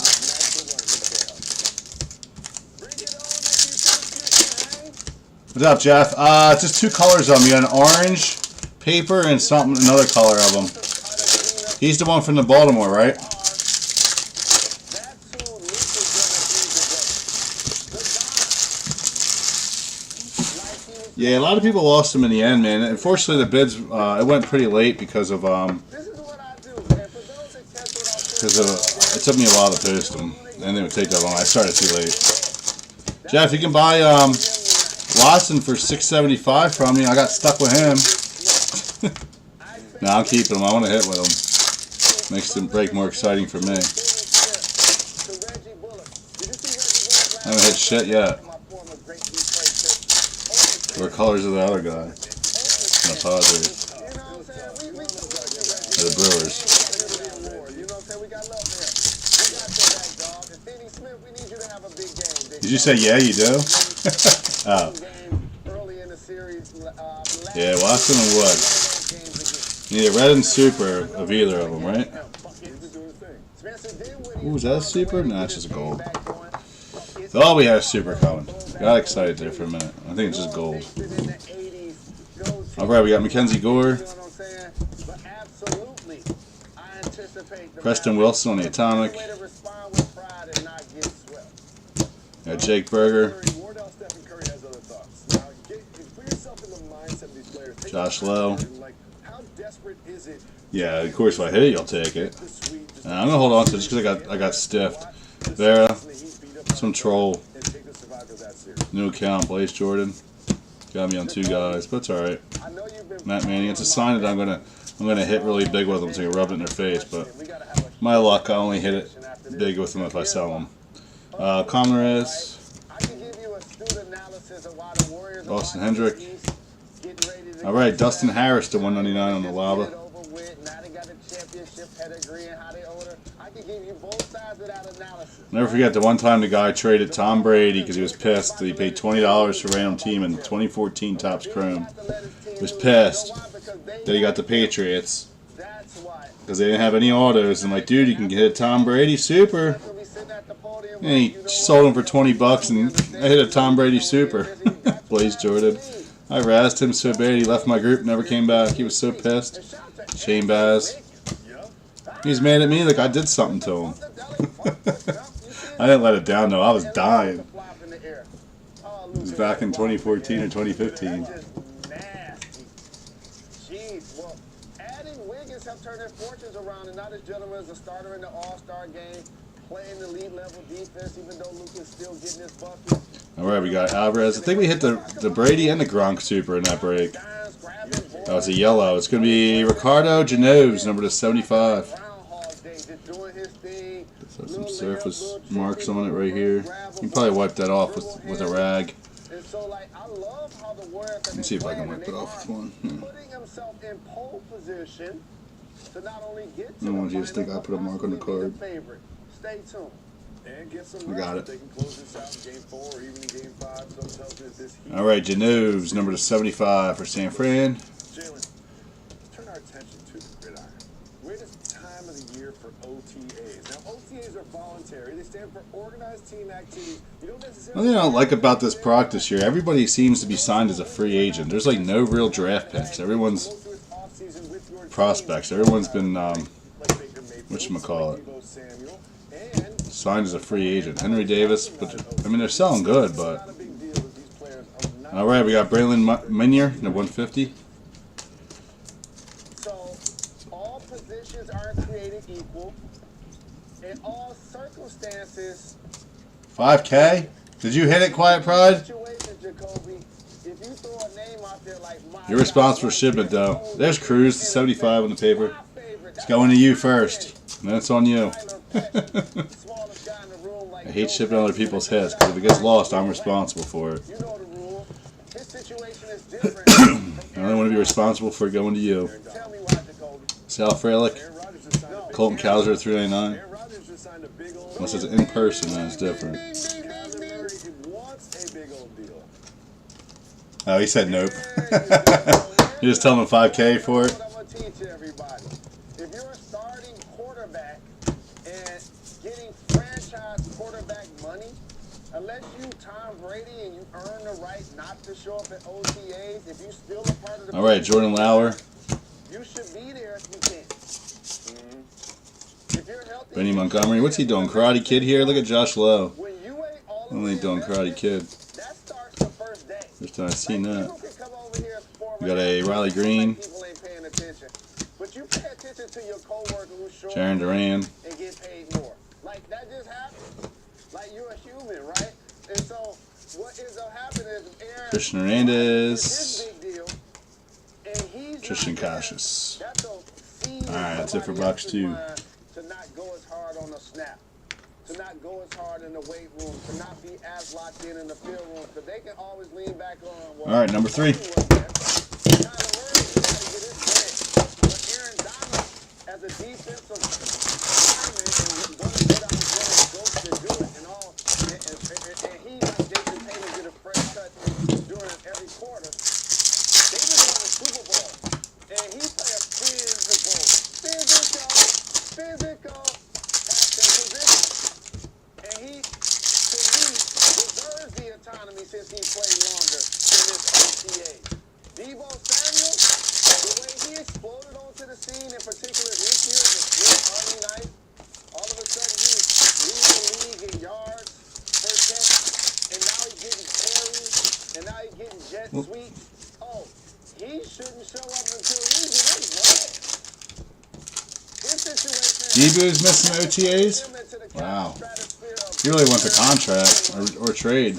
What's up, Jeff? Just 2 colors of them. You got an orange paper and another color of them. He's the one from the Baltimore, right? Yeah, a lot of people lost them in the end, man. Unfortunately, the bids it went pretty late because of it took me a while to post them, and they would take that long. I started too late. Jeff, you can buy Watson for $6.75 from me. I got stuck with him. No, I'm keeping him. I want to hit with him. Makes the break more exciting for me. I haven't hit shit yet. What colors are the other guy? The Padres. Or the Brewers. Finney Smith, we need you to have a big game. Did you say yeah, you do? Oh. Early in the series, Yeah, Watson and Wood. You need a red and super of either of them, right? Ooh, is that a super? No, it's just a gold. Thought we had a super coming. Got excited there for a minute. I think it's just gold. Alright, we got Mackenzie Gore. Preston Wilson on the Atomic. Got Jake Berger. Josh Lowe. Yeah, of course if I hit it, you'll take it. I'm gonna hold on to it just because I got stiffed. Vera, some troll. New account, Blaze Jordan. Got me on 2 guys, but it's alright. Matt Manning, it's a sign that I'm gonna hit really big with them so I can rub it in their face, but my luck, I only hit it big with them if I sell them. Ramirez. Austin Hendrick. Alright, Dustin Harris to 199 on the Lava. Never forget the one time the guy traded Tom Brady because he was pissed that he paid $20 for a random team in the 2014 Topps Chrome. He was pissed that he got the Patriots because they didn't have any autos. I'm like, dude, you can get a Tom Brady Super. And he sold him for $20 and I hit a Tom Brady Super. Blaze Jordan. I razzed him so bad he left my group, never came back. He was so pissed. Shane Baz. He's mad at me like I did something to him. I didn't let it down though. I was dying. It was back in 2014 or 2015. Have turned their fortunes around, and now this gentleman is a starter in the All-Star game, playing the league level defense, even though Luke is still getting his bucket. All right, we got Alvarez. I think we hit the Brady and the Gronk Super in that break. That was a yellow. It's going to be Ricardo Genoves, number to 75. Just have some surface marks on it right here. You can probably wipe that off with a rag. Let me see if I can wipe it off with one. Putting himself in pole position to not only get to I don't want you to think I put a mark on the card. Stay tuned. I got it. All right, Genoves, number to 75 for San Fran. Jalen, turn our attention to the gridiron. We're at this time of the year for OTAs. Now, OTAs are voluntary. They stand for organized team activities. You don't necessarily... One thing I don't like about this product this year, everybody seems to be signed as a free agent. There's like no real draft picks. Everyone's prospects. Everyone's been, whatchamacallit, signed as a free agent. Henry Davis, but I mean, they're selling good, but... All right, we got Braylon Minier, the 150. So, all positions aren't created equal. In all circumstances... 5K? Did you hit it, Quiet Pride? You're responsible for shipment, though. There's Cruz, 75 on the paper. It's going to you first. And then it's on you. I hate shipping other people's hits, because if it gets lost, I'm responsible for it. I only want to be responsible for it going to you. Sal Frelick, Colton Cowser, 399. Unless it's in person, then it's different. Oh, he said nope. You just tell him 5K for it? If you're a starting quarterback and getting franchise quarterback money, unless you Tom Brady and you earn the right not to show up at OTAs, if you still a part of the... All right, Jordan Lauer. You should be there if you can. If you're healthy, Benny Montgomery. What's he doing? Karate Kid here? Look at Josh Lowe. Only doing Karate Kid. First time I've seen that. We got a Riley Green. Jaron Duran. And get paid more. Like, that just happens. Like, you're a human, right? And so, what ends up happening is Aaron... Christian Hernandez. Tristan Cassius. Alright, that's it for box 2. To not go as hard on the snap. To not go as hard in the weight room. To not be as locked in the field room. Because they can always lean back on... Alright, number 3. As a defensive lineman, and one of the Debu's missing OTAs? Wow. He really wants a contract or trade.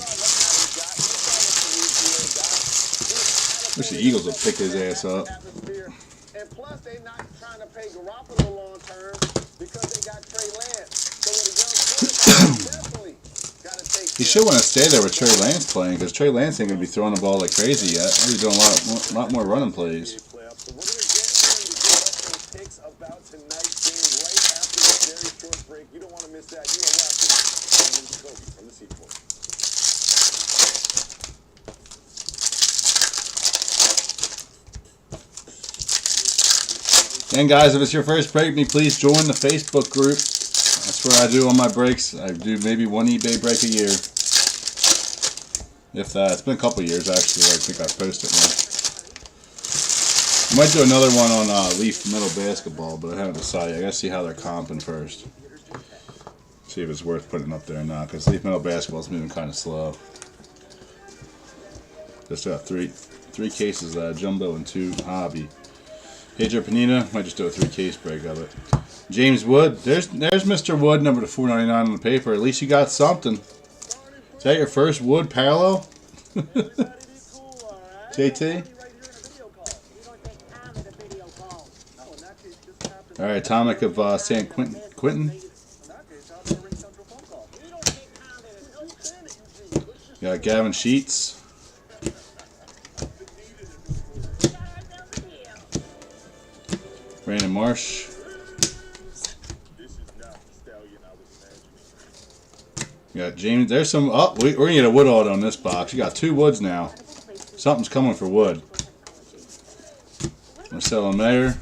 Wish the Eagles would pick his ass up. And plus, they're not trying to pay Garoppolo long term because they got Trey Lance. So with a young quarterback, definitely got to take. He should want to stay there with Trey Lance playing because Trey Lance ain't going to be throwing the ball like crazy yet. He's doing a lot more running plays. So we're going to get into some picks about tonight's game right after this very short break. You don't want to miss that. You are watching from the Seaport. And guys, if it's your first break, please join the Facebook group. That's where I do all my breaks. I do maybe one eBay break a year. If that. It's been a couple years actually. I think I've posted one. I might do another one on Leaf Metal Basketball, but I haven't decided. I gotta see how they're comping first. See if it's worth putting up there or not, because Leaf Metal Basketball is moving kind of slow. Just got three cases jumbo and 2 hobby. Pedro Panina, might just do a 3-case break of it. James Wood, there's Mr. Wood, number to 499 on the paper. At least you got something. Is that your first Wood parallel? JT? Alright, Atomic of San Quentin. Got Gavin Sheets. Brandon Marsh. You got James. There's some. Oh, we're gonna get a Wood auto on this box. You got 2 Woods now. Something's coming for Wood. Marcelo Mayer.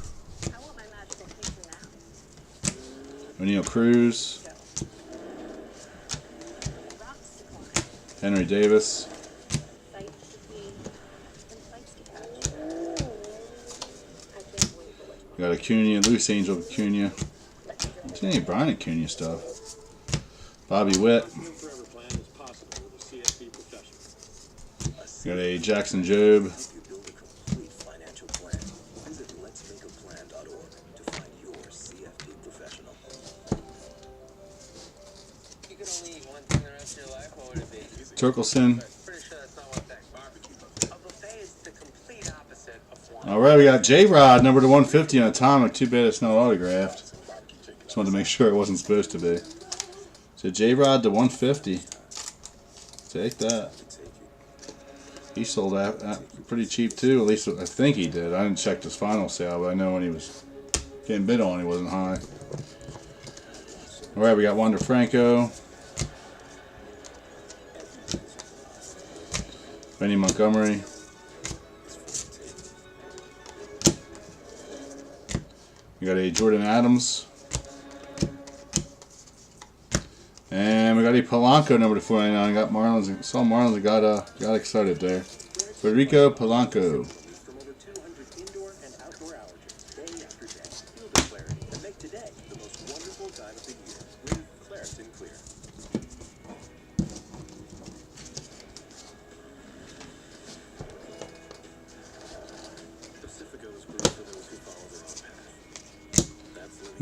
O'Neal Cruz. Henry Davis. Got Acuna, Loose Angel Acuna. There's any Brian Acuna stuff. Bobby Witt. Got a Jackson Jobe. Torkelson. Alright, we got J-Rod, number to 150 on Atomic. Too bad it's not autographed. Just wanted to make sure it wasn't supposed to be. So J-Rod to 150. Take that. He sold that pretty cheap too. At least I think he did. I didn't check his final sale, but I know when he was getting bid on, he wasn't high. Alright, we got Wander Franco. Benny Montgomery. We got a Jordan Adams. And we got a Polanco number to 499. Got Marlins. Saw Marlins and got excited there. Federico Polanco.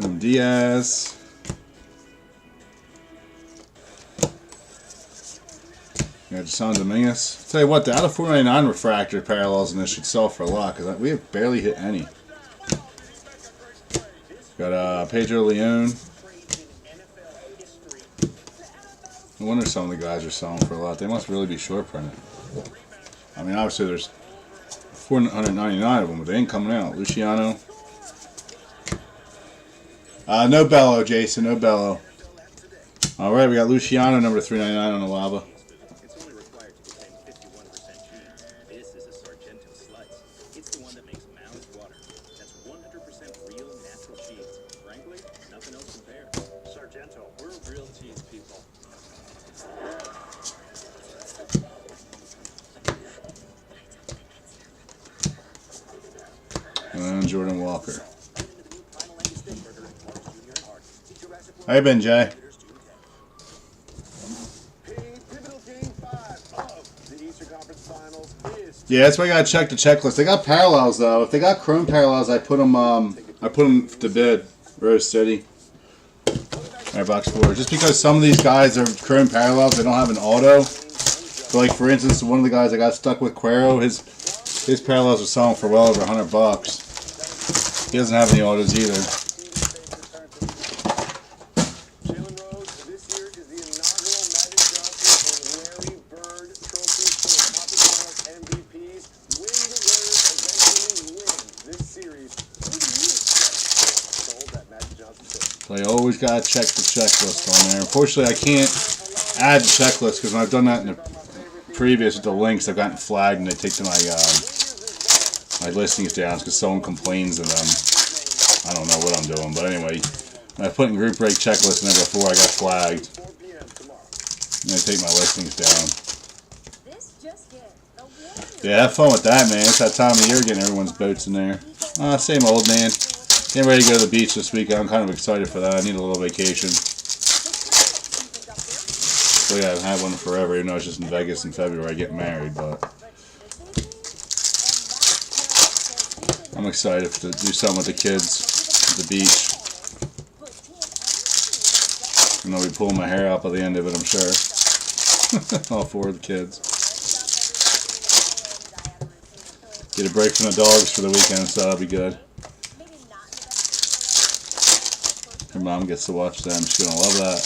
And Diaz. Got Jason Dominguez. Tell you what, the out of 499 refractor parallels in this should sell for a lot because we have barely hit any. Got Pedro Leon. No wonder some of the guys are selling for a lot. They must really be short printed. I mean, obviously there's 499 of them, but they ain't coming out. Luciano. No Bello, Jason. No Bello. All right, we got Luciano, number 399 on the lava. It's only required to contain 51% G. This is a Sargento slice. It's the one that makes mouths water. That's 100% real natural cheese. Frankly, nothing else compares. Sargento, we're real cheese people. And Jordan Walker. How you been, Jay? Yeah, that's why I gotta check the checklist. They got parallels though. If they got chrome parallels, I put them to bid. Rose City. Alright, box 4. Just because some of these guys are current parallels, they don't have an auto. So like for instance, one of the guys I got stuck with, Cuero, his parallels are selling for well over $100. He doesn't have any autos either. So I always gotta check the checklist on there. Unfortunately, I can't add the checklist because when I've done that in the previous with the links, I've gotten flagged and they take to my my listings down because someone complains and I don't know what I'm doing. But anyway, when I put in group break checklist and before I got flagged, and they take my listings down. Yeah, have fun with that, man. It's that time of year getting everyone's boats in there. Same old, man. Getting ready to go to the beach this weekend. I'm kind of excited for that. I need a little vacation. So yeah, I haven't had one forever, even though I was just in Vegas in February getting married, but I'm excited to do something with the kids at the beach. And I'll be pulling my hair out by the end of it, I'm sure. All 4 of the kids. Get a break from the dogs for the weekend, so that'll be good. Her mom gets to watch them. She's gonna love that.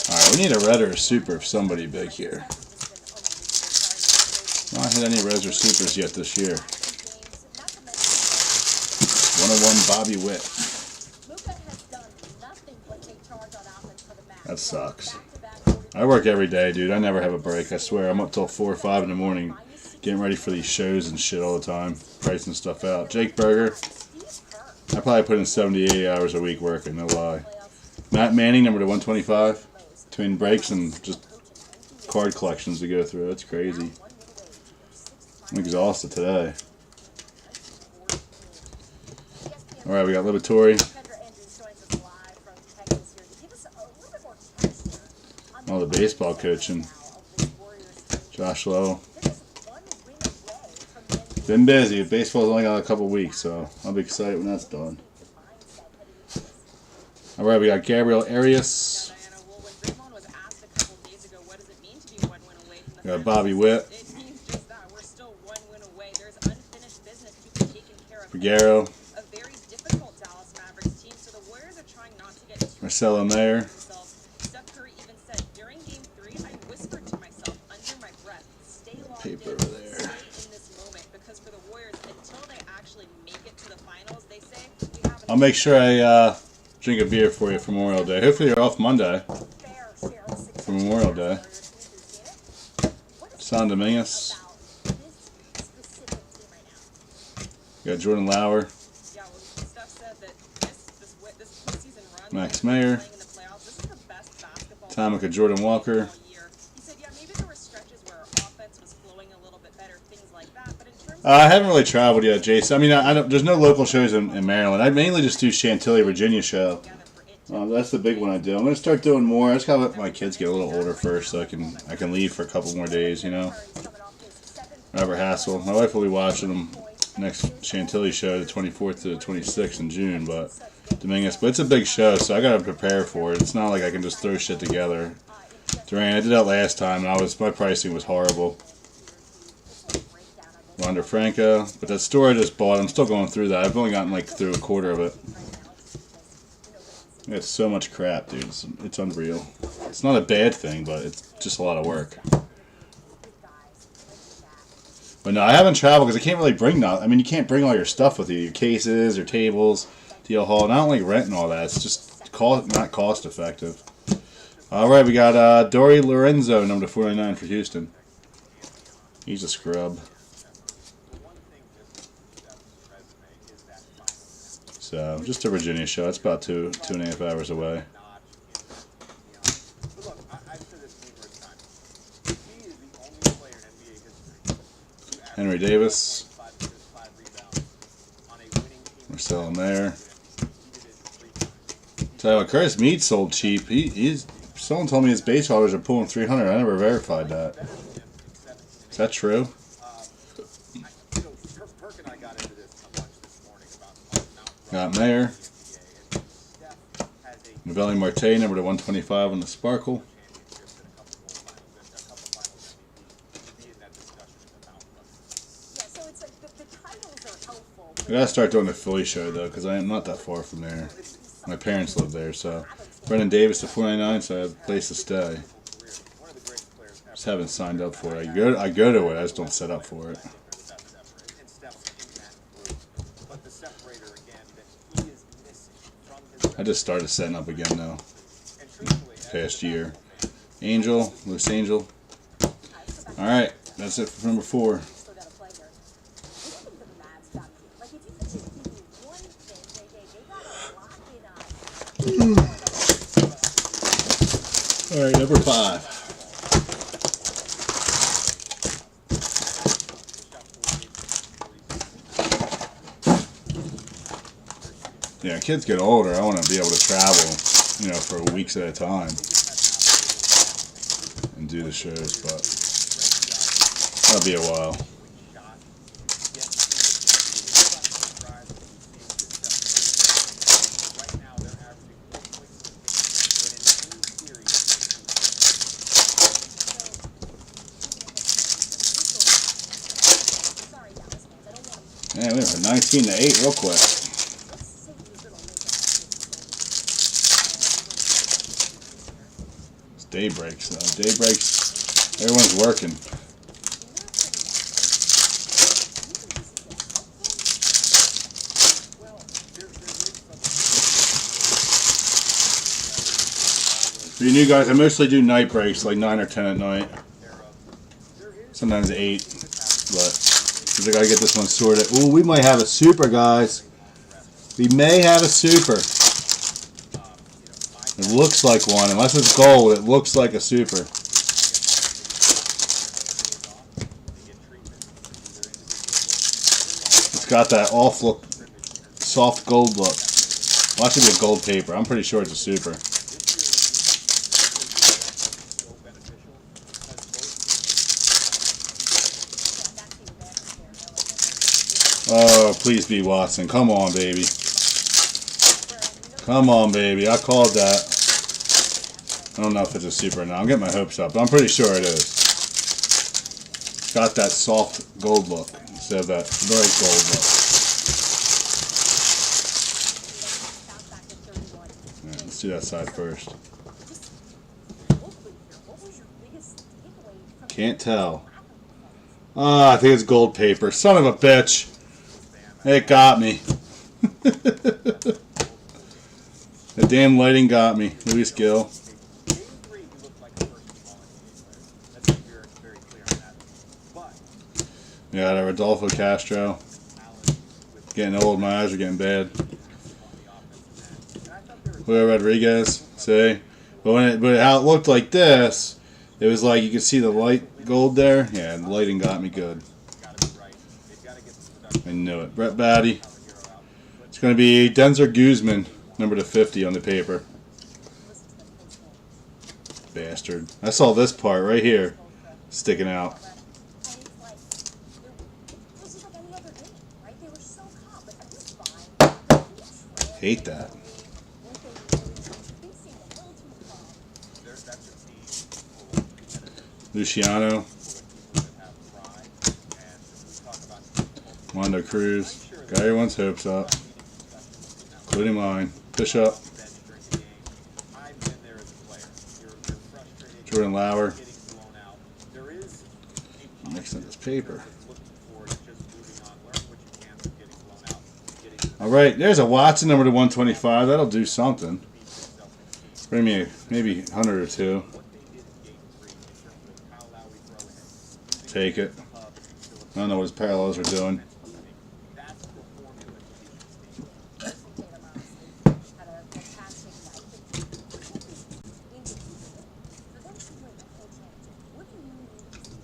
Alright, we need a red or a super if somebody big here. Not hit any reds or supers yet this year. 101 Bobby Witt. That sucks. I work every day, dude. I never have a break. I swear. I'm up till 4 or 5 in the morning getting ready for these shows and shit all the time. Pricing stuff out. Jake Berger. I probably put in 70, 80 hours a week working, no lie. Matt Manning, number to 125. Between breaks and just card collections to go through. That's crazy. I'm exhausted today. Alright, we got Liberatore. Oh, the baseball coaching. Josh Lowe. Been busy. Baseball's only got a couple weeks, so I'll be excited when that's done. Alright, we got Gabriel Arias. We got Bobby Witt. Figueroa. Marcelo Mayer. Paper over there. I'll make sure I drink a beer for you for Memorial Day. Hopefully you're off Monday for Memorial Day. San Dominguez. We got Jordan Lauer. Max Mayer. Tamika Jordan Walker. I haven't really traveled yet, Jason. I mean, I don't, there's no local shows in Maryland. I mainly just do Chantilly, Virginia show. That's the big one I do. I'm going to start doing more. I just got to let my kids get a little older first so I can leave for a couple more days, you know. Robert Hassel. My wife will be watching them next Chantilly show, the 24th to the 26th in June, but Dominguez. But it's a big show, so I got to prepare for it. It's not like I can just throw shit together. Duran, I did that last time, and my pricing was horrible. Wander Franco, but that store I just bought, I'm still going through that. I've only gotten like through a quarter of it. It's so much crap, dude. It's unreal. It's not a bad thing, but it's just a lot of work. But no, I haven't traveled because I can't really bring that. I mean, you can't bring all your stuff with you, your cases, your tables, deal haul. And I don't like renting all that. It's just not cost effective. All right, we got Dory Lorenzo, number 49 for Houston. He's a scrub. So, just a Virginia show. It's about 2.5 hours away. Henry Davis. Marcelo Mayer. Tell you what, Curtis Meade sold cheap. Someone told me his base orders are pulling 300. I never verified that. that true? Perk and I got into this a bunch this morning about Got Mayer. Novelli Marte, number to 125 on the Sparkle. I gotta start doing the Philly show though, because I am not that far from there. My parents live there, so Brendan Davis to 499, so I have a place to stay. Just haven't signed up for it. I go to it, I just don't set up for it. I just started setting up again though. Past year. Angel, loose Angel. Alright, that's it for number 4. Alright, number 5. Yeah, kids get older. I want to be able to travel, you know, for weeks at a time and do the shows, but that'll be a while. Man, we went from 19 to 8 real quick. It's day breaks though. Day breaks, everyone's working. For you new guys, I mostly do night breaks, like 9 or 10 at night. Sometimes 8, but I gotta get this one sorted. Ooh, we might have a super, guys. We may have a super. It looks like one. Unless it's gold, it looks like a super. It's got that off look, soft gold look. Watch it be a gold paper. I'm pretty sure it's a super. Oh, please be Watson. Come on, baby. Come on, baby. I called that. I don't know if it's a super or not. I'm getting my hopes up, but I'm pretty sure it is. It's got that soft gold look instead of that bright gold look. Right, let's do that side first. Can't tell. Ah, I think it's gold paper. Son of a bitch. It got me. The damn lighting got me. Luis Gill. Yeah, the Rodolfo Castro. Getting old, my eyes are getting bad. Julio Rodriguez, see? But how it looked like this, it was like you could see the light gold there. Yeah, the lighting got me good. I knew it. Brett Batty. It's going to be Denzer Guzman, number to 50 on the paper. Bastard. I saw this part right here sticking out. Hate that. Luciano. Mondo Cruz. Got everyone's hopes up. Including mine. Bishop. Jordan Lauer. I'm mixing up this paper. Alright, there's a Watson number to 125. That'll do something. Bring me maybe 100 or 2. Take it. I don't know what his parallels are doing.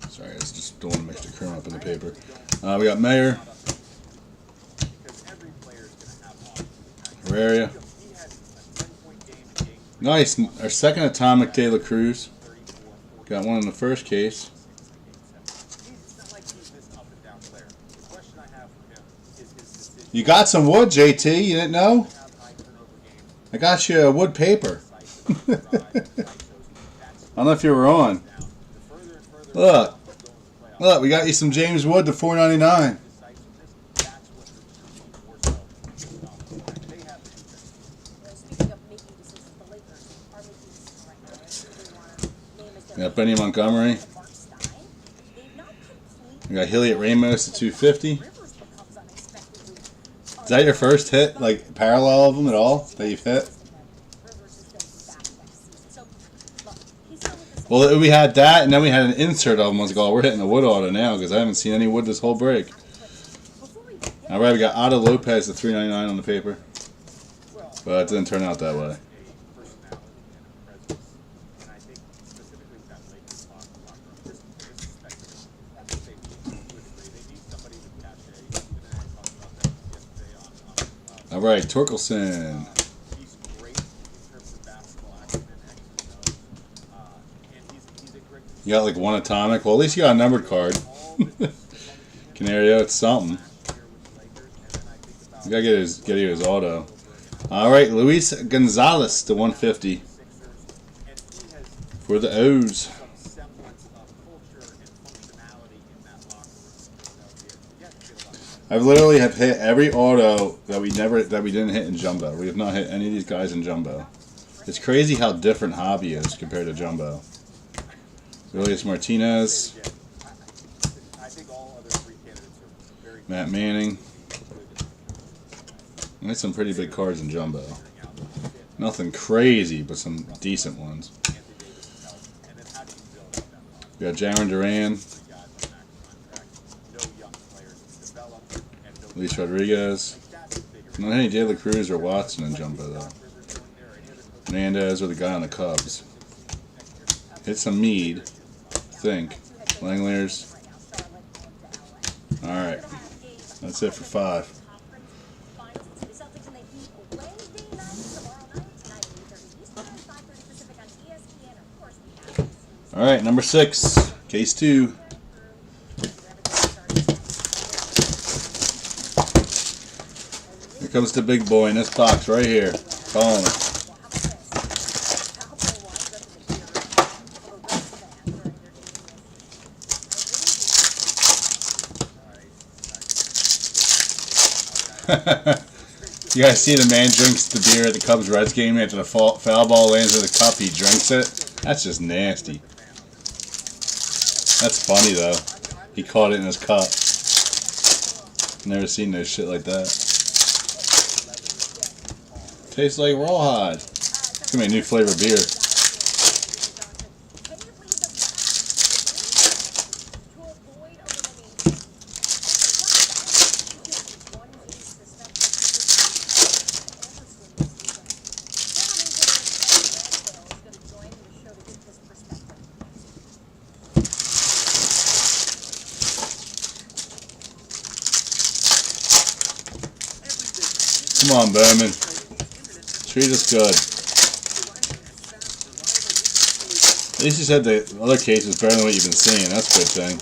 Sorry, I just don't want to mix the cream up in the paper. We got Mayer. Herrera. Nice. Our second Atomic De La Cruz. Got one in the first case. You got some wood, JT. You didn't know? I got you a wood paper. I don't know if you were on. Look. Look, we got you some James Wood to $4.99. We got Benny Montgomery. We got Hilliard Ramos at $2.50. Is that your first hit, like parallel of them at all that you've hit? Well, we had that, and then we had an insert of them. I was like, oh, we're hitting the wood auto now because I haven't seen any wood this whole break. All right, we got Otto Lopez at $3.99 on the paper, but it didn't turn out that way. All right, Torkelson. You got like one atomic. Well, at least you got a numbered card. Canario, it's something. You gotta get you his auto. All right, Luis Gonzalez to 150 for the O's. I've literally have hit every auto that we didn't hit in Jumbo. We have not hit any of these guys in Jumbo. It's crazy how different Hobby is compared to Jumbo. Julius Martinez, Matt Manning. There's some pretty big cards in Jumbo. Nothing crazy, but some decent ones. We got Jaron Duran, Luis Rodriguez. Not any De La Cruz or Watson in Jumbo though. Hernandez or the guy on the Cubs. Hit some Mead. I think. Langoliers. Alright. That's it for 5. Alright, number 6. Case 2. Here comes the big boy in this box right here. Calling it. You guys see the man drinks the beer at the Cubs-Reds game after the foul ball lands in the cup, he drinks it? That's just nasty. That's funny though. He caught it in his cup. Never seen no shit like that. Tastes like rawhide. It's gonna be a new flavor beer. Come on, Bowman. Treat us good. At least you said the other case was better than what you've been seeing. That's a good thing.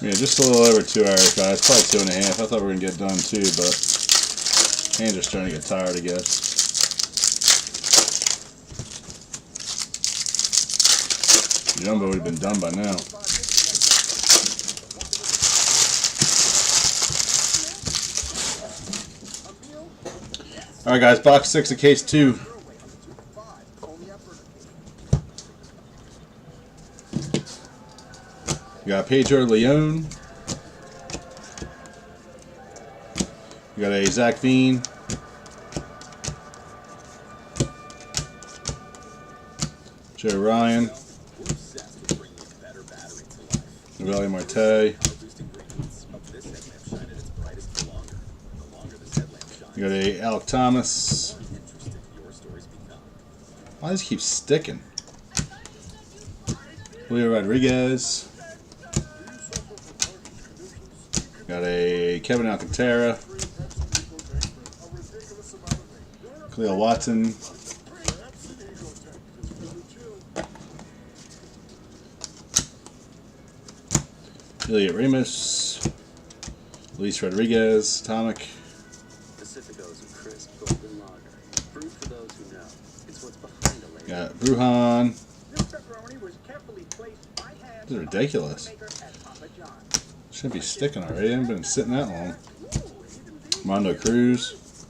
Yeah, just a little over 2 hours, guys. Probably 2.5. I thought we were going to get done too, but hands are starting to get tired, I guess. Jumbo would have been done by now. Alright guys, box 6 of case 2. You got Pedro Leon. You got a Zach Veen. Joe Ryan. Valley Marte. You got a Alec Thomas. Why does he keep sticking? Julio Rodriguez. Got a Kevin Alcantara. Khalil Watson. Elliot Ramos, Luis Rodriguez, Atomic. Pacifico's a crisp golden lager. Brewed for those who know. It's what's behind the label. Got Brujan. This pepperoni was carefully placed by hand. This is ridiculous. Shouldn't be sticking already. I haven't been sitting that long. Mondo Cruz.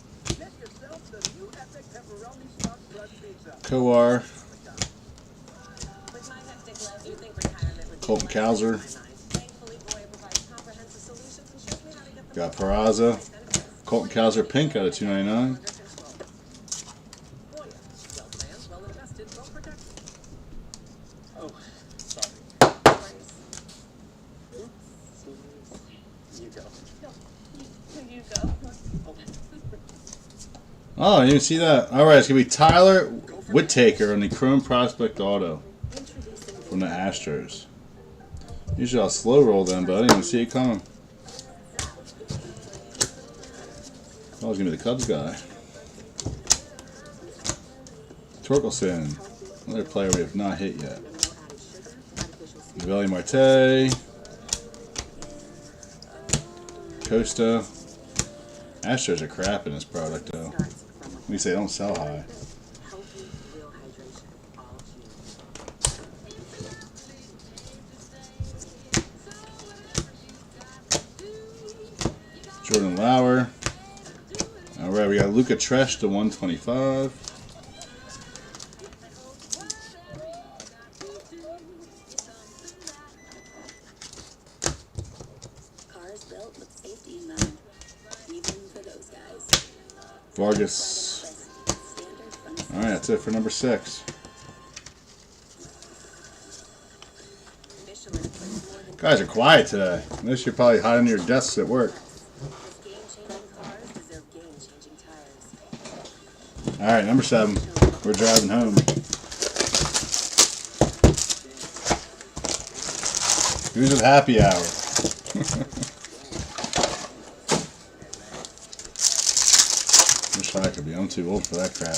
Coar. Colton Cowser. Got Peraza. Colton Cowser pink out of 299. Oh, sorry. You go. You go. Oh, I didn't even see that. Alright, it's going to be Tyler Whittaker on the Chrome Prospect Auto from the Astros. Usually I'll slow roll them, but I didn't even see it coming. I was going to be the Cubs guy. Torkelson, another player we have not hit yet. Veli Marte. Costa. Astros are crap in this product, though. At least they don't sell high. Jordan Lauer. Alright, we got Luca Tresh to 125. Cars built with safety in mind, even for those guys. Vargas. Alright, that's it for number 6. Guys are quiet today. Unless you're probably hiding your desks at work. Alright, number 7. We're driving home. Who's at happy hour? Wish I could be. I'm too old for that crap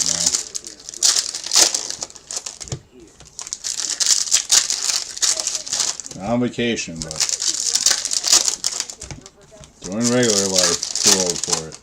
now. I'm on vacation, but during regular life, too old for it.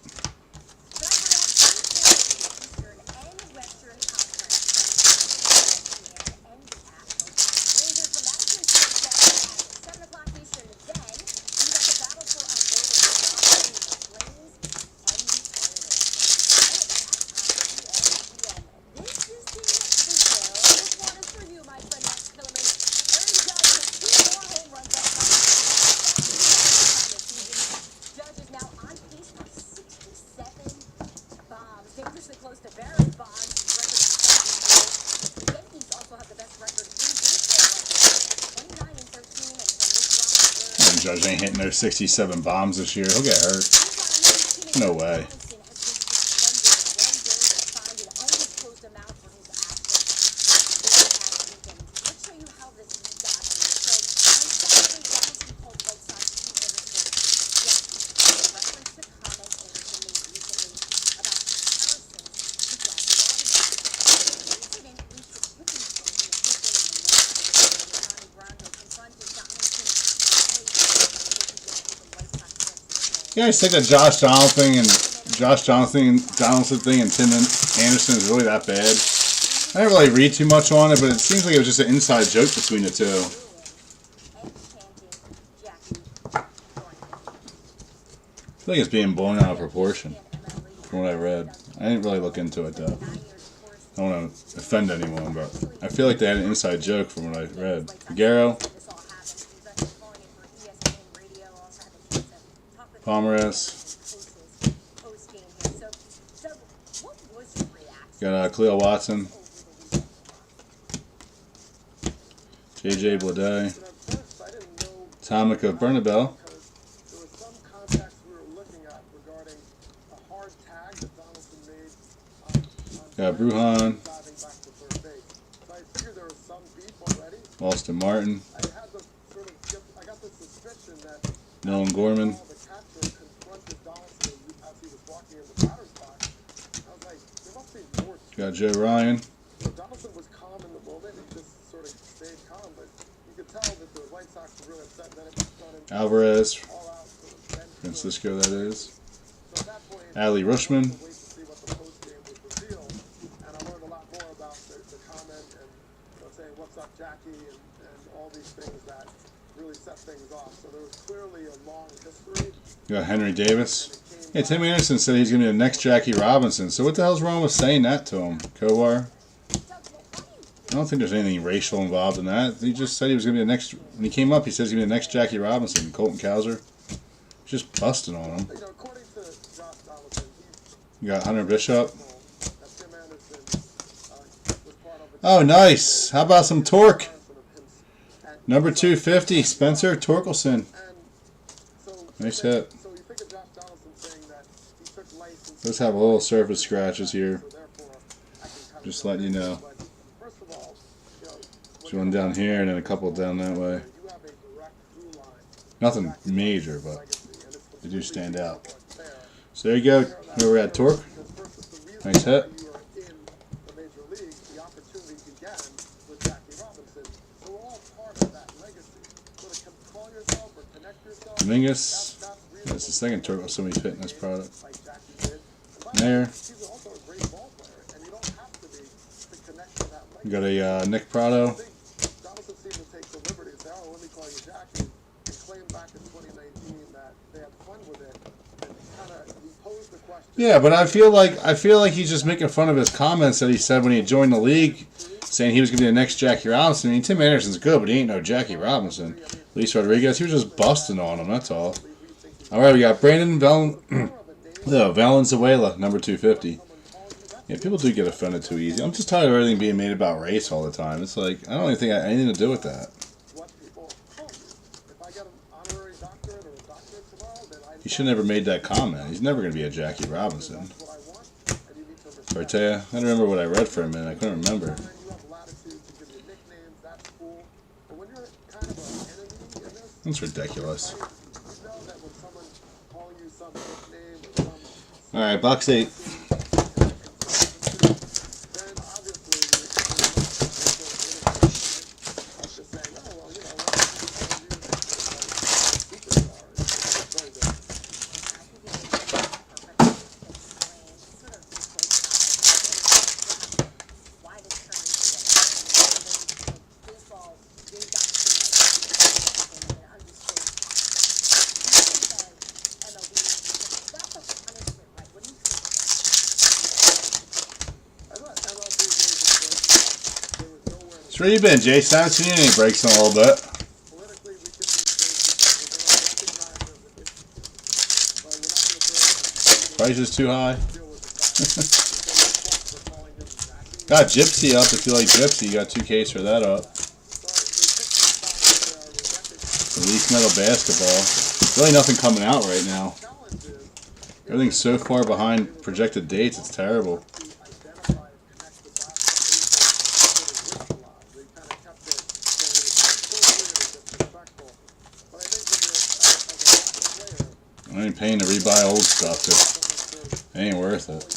Judge ain't hitting their 67 bombs this year. He'll get hurt. No way. You guys think that Josh Donaldson thing and Tim Anderson is really that bad? I didn't really read too much on it, but it seems like it was just an inside joke between the two. I think it's being blown out of proportion, from what I read. I didn't really look into it, though. I don't want to offend anyone, but I feel like they had an inside joke from what I read. Figueroa. Ramirez. Got Cleo Watson. JJ Bleday. Atomic of Bernabel. Got Brujan. Austin Martin. Nolan Gorman. Got Joe Ryan. Donaldson was calm in the moment. He just sort of stayed calm, but you could tell that the White Sox were really upset. Then it was done Alvarez, all out. So then, Francisco, that is. so at that point, Ali Rushman. wait to see what the post game would reveal, and I learned a lot more about the comment and saying "What's up, Jackie?" and all these things that really set things off. So there was clearly a long history. You got Henry Davis. Yeah, Tim Anderson said he's going to be the next Jackie Robinson. So what the hell's wrong with saying that to him, Kowar? I don't think there's anything racial involved in that. He just said he was going to be the next. When he came up, he says he's going to be the next Jackie Robinson. Colton Cowser. Just busting on him. You know, according to Josh Donaldson, You got Hunter Bishop. Tim Anderson was part of Oh, nice. How about some torque? Number 250, Spencer Torkelson. Nice hit. So you think of Josh Donaldson saying that he took license. Let's have a little surface scratches here. Just letting you know. First of all, There's one down here and then a couple down that way. you have a direct through line. Nothing major, but they do stand out. So there you go. Where we're at, torque. Nice hit. You are in the major leagues, the opportunity began with Jackie Robinson. So we're all part of that legacy. So to call yourself or connect yourself, Dominguez. that's really That's the second Torkelson somebody's hitting this product. like Jackie did. There. He's also a great ball player, and you don't have to be to connect to that legacy. We got a Nick Prado. I think Donaldson seemed to take the liberty and say, oh, let me call you Jackie, and claim back in 2019 that they had fun with it, and kind of he posed the question. Yeah, but I feel like he's just making fun of his comments that he said when he joined the league, saying he was going to be the next Jackie Robinson. I mean, Tim Anderson's good, but he ain't no Jackie Robinson. Luis Rodriguez, he was just busting on him. That's all. All right, we got Brandon Valenzuela, number 250. Yeah, people do get offended too easy. I'm just tired of everything being made about race all the time. It's like I don't even think I have anything to do with that. He should have never made that comment. He's never going to be a Jackie Robinson. Or I tell you, I don't remember what I read for him, and I couldn't remember. That's ridiculous. All right, box 8. So where you been, Jason? I haven't seen any breaks in a little bit. Price is too high. Got Gypsy up if you like Gypsy. You got 2Ks for that up. Elite Metal Basketball. Really nothing coming out right now. Everything's so far behind projected dates, it's terrible. I ain't paying to rebuy old stuff. It ain't worth it.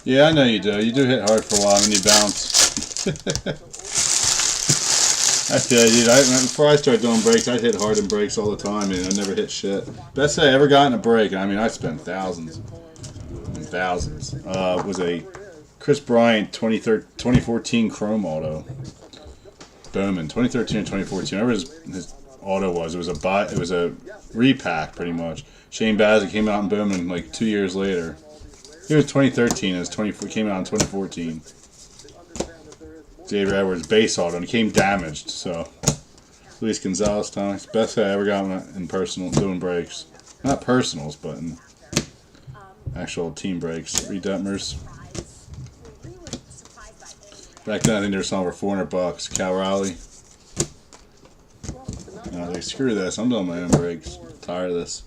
Yeah, I know you do. You do hit hard for a while and then you bounce. I tell you, dude, before I started doing breaks, I'd hit hard in breaks all the time, and I never hit shit. Best I ever got in a break, I mean, I spent thousands and thousands, was a Chris Bryant 2014 Chrome Auto. Bowman, 2013 and 2014. Whatever his auto was, it was a repack, pretty much. Shane Bassett came out in Bowman like 2 years later. It was 2013, it came out in 2014. Xavier Edwards base auto, and it came damaged, so Luis Gonzalez time. It's the best I ever got in personal doing breaks. Not personals, but in actual team breaks. Redempters. Back then I think they were selling for $400. Cal Raleigh. No, like, screw this, I'm doing my own breaks. I'm tired of this.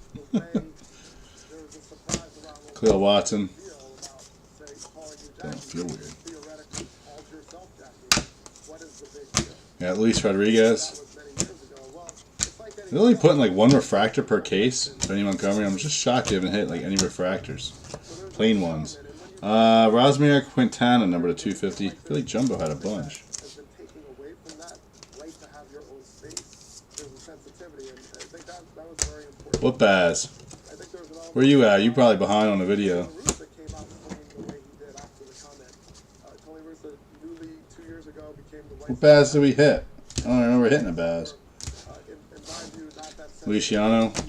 Cleo Watson. feel weird. theoretically called yourself Jackie. What is the big deal? Yeah, Luis Rodriguez. That was many years ago. Well, it's like They're only putting like 1 refractor per case. Benny Montgomery. I'm just shocked they haven't hit like any refractors. Plain ones. Rosmere Quintana, number to 250. I feel like Jumbo had a bunch. Has been taking away from that right to have your own space. There's a sensitivity, and I think that was very important. What Baz? I think there was an element Where you at? You probably behind on the video. Tony Russa came out playing the way he did after the comment. Tony Russa, newly 2 years ago, became the White What Baz did we hit? I don't remember hitting a Baz. in my view, not that Luciano. the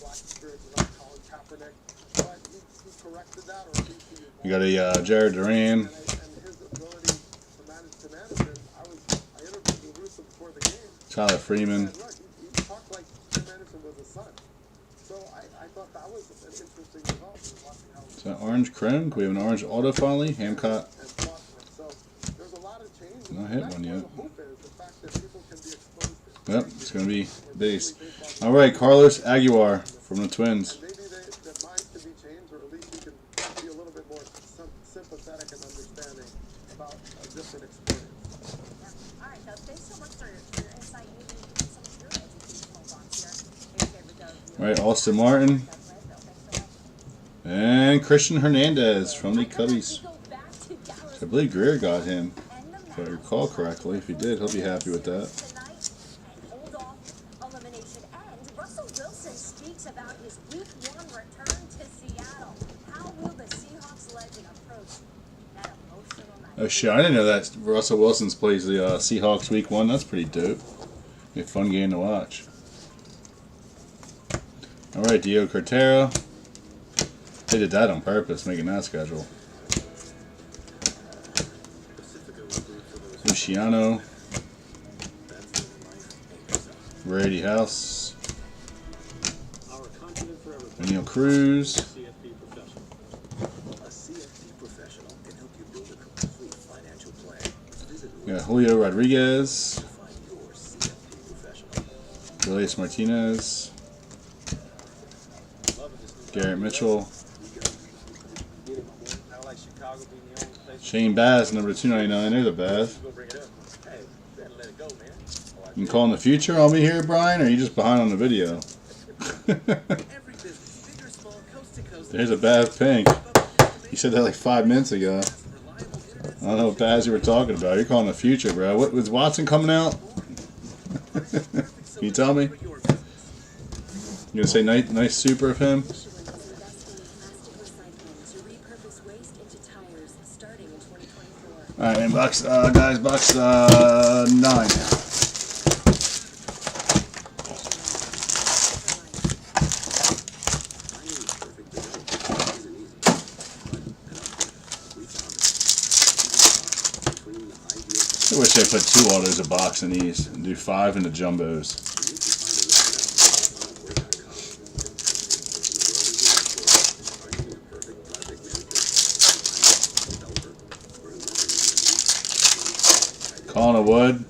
black experience without Colin Kaepernick, but he corrected that, or at least he You got a Jared Duran. and his ability to manage him. I interviewed with Russo before the game. Tyler Freeman. And look, he talked like Tim Anderson was a son. So I thought that was an interesting development, watching how Is that orange chrome? Do we have an orange auto finally? Hancock. and fought for it. So there's a lot of change. Not hit That's one where yet. the hope is, the fact that people can be exposed to. Yep, it's going to be base. All right, Carlos Aguilar from the Twins. Maybe their minds can be changed, or at least you can be a little bit more sympathetic and understanding about a different experience. All right, Doug, thanks so much for your insight. Maybe some of your educational thoughts here. Here we go. All right, Austin Martin. And Christian Hernandez from the Cubbies. I believe Greer got him, if I recall correctly. If he did, he'll be happy with that. Hold off elimination. And Russell Wilson speaks about his Week 1 return to Seattle. How will the Seahawks legend approach that emotional night? Oh shit, I didn't know that Russell Wilson plays the Seahawks Week 1. That's pretty dope. Be a fun game to watch. All right, Dio Cortero. They did that on purpose, making that schedule. Luciano. Brady House. Daniel Cruz. A CFP professional can help you build a complete financial plan. Visit We got Julio Rodriguez. find your CFP professional. Elias Martinez. Garrett Mitchell. Shane Bass, number 299. There's a Bass. You can call in the future. I'll be here, Brian, or are you just behind on the video? There's a Bass Pink. You said that like 5 minutes ago. I don't know what Bass you were talking about. You're calling the future, bro. What was Watson coming out? Can you tell me? You gonna say nice super of him? All right, and box guys, box 9. I wish they put 2 autos a box in these and do 5 in the jumbos. Calling a Wood.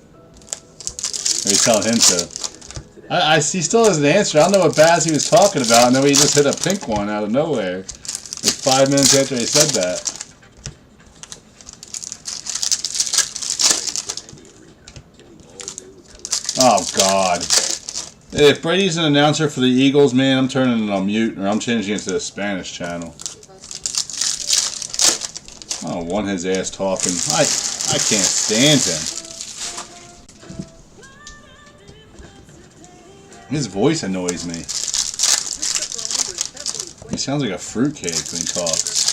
Maybe tell him to. He still hasn't answered. I don't know what Baz he was talking about, and then we just hit a pink one out of nowhere. Like 5 minutes after he said that. Oh, God. If Brady's an announcer for the Eagles, man, I'm turning it on mute, or I'm changing it to the Spanish channel. I don't want his ass talking. I can't stand him. His voice annoys me. He sounds like a fruitcake when he talks.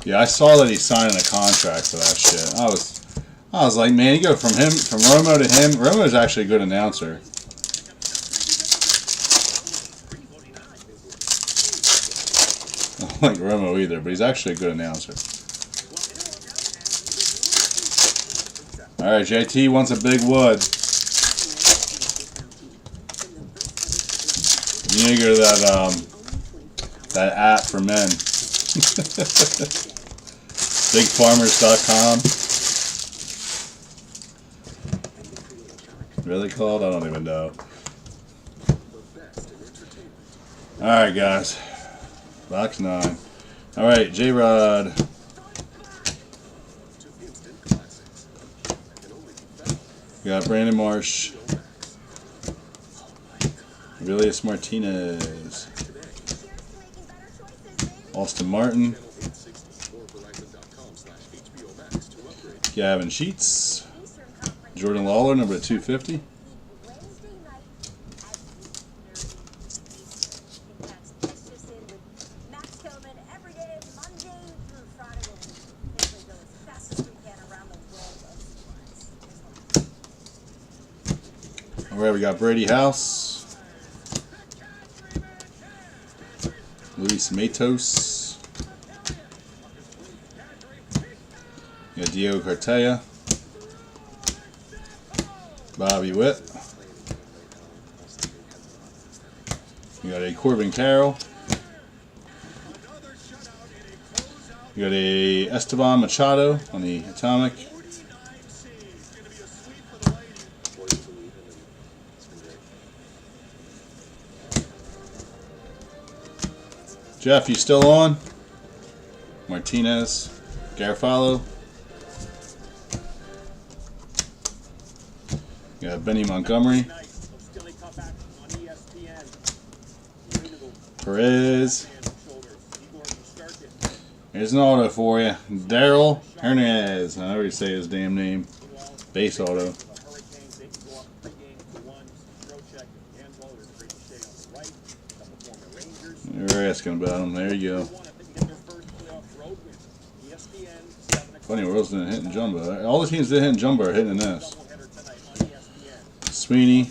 Yeah, I saw that he's signing a contract for that shit. I was like, man, you go from Romo to him. Romo's actually a good announcer. I don't like Romo either, but he's actually a good announcer. Alright, JT wants a big Wood. You need to go to that app for men. Bigfarmers.com. Really called? I don't even know. Alright, guys. Box 9. Alright, J-Rod. We got Brandon Marsh. Aurelius Martinez. Austin Martin. Gavin Sheets. Jordan Lawler, number 250. Alright, we got Brady House. Luis Matos. We got Diego Cartaya. Bobby Witt. We got a Corbin Carroll. We got a Esteban Machado on the Atomic. Jeff, you still on? Martinez, Garofalo. You got Benny Montgomery. Perez. Here's an auto for you. Daryl Hernandez. I already say his damn name. Base auto. You're asking about him. There you go. Funny, World's didn't hit in jumbo. All the teams that hit in jumbo are hitting in this. Sweeney.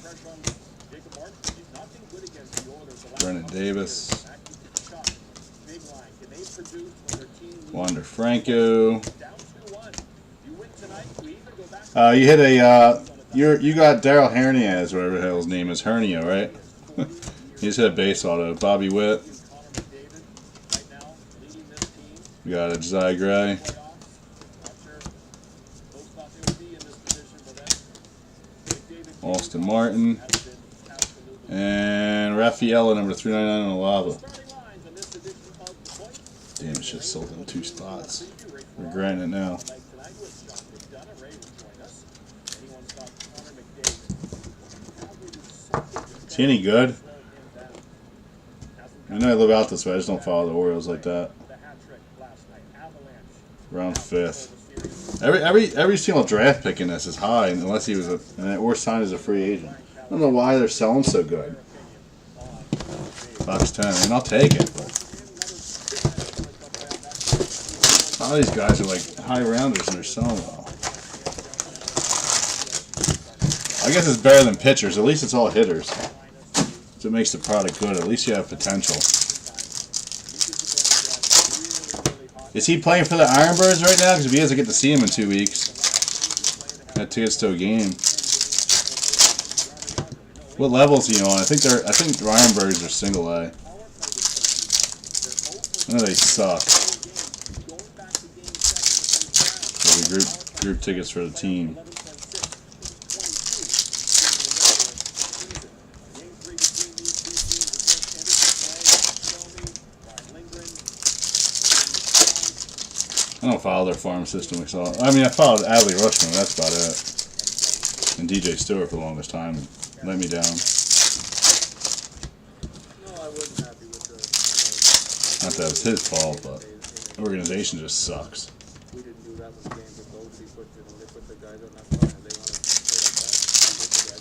Brennan Davis. Wander Franco. You hit a. You got Daryl Hernandez, whatever the hell his name is, Hernia, right? He just hit a base auto. Bobby Witt. We got a Josiah Gray. Austin Martin. And Rafaela, number 399 on the lava. Damn, it should have sold them 2 spots. Regretting it now. Is he any good? I know I live out this way, I just don't follow the Orioles like that. Round 5th. Every single draft pick in this is high, unless he was or signed as a free agent. I don't know why they're selling so good. Box 10, and I'll take it. A lot of these guys are like high rounders and they're selling well. I guess it's better than pitchers. At least it's all hitters. So it makes the product good. At least you have potential. Is he playing for the Ironbirds right now? Because if he is, I get to see him in 2 weeks. Got tickets to a game. What level is he on? I think the Ironbirds are single A. I know they suck. So we group tickets for the team. I don't follow their farm system. I mean, I followed Adley Rutschman. That's about it. And DJ Stewart for the longest time. Let me down. Not that it was his fault, but the organization just sucks. We didn't do that with the games with those. They put the guys on that spot and they want to play like that.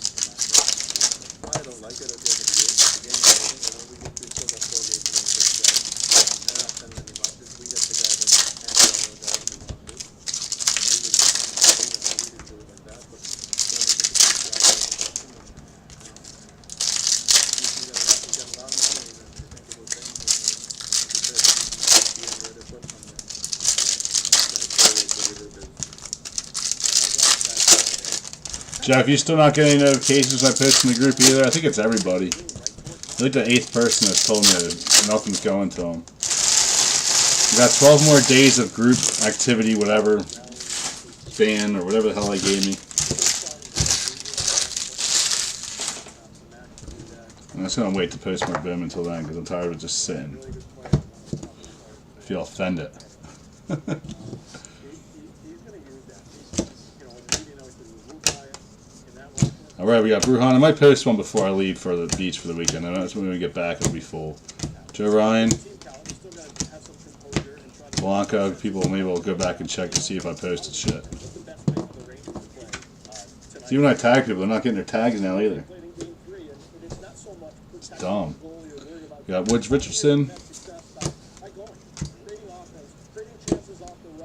I don't like it at the end of the game. The game is over. We still got 4 games to win. They're not sending any matches. We get the guys that can't handle those guys we want to. We didn't do it like that, but Jeff, you still not getting any notifications I post in the group either? I think it's everybody. I think the 8th person has told me that nothing's going to them. We got 12 more days of group activity, whatever, ban or whatever the hell they gave me. I'm just going to wait to post more Bowman until then because I'm tired of just sitting. I feel offended. Alright, we got Bruhan. I might post one before I leave for the beach for the weekend. I know that's when we get back, it'll be full. Joe Ryan. Blanco. People maybe will go back and check to see if I posted shit. See, when I tag people, they're not getting their tags now either. It's dumb. We got Woods Richardson.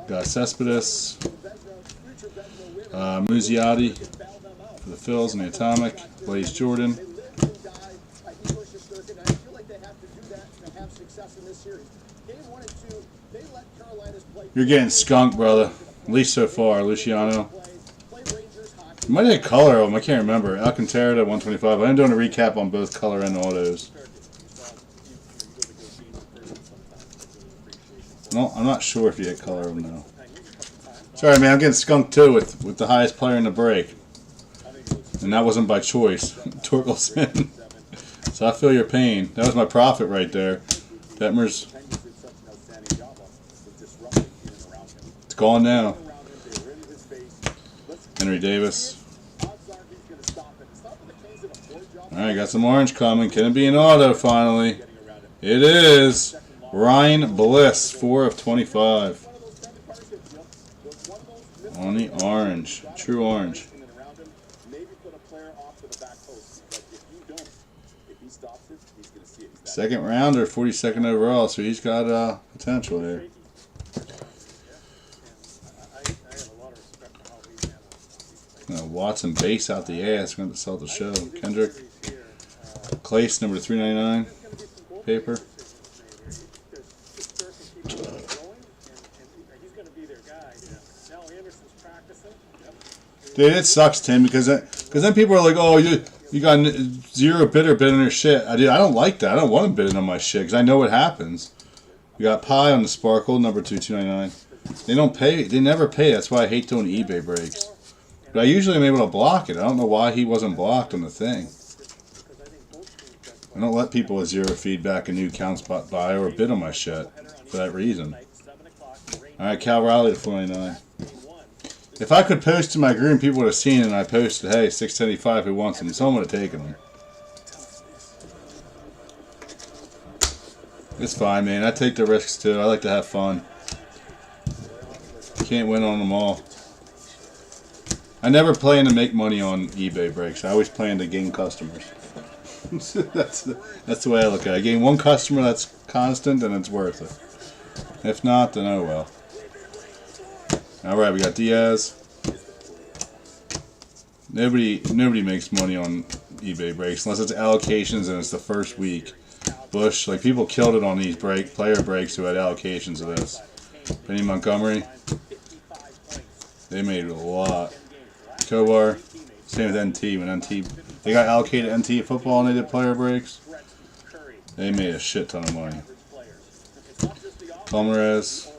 Got Cespedes. Muzziotti for the Phils and the Atomic. Blaze Jordan. You're getting skunked, brother. At least so far, Luciano. You might have color of them. I can't remember. Alcantara to 125. I am doing a recap on both color and autos. No, I'm not sure if you had color of them though. Sorry, man. I'm getting skunked too with the highest player in the break, and that wasn't by choice. Torkelson. So I feel your pain. That was my profit right there. Detmers. It's gone now. Henry Davis. Alright, got some orange coming. Can it be an auto finally? It is. Ryan Bliss, 4 of 25. On the orange. True orange. Second rounder, 42nd overall, so he's got potential here. Watson base out the ass. We're going to sell the show. Kendrick. Clace, number 399. Paper. Dude, it sucks, Tim, because then people are like, oh, you got zero bidder bidding their shit. I don't like that. I don't want them bidding on my shit because I know what happens. We got Pie on the Sparkle, number 299. They don't pay. They never pay. That's why I hate doing eBay breaks. But I usually am able to block it. I don't know why he wasn't blocked on the thing. I don't let people with zero feedback and new accounts buy or bid on my shit for that reason. Alright, Cal Riley to 499. If I could post to my group, people would have seen it and I posted, hey, 675, who wants them? Someone would have taken them. It's fine, man. I take the risks too. I like to have fun. Can't win on them all. I never plan to make money on eBay breaks. I always plan to gain customers. that's the way I look at it. I gain one customer that's constant and it's worth it. If not, then oh well. Alright, we got Diaz. Nobody makes money on eBay breaks unless it's allocations and it's the first week. Bush, like people killed it on these player breaks who had allocations of this. Benny Montgomery. They made a lot. Kovar, same with NT. When NT, they got allocated NT football and they did player breaks, they made a shit ton of money. Ramirez.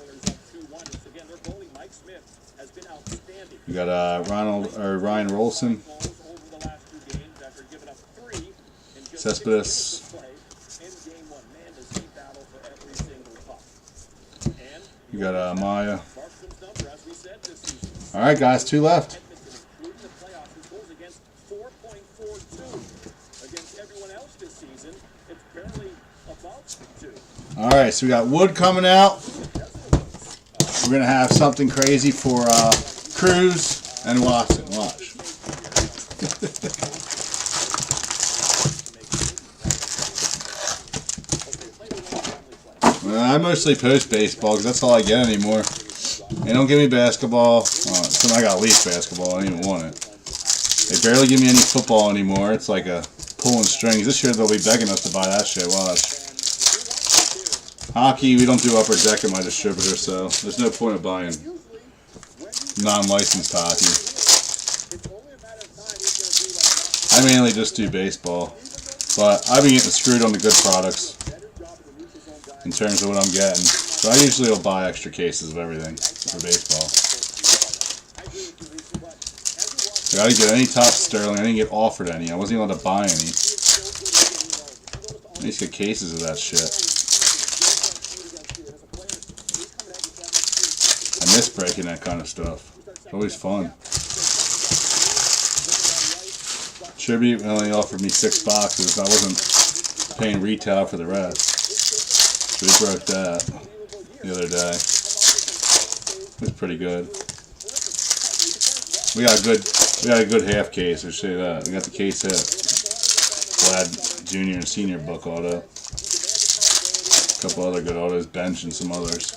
We got Ryan Rolson. Cespedes. We got Maya. All right, guys, 2 left. All right, so we got Wood coming out. We're gonna have something crazy for Cruz and Watson. Watch. I mostly post baseball because that's all I get anymore. They don't give me basketball. So I got Leaf basketball. I don't even want it. They barely give me any football anymore. It's like a pulling strings. This year they'll be begging us to buy that shit. Watch. Hockey, we don't do upper deck at my distributor, so there's no point of buying non-licensed hockey. I mainly just do baseball, but I've been getting screwed on the good products in terms of what I'm getting. So I usually will buy extra cases of everything for baseball. I didn't get any top Sterling. I didn't get offered any. I wasn't allowed to buy any. I used to get cases of that shit. I miss breaking that kind of stuff. It's always fun. Tribute only offered me 6 boxes. I wasn't paying retail for the rest. So we broke that the other day. It was pretty good. We got a good half case, I'll say that. We got the case hit. Glad junior and senior book auto. A couple other good autos, bench and some others.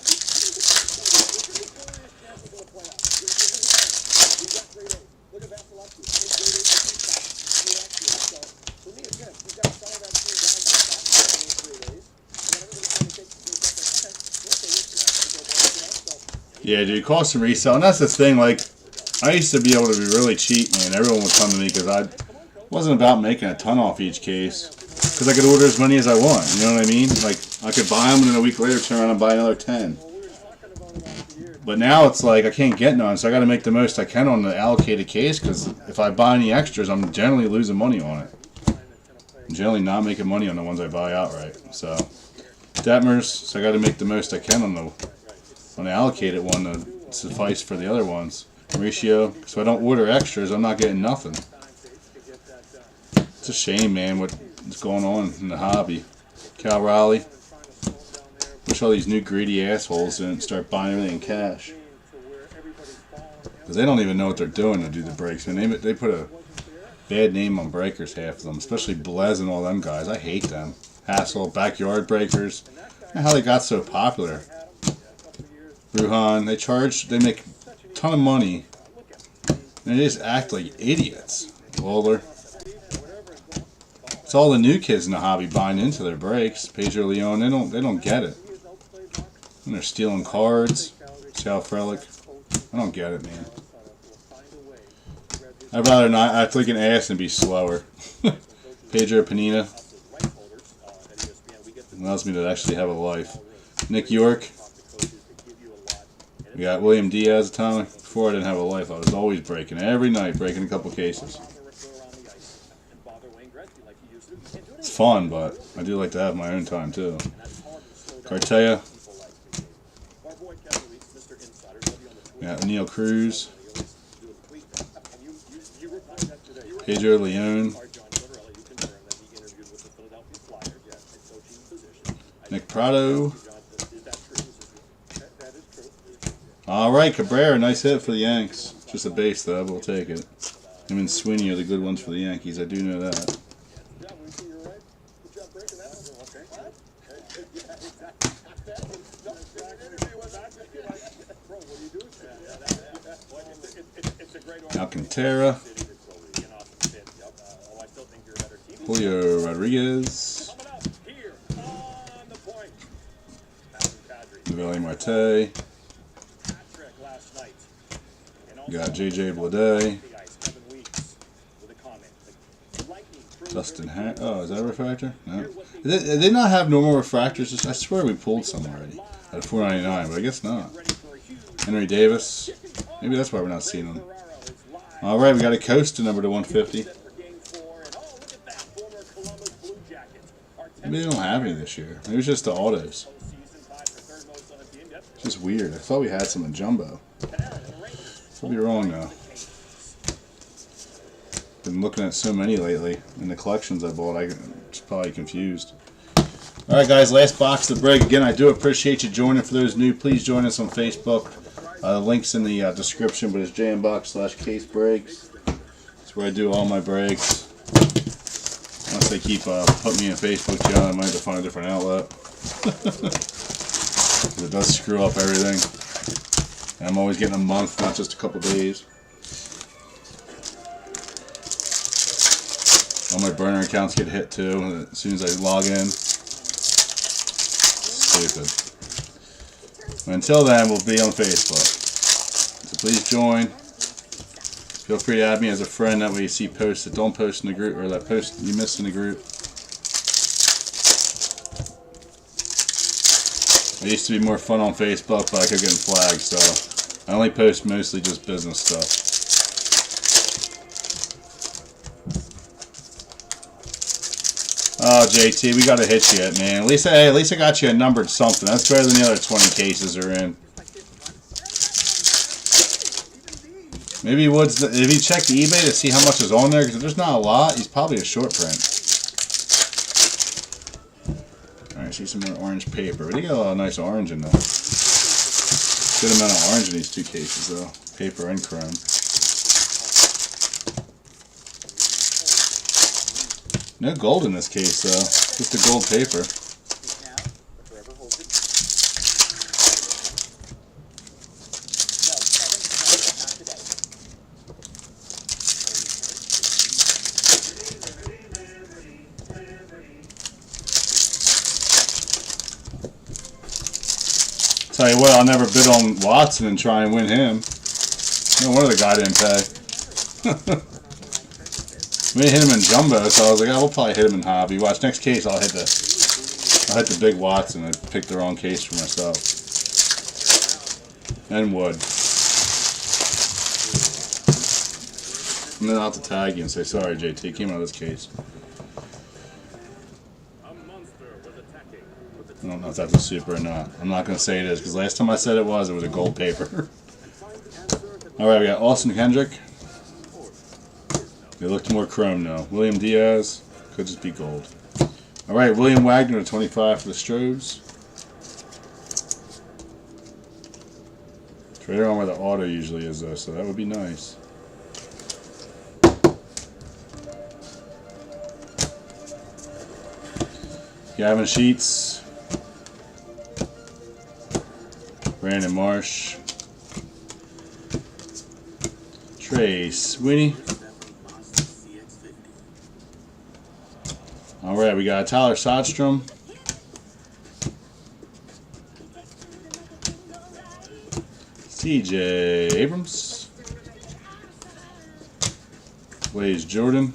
Yeah, dude, cost and resell, and that's the thing. Like, I used to be able to be really cheap, man. Everyone would come to me because I wasn't about making a ton off each case, because I could order as many as I want. You know what I mean? Like, I could buy them and then a week later turn around and buy another 10. But now it's like I can't get none, so I got to make the most I can on the allocated case. Because if I buy any extras, I'm generally losing money on it. I'm generally not making money on the ones I buy outright. So Detmers, so I got to make the most I can on the allocated one to suffice for the other ones. Ratio, so I don't order extras, I'm not getting nothing. It's a shame, man, what's going on in the hobby. Cal Raleigh. Wish all these new greedy assholes didn't start buying everything in cash. Because they don't even know what they're doing to do the breaks. I mean, they put a bad name on breakers, half of them. Especially Blez and all them guys. I hate them. Hassle, backyard breakers. How they got so popular. Bruhan, they make a ton of money, and they just act like idiots. Bowler. It's all the new kids in the hobby buying into their breaks. Pedro Leon, they don't get it. And they're stealing cards. Sal Frelick, I don't get it, man. I'd rather not. I'd flick an ass and be slower. Pedro Panina allows me to actually have a life. Nick York. We got William Diaz Atomic. Before I didn't have a life, I was always breaking. Every night, breaking a couple cases. It's fun, but I do like to have my own time, too. Cartea. We got Neil Cruz. Pedro Leon. Nick Prado. All right, Cabrera, nice hit for the Yanks. Just a base, though. We'll take it. Him and Sweeney are the good ones for the Yankees. I do know that. Alcantara. Julio Rodriguez. Valley Marte. We got JJ Bleday. Dustin oh, is that a refractor? No. Did they not have normal refractors? I swear we pulled some already at $4.99, but I guess not. Henry Davis. Maybe that's why we're not seeing them. Alright, we got a Costa number to 150. Maybe they don't have any this year. Maybe it's just the autos. It's just weird. I thought we had some in jumbo. Could be wrong though. Been looking at so many lately in the collections I bought. I'm just probably confused. Alright guys, last box of the break. Again, I do appreciate you joining. For those new, please join us on Facebook. Links in the description, but it's JMBox/Case Breaks. That's where I do all my breaks. Unless they keep putting me in a Facebook channel, I might have to find a different outlet. It does screw up everything. And I'm always getting a month, not just a couple days. All my burner accounts get hit too as soon as I log in. Stupid. But until then, we'll be on Facebook. So please join. Feel free to add me as a friend. That way you see posts that don't post in the group, or that post you missed in the group. It used to be more fun on Facebook, but I kept getting flagged, so I only post mostly just business stuff. Oh, JT, we gotta hit you, man. At least I got you a numbered something. That's better than the other 20 cases are in. Maybe Woods, if he checked eBay to see how much is on there, because if there's not a lot, he's probably a short print. Alright, see some more orange paper. We got a lot of nice orange in there. Good amount of orange in these 2 cases, though. Paper and chrome. No gold in this case, though. Just the gold paper. Tell you what, I'll never bid on Watson and try and win him. No wonder the guy didn't pay. We hit him in jumbo, so I was like, oh, we'll probably hit him in hobby. Watch, next case I'll hit the big Watson. I picked the wrong case for myself. And Wood. And then I'll have to tag you and say, sorry, JT, came out of this case. I don't know if that's a super or not. I'm not going to say it is, because last time I said it was a gold paper. Alright, we got Austin Kendrick. They looked more chrome now. William Diaz. Could just be gold. Alright, William Wagner to 25 for the Strobes. It's right around where the auto usually is, though, so that would be nice. Gavin Sheets. Brandon Marsh. Trey Sweeney. Alright, we got Tyler Soderstrom. CJ Abrams. Blaze Jordan.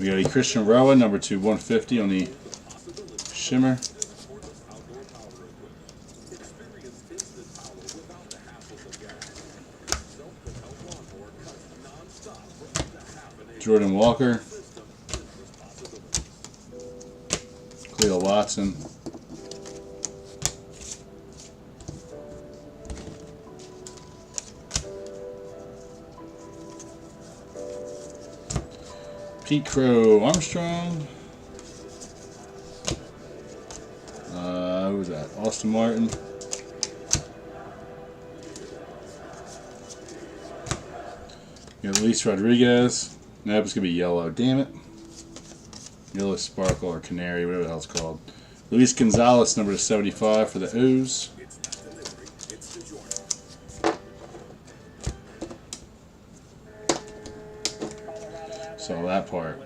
We got a Christian Rowan, number 2/150 on the Shimmer. Jordan Walker. Cleo Watson. Pete Crow Armstrong. Who was that? Austin Martin. We got Luis Rodriguez. Nope, it's going to be yellow. Damn it. Yellow Sparkle or Canary, whatever the hell it's called. Luis Gonzalez, number 75 for the O's. Saw that part.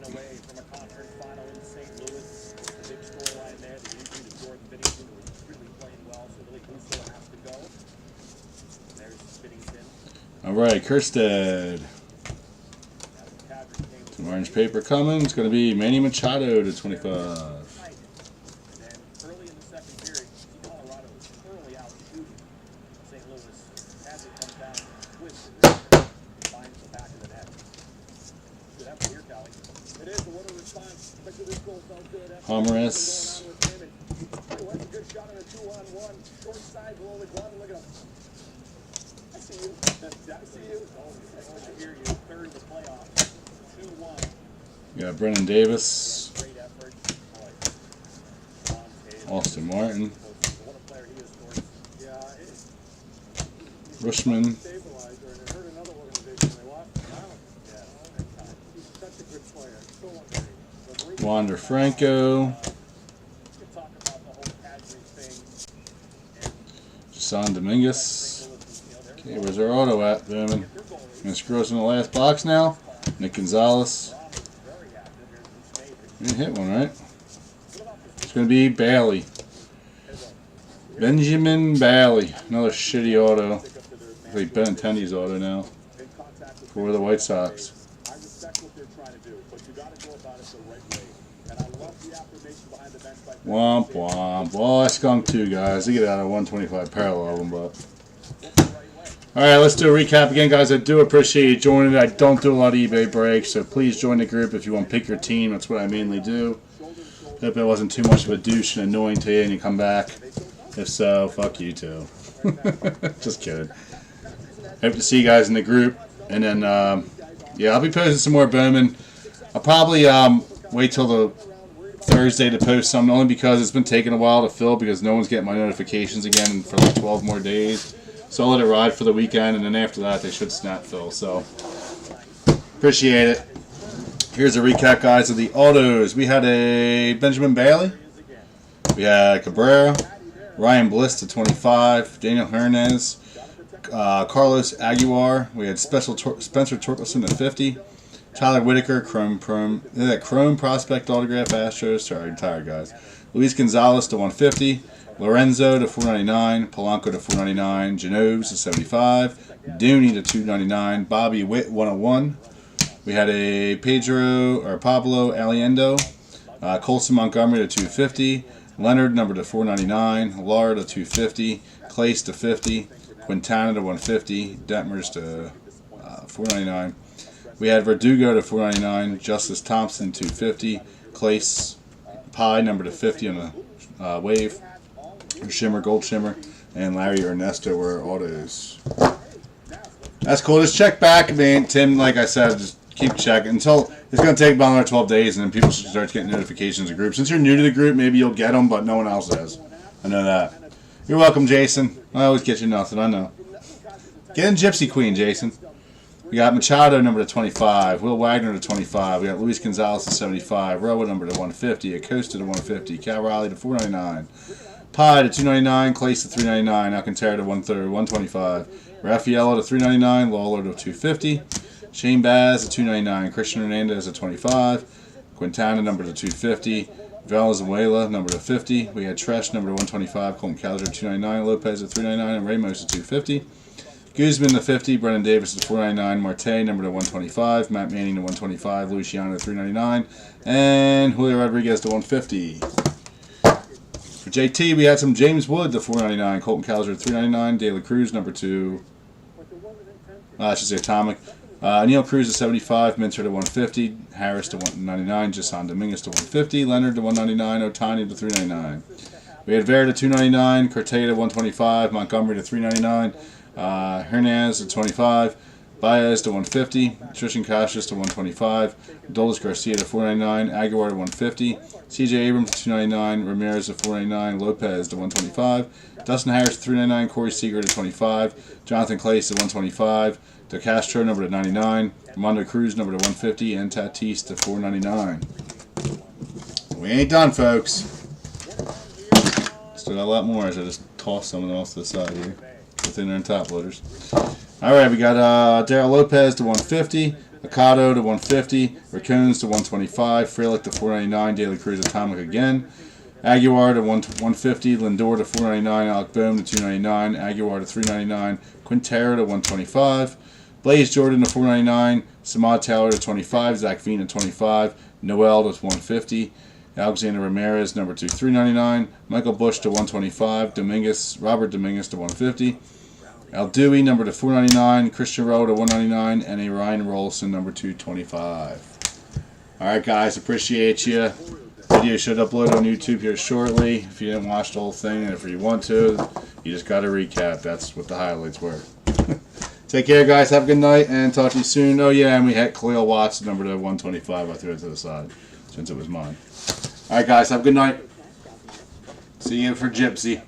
Alright, Kerstead. Some orange paper coming. It's going to be Manny Machado to 25. Ramirez. We got Brennan Davis. Austin Martin. Rushman. Wander Franco. Jason Dominguez. Okay, where's our auto at, Bowman? Gonna screw us in the last box now. Nick Gonzalez. We didn't hit one, right? It's gonna be Bailey. Benjamin Bailey. Another shitty auto. It's like Benintendi's auto now. For the White Sox. Womp womp. Well, I skunked 2 guys. They get out of 125 parallel of them, but Alright, let's do a recap again, guys. I do appreciate you joining. I don't do a lot of eBay breaks, so please join the group if you want to pick your team. That's what I mainly do. Hope it wasn't too much of a douche and annoying to you and you come back. If so, fuck you too. Just kidding. Hope to see you guys in the group. And then, yeah, I'll be posting some more Bowman. I'll probably wait till the Thursday to post something, only because it's been taking a while to fill because no one's getting my notifications again for like 12 more days. So I'll let it ride for the weekend, and then after that they should snap fill. So appreciate it. Here's a recap, guys, of the autos. We had a Benjamin Bailey. We had Cabrera, Ryan Bliss to 25, Daniel Hernandez, Carlos Aguilar. We had Spencer Torkelson to 50, Tyler Whitaker, Chrome Prospect Autograph Astros. Sorry, I'm tired, guys. Luis Gonzalez to 150. Lorenzo to 499, Polanco to 499, Genoves to 75, Dooney to 299, Bobby Witt 101. We had a Pablo Aliendo, Colson Montgomery to 250, Leonard number to 499, Lara to 250, Clace to 50, Quintana to 150, Detmers to 499. We had Verdugo to 499, Justice Thompson 250, Clace Pie number to 50 on the wave. Shimmer, Gold Shimmer, and Larry Ernesto were autos. That's cool. Just check back, man. Tim, like I said, just keep checking until it's going to take about another 12 days, and then people should start getting notifications of groups. Since you're new to the group, maybe you'll get them, but no one else does. I know that. You're welcome, Jason. I always get you nothing. I know. Get in Gypsy Queen, Jason. We got Machado number to 25, Will Wagner to 25. We got Luis Gonzalez to 75, Roa number to 150, Acosta to 150, Cal Riley to 499. Pye to 299, Clace to 399, Alcantara to 125, Raffaello to 399, Lawler to 250, Shane Baz to 299, Christian Hernandez to 25, Quintana number to 250, Valenzuela number to 50. We had Tresh number to 125, Colton Cowser to 299, Lopez to 399, and Ramos to 250. Guzman to 50, Brennan Davis to 499, Marte number to 125, Matt Manning to 125, Luciano to 399, and Julio Rodriguez to 150. For JT, we had some James Wood to 499, Colton Cowser to 399, De La Cruz number 2, I should say Atomic, Neil Cruz to 75, Minter to 150, Harris to 199, Jason Dominguez to 150, Leonard to 199, Otani to 399. We had Vera to 299, Cortea to 125, Montgomery to 399, Hernandez to 25, Baez to 150, Trishan Casas to 125, Dolis Garcia to 499, Aguilar to 150, CJ Abrams to 299, Ramirez to 499, Lopez to 125, Dustin Harris to 399, Corey Seeger to 25, Jonathan Clace to 125, De Castro number to 99, Armando Cruz number to 150, and Tatis to 499. We ain't done, folks. Still got a lot more as I just toss someone else to the side here within their top loaders. Alright, we got Darryl Lopez to 150, Acado to 150, Racoons to 125, Frelick to 499, De La Cruz Atomic again, Aguilar to 150, Lindor to 499, Alec Boehm to 299, Aguilar to 399, Quintero to 125, Blaze Jordan to 499, Samad Taylor to 25, Zach Veen to 25, Noel to 150, Alexander Ramirez number 2 399, Michael Bush to 125, Robert Dominguez to 150, Al Dewey number to 499, Christian Rowe to 199, and a Ryan Rolson number 225. Alright guys, appreciate you. Video should upload on YouTube here shortly. If you didn't watch the whole thing, and if you want to, you just got to recap. That's what the highlights were. Take care guys, have a good night, and talk to you soon. Oh yeah, and we had Khalil Watts number to 125. I threw it to the side since it was mine. Alright guys, have a good night. See you for Gypsy.